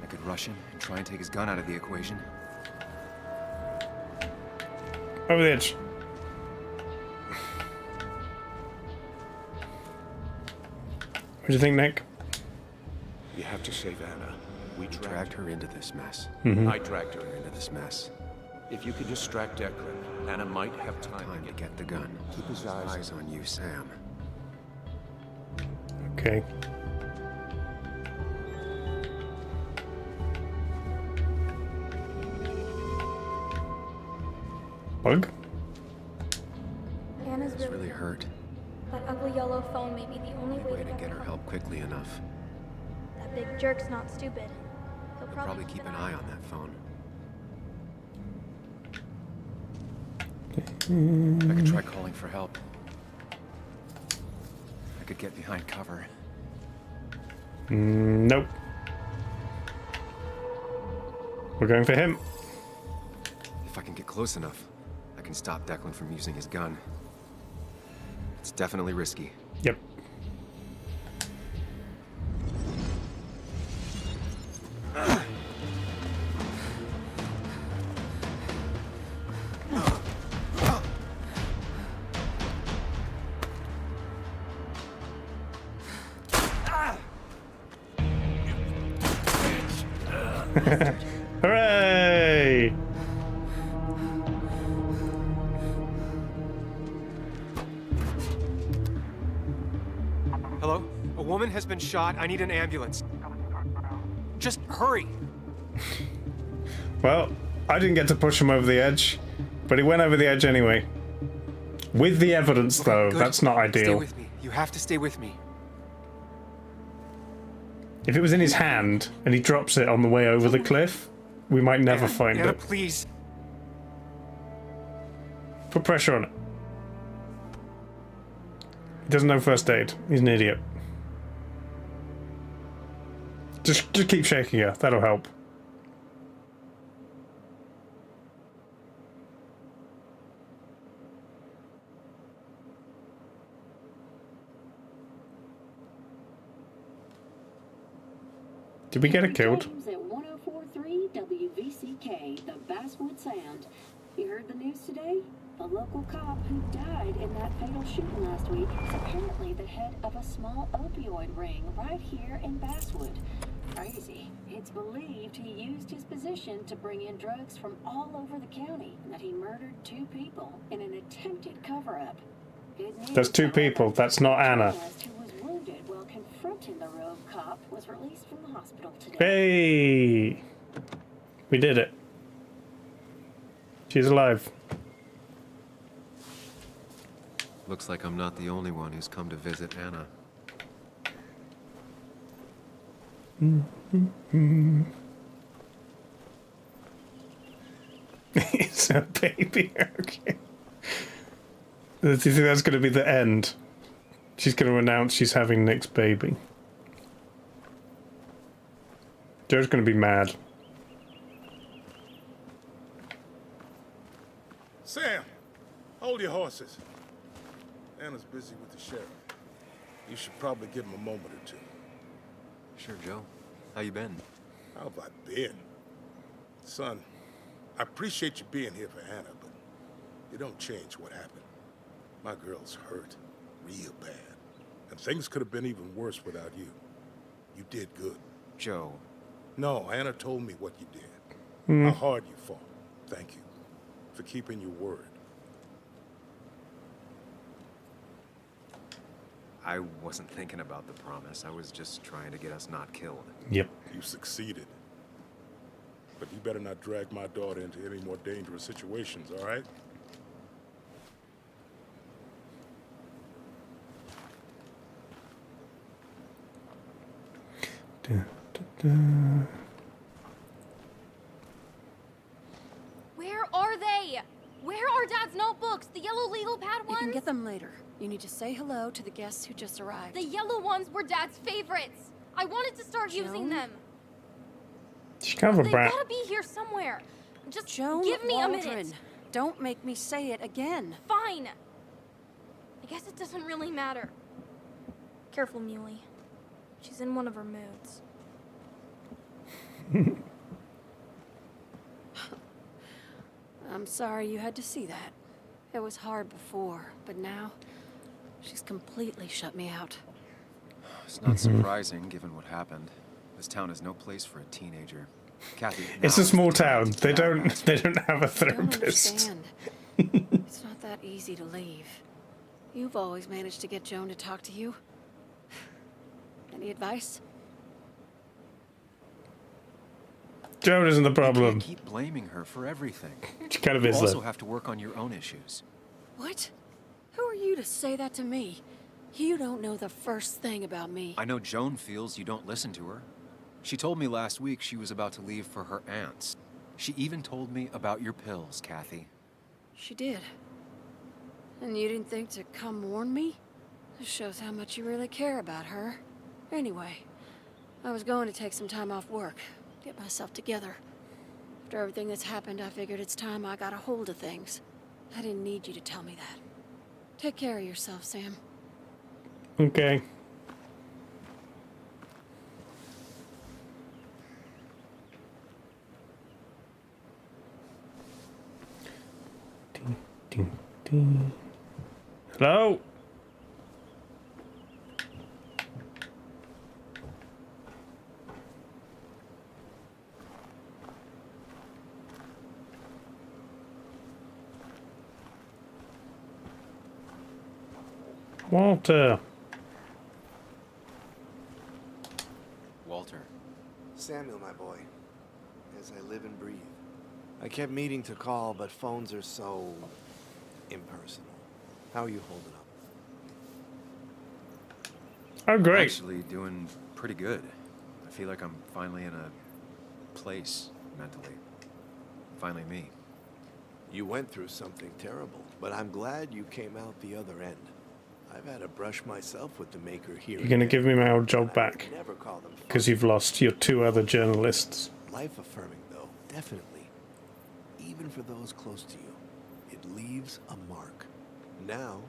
I could rush him and try and take his gun out of the equation.
Over the edge. What do you think, Nick?
You have to save Anna. We
dragged her into this mess.
Mhm.
I dragged her into this mess. If you could distract Declan, Anna might have time
to get the gun.
Keep his eyes
on you, Sam.
Okay. Bug?
Anna's
It's really hurt.
That ugly yellow phone may be the only way
To get her help quickly enough.
That big jerk's not stupid. He'll
We'll probably keep an eye on that phone. I could try calling for help. I could get behind cover.
Nope. We're going for him.
If I can get close enough, I can stop Declan from using his gun. It's definitely risky.
Yep. Hooray!
Hello? A woman has been shot. I need an ambulance. Just hurry.
Well, I didn't get to push him over the edge, but he went over the edge anyway. With the evidence, though,
good.
that's not ideal.
Stay with me. You have to stay with me.
If it was in his hand and he drops it on the way over the cliff, we might never find
Anna,
it.
please.
Put pressure on it. He doesn't know first aid. He's an idiot. Just keep shaking her. That'll help. Did we get it killed?
James at 1043 WVCK, the Basswood Sound. You heard the news today? A local cop who died in that fatal shooting last week is apparently the head of a small opioid ring right here in Basswood. Crazy. It's believed he used his position to bring in drugs from all over the county and that he murdered 2 people in an attempted cover-up.
There's 2 people. That's not Anna.
Who was wounded while confronting the rogue cop was released from the hospital today.
Hey! We did it. She's alive.
Looks like I'm not the only one who's come to visit Anna.
It's a baby. Okay. Do you think that's going to be the end? She's going to announce she's having Nick's baby. Joe's going to be mad.
Sam, hold your horses. Anna's busy with the sheriff. You should probably give him a moment or two.
Sure, Joe. How you been?
How have I been? Son, I appreciate you being here for Anna, but you don't change what happened. My girl's hurt, real bad. And things could have been even worse without you. You did good.
Joe.
No, Anna told me what you did.
Hmm.
How hard you fought. Thank you for keeping your word.
I wasn't thinking about the promise. I was just trying to get us not killed.
Yep.
You succeeded. But you better not drag my daughter into any more dangerous situations, all right?
Where are they? Where are Dad's notebooks? The yellow legal pad ones?
You can get them later. You need to say hello to the guests who just arrived.
The yellow ones were Dad's favorites. I wanted to start using them.
She's kind of a brat.
They gotta be here somewhere. Just
Joan
give me
Waldron.
a minute.
Don't make me say it again.
Fine. I guess it doesn't really matter. Careful, Muley. She's in one of her moods.
I'm sorry you had to see that. It was hard before, but now she's completely shut me out.
It's not surprising, given what happened. This town is no place for a teenager. Kathy,
It's
now
a small
is the time
town.
to
They
get out
don't.
of
They don't have a
I don't
therapist.
understand. It's not that easy to leave. You've always managed to get Joan to talk to you. Any advice?
Joan isn't the
You
problem.
can't keep blaming her for everything.
She kind of
You
is,
also
though.
have to work on your own issues.
What? Who are you to say that to me? You don't know the first thing about me.
I know Joan feels you don't listen to her. She told me last week she was about to leave for her aunt's. She even told me about your pills, Kathy.
She did. And you didn't think to come warn me? This shows how much you really care about her. Anyway, I was going to take some time off work, get myself together. After everything that's happened, I figured it's time I got a hold of things. I didn't need you to tell me that. Take care of yourself, Sam.
Okay. Ding, ding, ding. Hello? Walter.
Walter.
Samuel, my boy. As I live and breathe. I kept meaning to call, but phones are so impersonal. How are you holding up?
Oh, great.
Actually, doing pretty good. I feel like I'm finally in a place mentally. Finally me.
You went through something terrible, but I'm glad you came out the other end. I've had to brush myself with the maker here.
You're going to give me my old job back
Never call them
because you've lost your 2 other journalists.
life affirming, though, definitely. Even for those close to you, it leaves a mark. Now,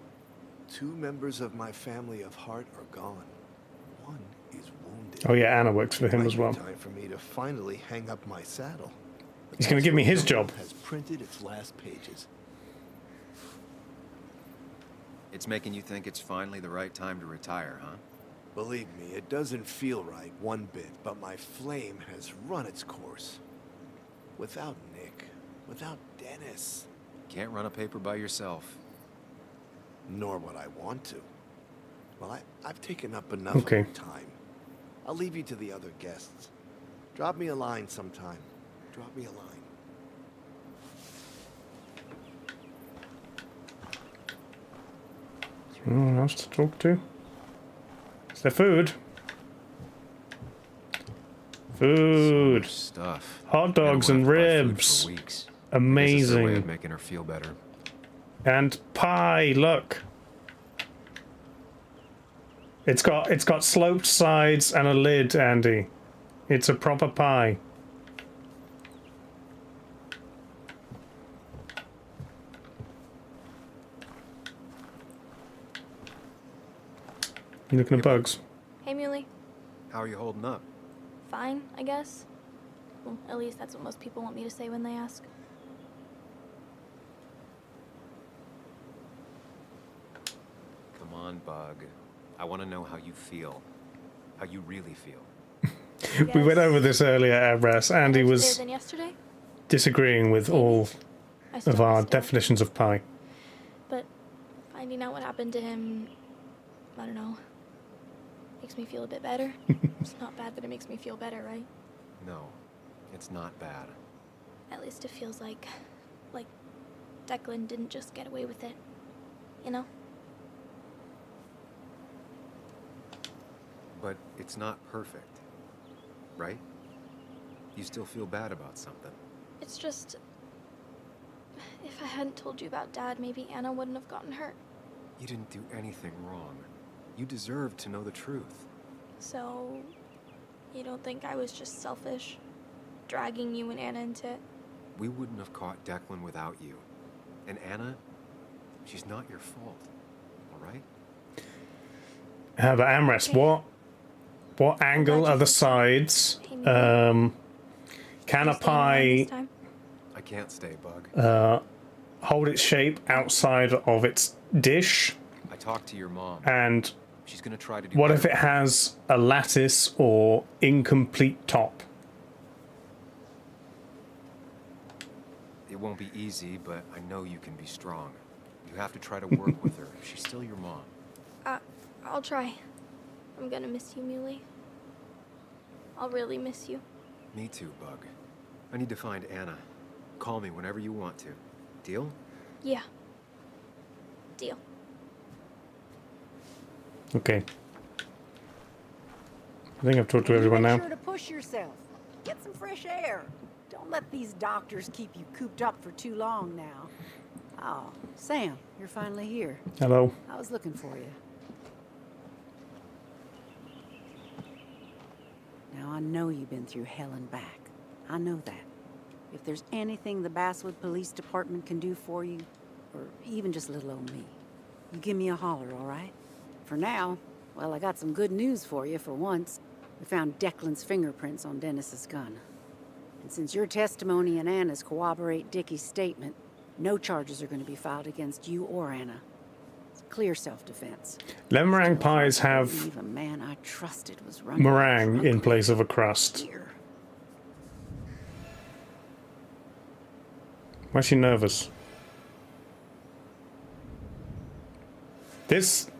2 members of my family of heart are gone. One is wounded.
Oh yeah, Anna works for him
Might
as
be
well.
time for me to finally hang up my saddle.
He's going to give me his job.
Has printed its last pages.
It's making you think it's finally the right time to retire, huh?
Believe me, it doesn't feel right one bit, but my flame has run its course. Without Nick, without Dennis.
Can't run a paper by yourself.
Nor would I want to. Well, I've taken up enough
Okay.
of your time. I'll leave you to the other guests. Drop me a line sometime. Drop me a line.
Anyone else to talk to? Is there food? Food.
Stuff.
Hot dogs and ribs.
For weeks.
Amazing.
Way of making her feel better.
And pie, look. It's got sloped sides and a lid, Andy. It's a proper pie. You looking at bugs?
Hey, Muley.
How are you holding up?
Fine, I guess. Well, at least that's what most people want me to say when they ask.
Come on, Bug. I want to know how you feel. How you really feel.
We went over this earlier at Ras. Andy
Better
was
than yesterday,
disagreeing with all
I still
of our
missed him.
definitions of pie.
But finding out what happened to him, I don't know, makes me feel a bit better. It's not bad, but it makes me feel better, right?
No, it's not bad.
At least it feels like Declan didn't just get away with it, you know?
But it's not perfect, right? You still feel bad about something.
It's just, if I hadn't told you about Dad, maybe Anna wouldn't have gotten hurt.
You didn't do anything wrong. You deserve to know the truth.
So, you don't think I was just selfish, dragging you and Anna into it?
We wouldn't have caught Declan without you. And Anna, she's not your fault, all right?
But Amrest, what angle are the sides? Can a pie
I can't stay, Bug.
hold its shape outside of its dish?
I talked to your mom.
And
she's gonna try to do
what
better.
if it has a lattice or incomplete top?
It won't be easy, but I know you can be strong. You have to try to work with her. She's still your mom.
I'll try. I'm gonna miss you, Muley. I'll really miss you.
Me too, Bug. I need to find Anna. Call me whenever you want to. Deal?
Yeah. Deal.
Okay. I think I've talked to everyone
Make
now.
sure to push yourself. Get some fresh air. Don't let these doctors keep you cooped up for too long now. Oh, Sam, you're finally here.
Hello.
I was looking for you. Now, I know you've been through hell and back. I know that. If there's anything the Basswood Police Department can do for you, or even just little old me, you give me a holler, all right? For now, well, I got some good news for you for once. We found Declan's fingerprints on Dennis's gun. And since your testimony and Anna's corroborate Dickie's statement, no charges are going to be filed against you or Anna. It's clear self-defense.
Lemon meringue pies have
Believe a man I trusted was running
meringue in place of a crust. Why is she nervous? This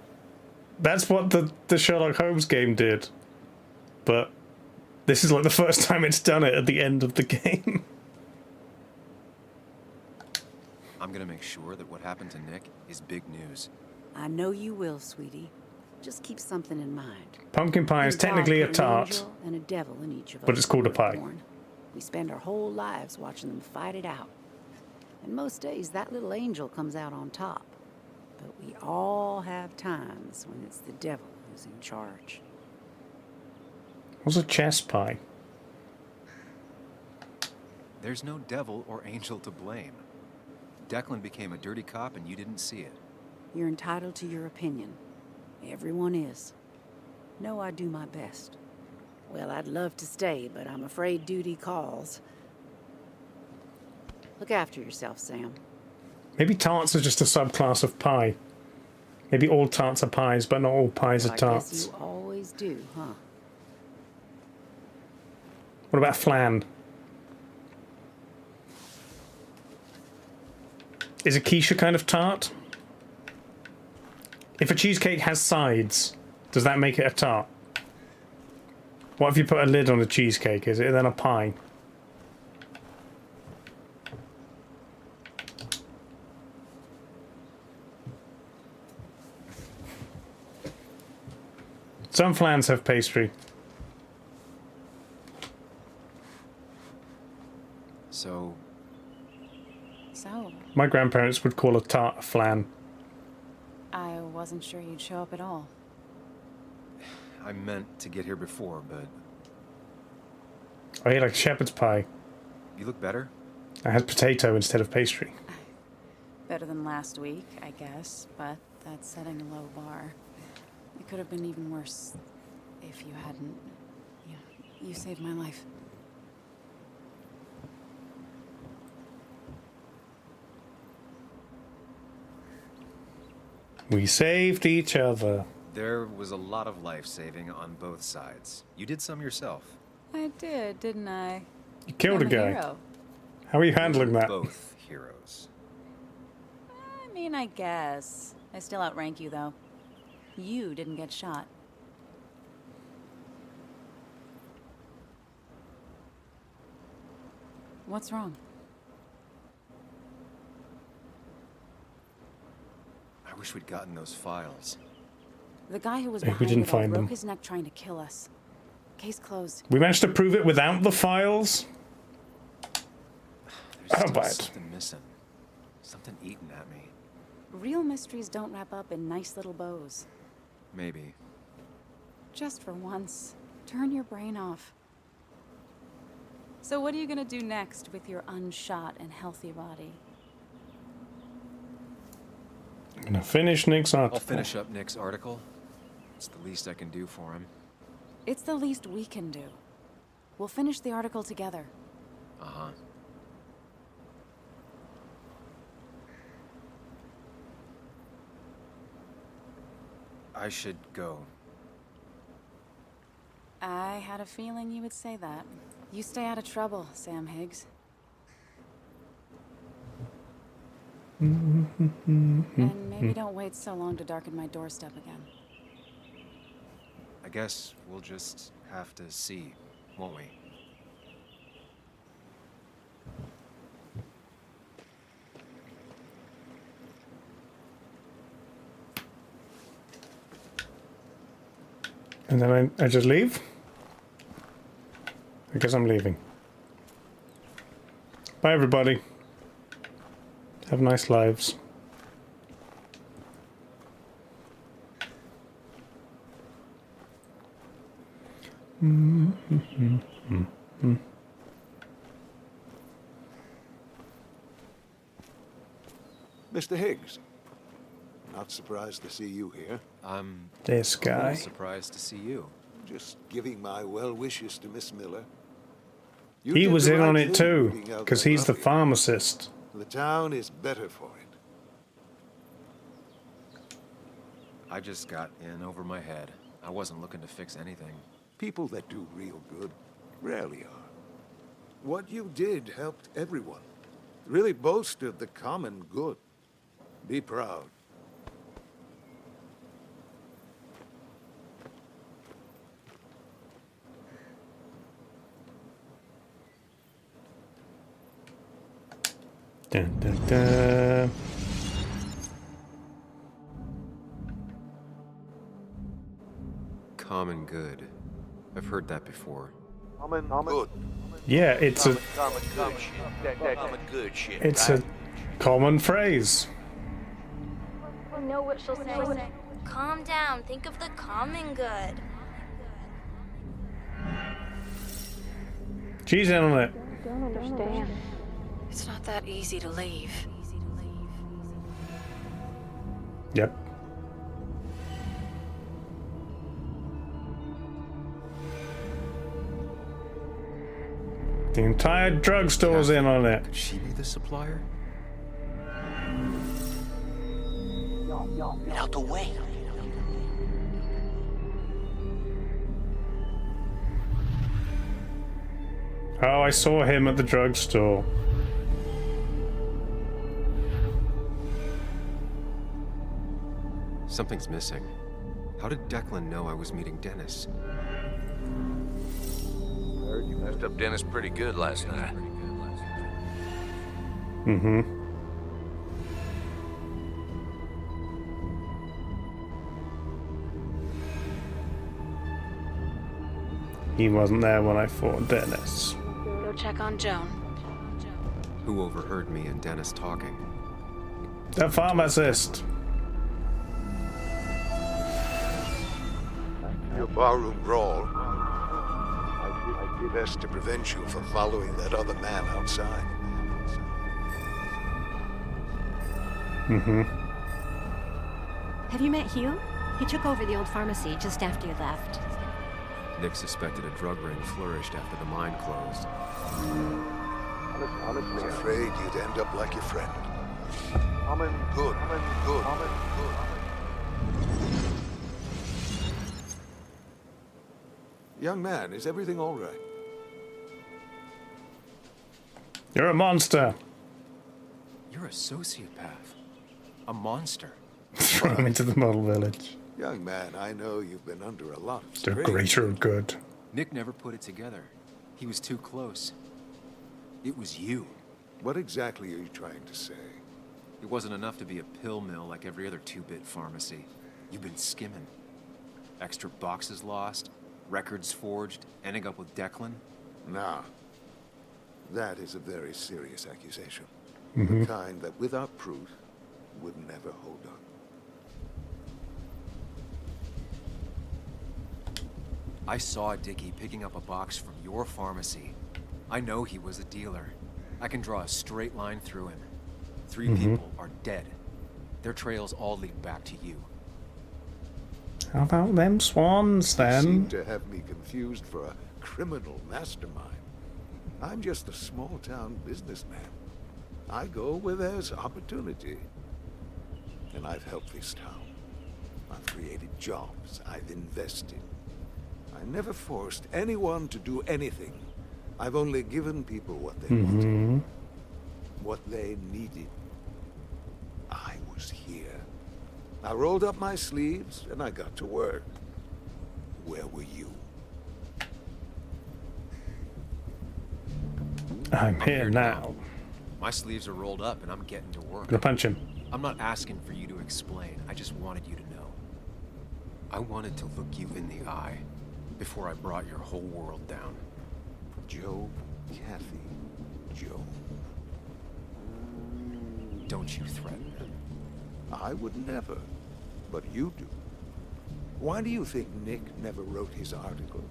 That's what the Sherlock Holmes game did. But this is like the first time it's done it at the end of the game.
I'm gonna make sure that what happened to Nick is big news.
I know you will, sweetie. Just keep something in mind.
Pumpkin pie is technically a tart,
An angel and a devil in each of us
but it's called a
when we're
pie.
born. We spend our whole lives watching them fight it out. And most days, that little angel comes out on top. But we all have times when it's the devil who's in charge.
What's a chess pie?
There's no devil or angel to blame. Declan became a dirty cop and you didn't see it.
You're entitled to your opinion. Everyone is. No, I do my best. Well, I'd love to stay, but I'm afraid duty calls. Look after yourself, Sam.
Maybe tarts are just a subclass of pie. Maybe all tarts are pies, but not all pies
Well,
are
I
tarts.
guess you always do, huh?
What about flan? Is a quiche a kind of tart? If a cheesecake has sides, does that make it a tart? What if you put a lid on a cheesecake? Is it then a pie? Some flans have pastry.
So,
My grandparents would call a tart a flan.
I wasn't sure you'd show up at all.
I meant to get here before, but
I ate like shepherd's pie.
you look better.
I had potato instead of pastry.
Better than last week, I guess, but that's setting a low bar. It could have been even worse if you hadn't... You saved my life.
We saved each other.
There was a lot of life-saving on both sides. You did some yourself.
I did, didn't I?
You killed
I'm
a guy.
Hero.
How are you handling that?
Both heroes.
I mean, I guess. I still outrank you, though. You didn't get shot. What's wrong?
I wish we'd gotten those files.
The guy who was
Hey, we
behind
didn't
it all
find
broke
them.
his neck trying to kill us. Case closed.
We managed to prove it without the files?
There's
How
still
bad?
something missing. Something eating at me.
Real mysteries don't wrap up in nice little bows.
Maybe.
Just for once, turn your brain off. So what are you gonna do next with your unshot and healthy body?
I'm gonna finish Nick's article.
I'll finish up Nick's article. It's the least I can do for him.
It's the least we can do. We'll finish the article together.
Uh-huh. I should go.
I had a feeling you would say that. You stay out of trouble, Sam Higgs. And maybe don't wait so long to darken my doorstep again.
I guess we'll just have to see, won't we?
And then I just leave? I guess I'm leaving. Bye, everybody. Have nice lives.
Mr. Higgs, not surprised to see you here.
I'm
This
a little
guy.
surprised to see you.
Just giving my well wishes to Miss Miller. You
He
did
was
the
in
right
on
thing
it too,
rooting out
because
that
he's the
ruffian.
pharmacist.
The town is better for it.
I just got in over my head. I wasn't looking to fix anything.
People that do real good rarely are. What you did helped everyone. Really bolstered the common good. Be proud.
Dun, dun, dun.
Common good. I've heard that before.
Good.
Yeah, it's a
Common good shit. Common good shit.
it's
right?
a common phrase.
I know what she'll say. Calm down. Think of the common good.
She's in on it.
Don't understand. It's not that easy to leave.
Yep. The entire drugstore's in on it.
Could she be the supplier?
Get out the way.
Oh, I saw him at the drugstore.
Something's missing. How did Declan know I was meeting Dennis?
Heard you messed up Dennis pretty good last night.
Mm-hmm. He wasn't there when I fought Dennis.
Go check on Joan.
Who overheard me and Dennis talking?
The pharmacist.
Your barroom brawl. I did best to prevent you from following that other man outside.
Mm-hmm.
Have you met Hugh? He took over the old pharmacy just after you left.
Nick suspected a drug ring flourished after the mine closed.
I was afraid you'd end up like your friend. Good. Young man, is everything all right?
You're a monster.
You're a sociopath. A monster.
Throw him into the model village.
Young man, I know you've been under a lot of
The
strain.
greater good.
Nick never put it together. He was too close. It was you.
What exactly are you trying to say?
It wasn't enough to be a pill mill like every other two-bit pharmacy. You've been skimming. Extra boxes lost, records forged, ending up with Declan.
Now, that is a very serious accusation.
Mm-hmm.
The kind that, without proof, would never hold up.
I saw Dickie picking up a box from your pharmacy. I know he was a dealer. I can draw a straight line through him. 3 people are dead. Their trails all lead back to you.
How about them swans
You
then?
seem to have me confused for a criminal mastermind. I'm just a small-town businessman. I go where there's opportunity. And I've helped this town. I've created jobs. I've invested. I never forced anyone to do anything. I've only given people what they wanted. What they needed. I was here. I rolled up my sleeves and I got to work. Where were you?
I'm here now.
My sleeves are rolled up and I'm getting to work.
Gonna punch him.
I'm not asking for you to explain. I just wanted you to know. I wanted to look you in the eye before I brought your whole world down.
Joe, Kathy, Joe.
Don't you threaten them.
I would never, but you do. Why do you think Nick never wrote his article?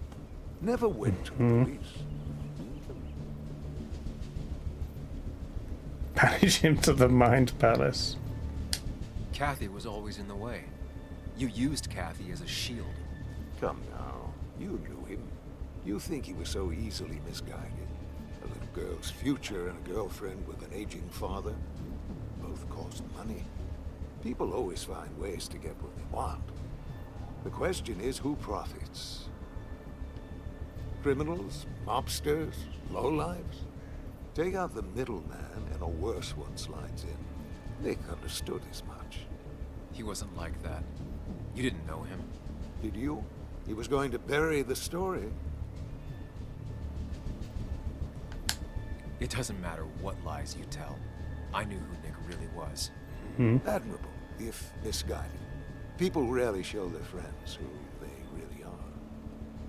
Never went to the police?
Banish him to the Mind Palace.
Kathy was always in the way. You used Kathy as a shield.
Come now, you knew him. You think he was so easily misguided? A little girl's future and a girlfriend with an aging father? Both cost money. People always find ways to get what they want. The question is, who profits? Criminals? Mobsters? Lowlifes? Take out the middleman and a worse one slides in. Nick understood as much.
He wasn't like that. You didn't know him.
Did you? He was going to bury the story.
It doesn't matter what lies you tell. I knew who Nick really was.
Admirable, if misguided. People rarely show their friends who they really are.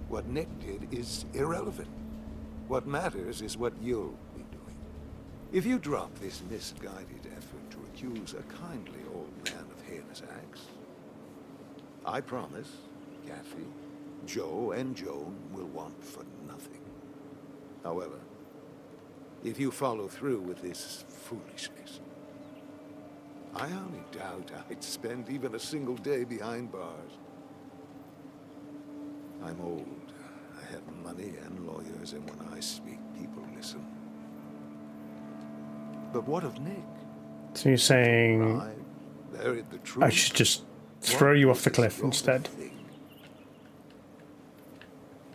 What Nick did is irrelevant. What matters is what you'll be doing. If you drop this misguided effort to accuse a kindly old man of heinous acts, I promise, Kathy, Joe and Joan will want for nothing. However, if you follow through with this foolishness, I only doubt I'd spend even a single day behind bars. I'm old. I have money and lawyers, and when I speak, people listen. But what of Nick?
So you're saying
Buried the truth.
I should just throw you off the cliff instead?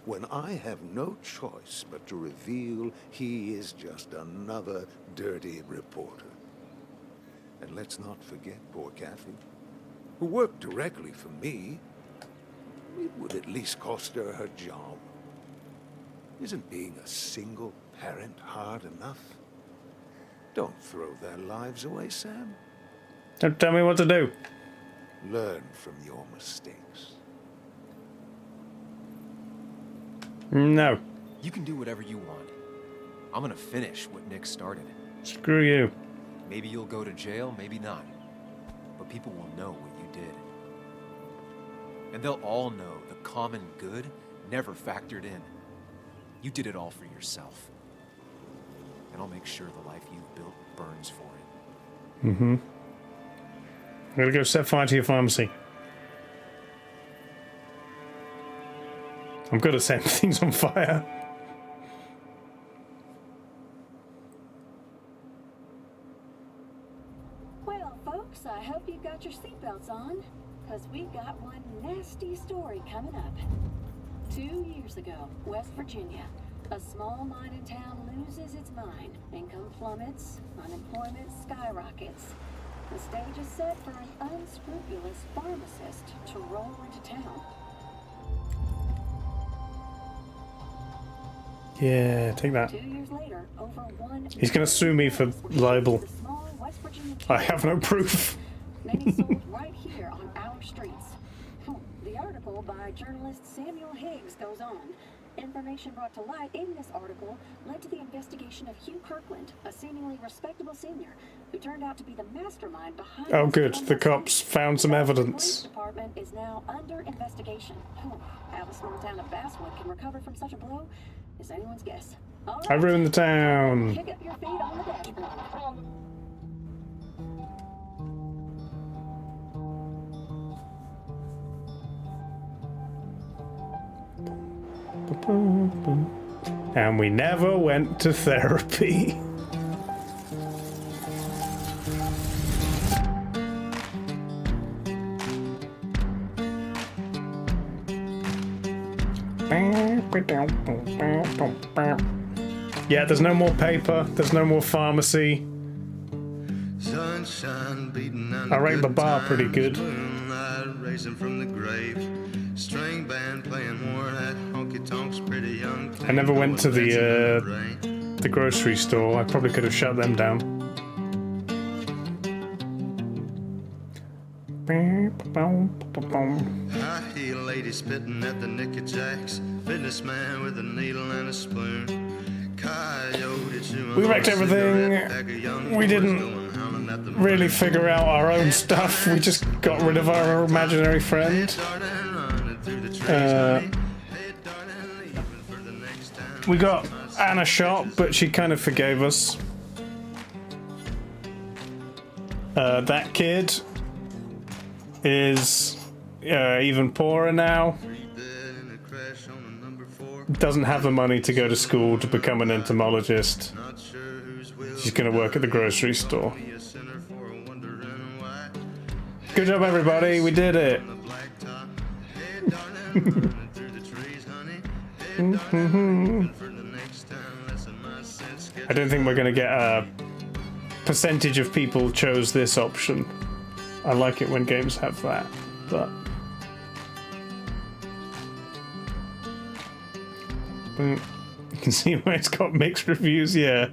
When I have no choice but to reveal he is just another dirty reporter. And let's not forget poor Kathy, who worked directly for me. It would at least cost her her job. Isn't being a single parent hard enough? Don't throw their lives away, Sam.
Don't tell me what to do.
Learn from your mistakes.
No.
You can do whatever you want. I'm gonna finish what Nick started.
Screw you.
Maybe you'll go to jail, maybe not. But people will know what you did. And they'll all know the common good never factored in. You did it all for yourself. And I'll make sure the life you've built burns for it.
Mm-hmm. I'm gonna go set fire to your pharmacy. I'm good at setting things on fire.
Well, folks, I hope you've got your seatbelts on, because we've got one nasty story coming up. 2 years ago, West Virginia, a small mining town loses its mine. Income plummets, unemployment skyrockets. The stage is set for an unscrupulous pharmacist to roll into town.
Yeah, take that.
2 years later, over 1
He's gonna sue me for libel.
the small West Virginia
I have no proof.
many sold right here on our streets. The article by journalist Samuel Higgs goes on. Information brought to light in this article led to the investigation of Hugh Kirkland, a seemingly respectable senior who turned out to be the mastermind behind.
Oh, good. The cops found some
The
evidence.
police department is now under investigation. How the small town of Basswood can recover from such a blow is anyone's guess. All
I
right.
ruined the town.
Kick up your feet on the dashboard.
And we never went to therapy. Yeah, there's no more paper, there's no more pharmacy. I rate the bar pretty good.
Racing from the grave. String band playing more that honky tonks pretty young.
I never went to the grocery store. I probably could have shut them down.
High heel lady spitting at the Nicky Jacks. Businessman with a needle and a spoon. Coyote chewing
We wrecked
on a
everything.
cigarette, pack of young
We
boys
didn't
going howling at the
really figure out our own stuff. We just got rid of our imaginary friend. We got Anna shot, but she kind of forgave us. That kid is even poorer now. Doesn't have the money to go to school to become an entomologist. She's gonna work at the grocery store. Good job, everybody. We did it. I don't think we're gonna get a percentage of people chose this option. I like it when games have that, but you can see why it's got mixed reviews. Yeah,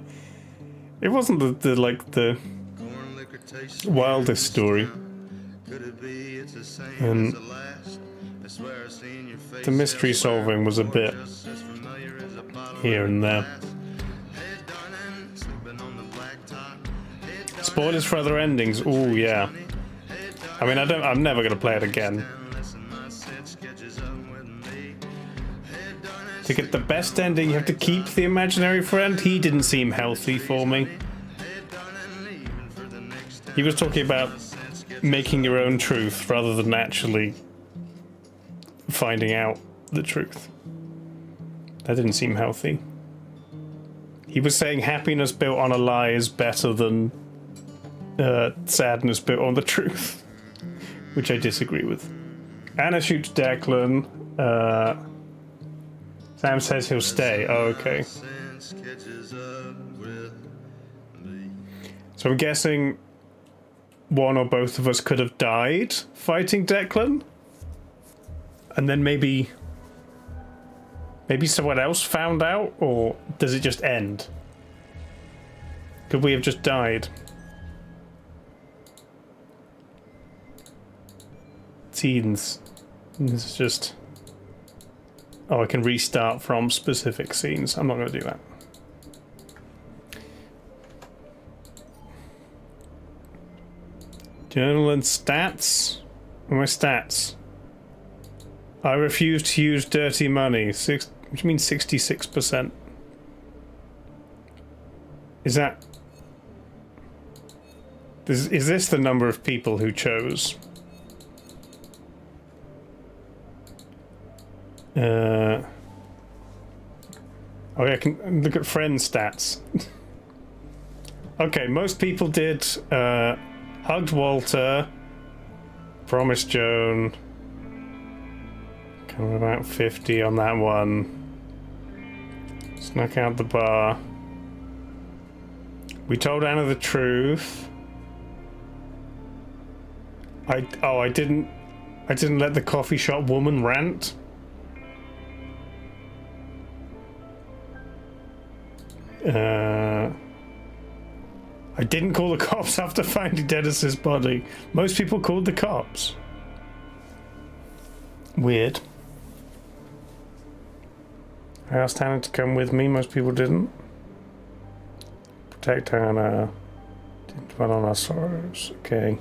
it wasn't the wildest story. And the mystery solving was a bit here and there. Spoilers for other endings. Oh yeah. I mean, I'm never gonna play it again. To get the best ending, you have to keep the imaginary friend. He didn't seem healthy for me. He was talking about making your own truth rather than actually finding out the truth. That didn't seem healthy. He was saying happiness built on a lie is better than sadness built on the truth, which I disagree with. Anna shoots Declan. Sam says he'll stay. Oh, okay. So I'm guessing one or both of us could have died fighting Declan, and then maybe someone else found out, or does it just end? Could we have just died? Scenes. This is just... Oh, I can restart from specific scenes. I'm not going to do that. Journal and stats? Where are my stats? I refuse to use dirty money. Which means 66%. Is that... Is this the number of people who chose? Oh yeah, I can look at friend stats. Okay, most people did hugged Walter, promised Joan. Kind of about 50 on that one. Snuck out the bar. We told Anna the truth. I didn't let the coffee shop woman rant. I didn't call the cops after finding Dennis's body. Most people called the cops. Weird. I asked Hannah to come with me. Most people didn't. Protect Hannah. Didn't dwell on our sorrows. Okay.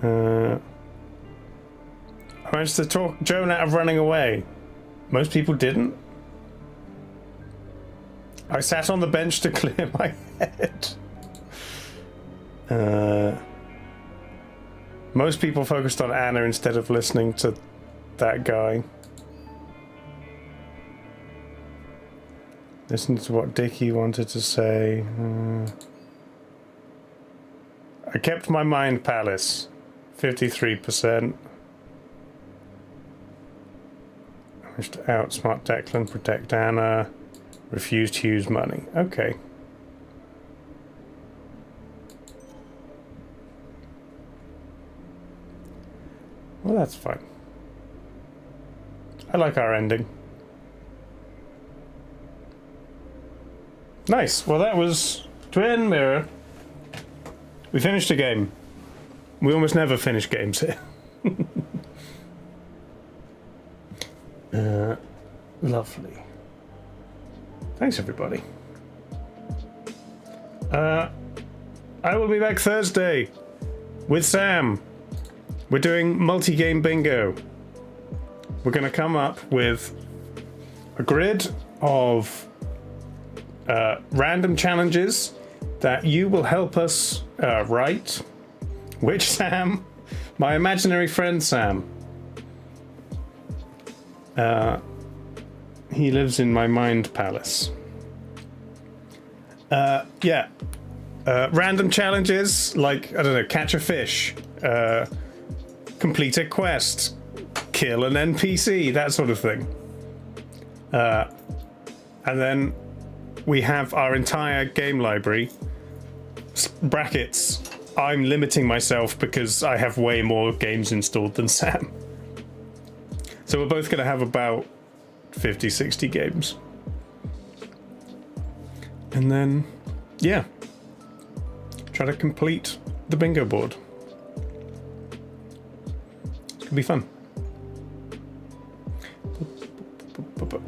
I managed to talk Joan out of running away. Most people didn't. I sat on the bench to clear my head. Most people focused on Anna instead of listening to that guy. Listen to what Dickie wanted to say. I kept my mind palace. 53%. I wish to outsmart Declan, protect Anna. Refuse to use money. Okay. Well, that's fine. I like our ending. Nice. Well, that was Twin Mirror. We finished a game. We almost never finish games here. Lovely. Thanks, everybody. I will be back Thursday with Sam. We're doing multi-game bingo. We're going to come up with a grid of random challenges that you will help us write. Which Sam? My imaginary friend Sam. He lives in my mind palace. Yeah. Random challenges like, I don't know, catch a fish, complete a quest, kill an NPC, that sort of thing. And then we have our entire game library. Brackets. I'm limiting myself because I have way more games installed than Sam. So we're both going to have about 50, 60 games. And then, yeah, try to complete the bingo board. It's gonna be fun.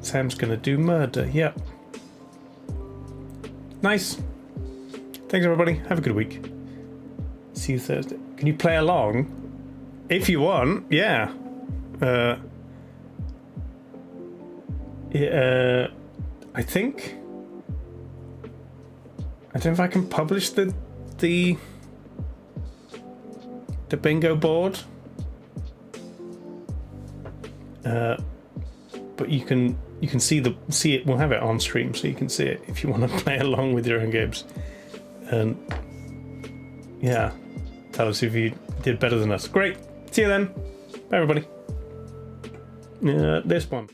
Sam's gonna do murder. Yep. Nice. Thanks, everybody. Have a good week. See you Thursday. Can you play along? If you want, yeah. I think. I don't know if I can publish the bingo board. But you can see it. We'll have it on stream, so you can see it if you want to play along with your own games. And yeah, tell us if you did better than us. Great. See you then. Bye, everybody. This one.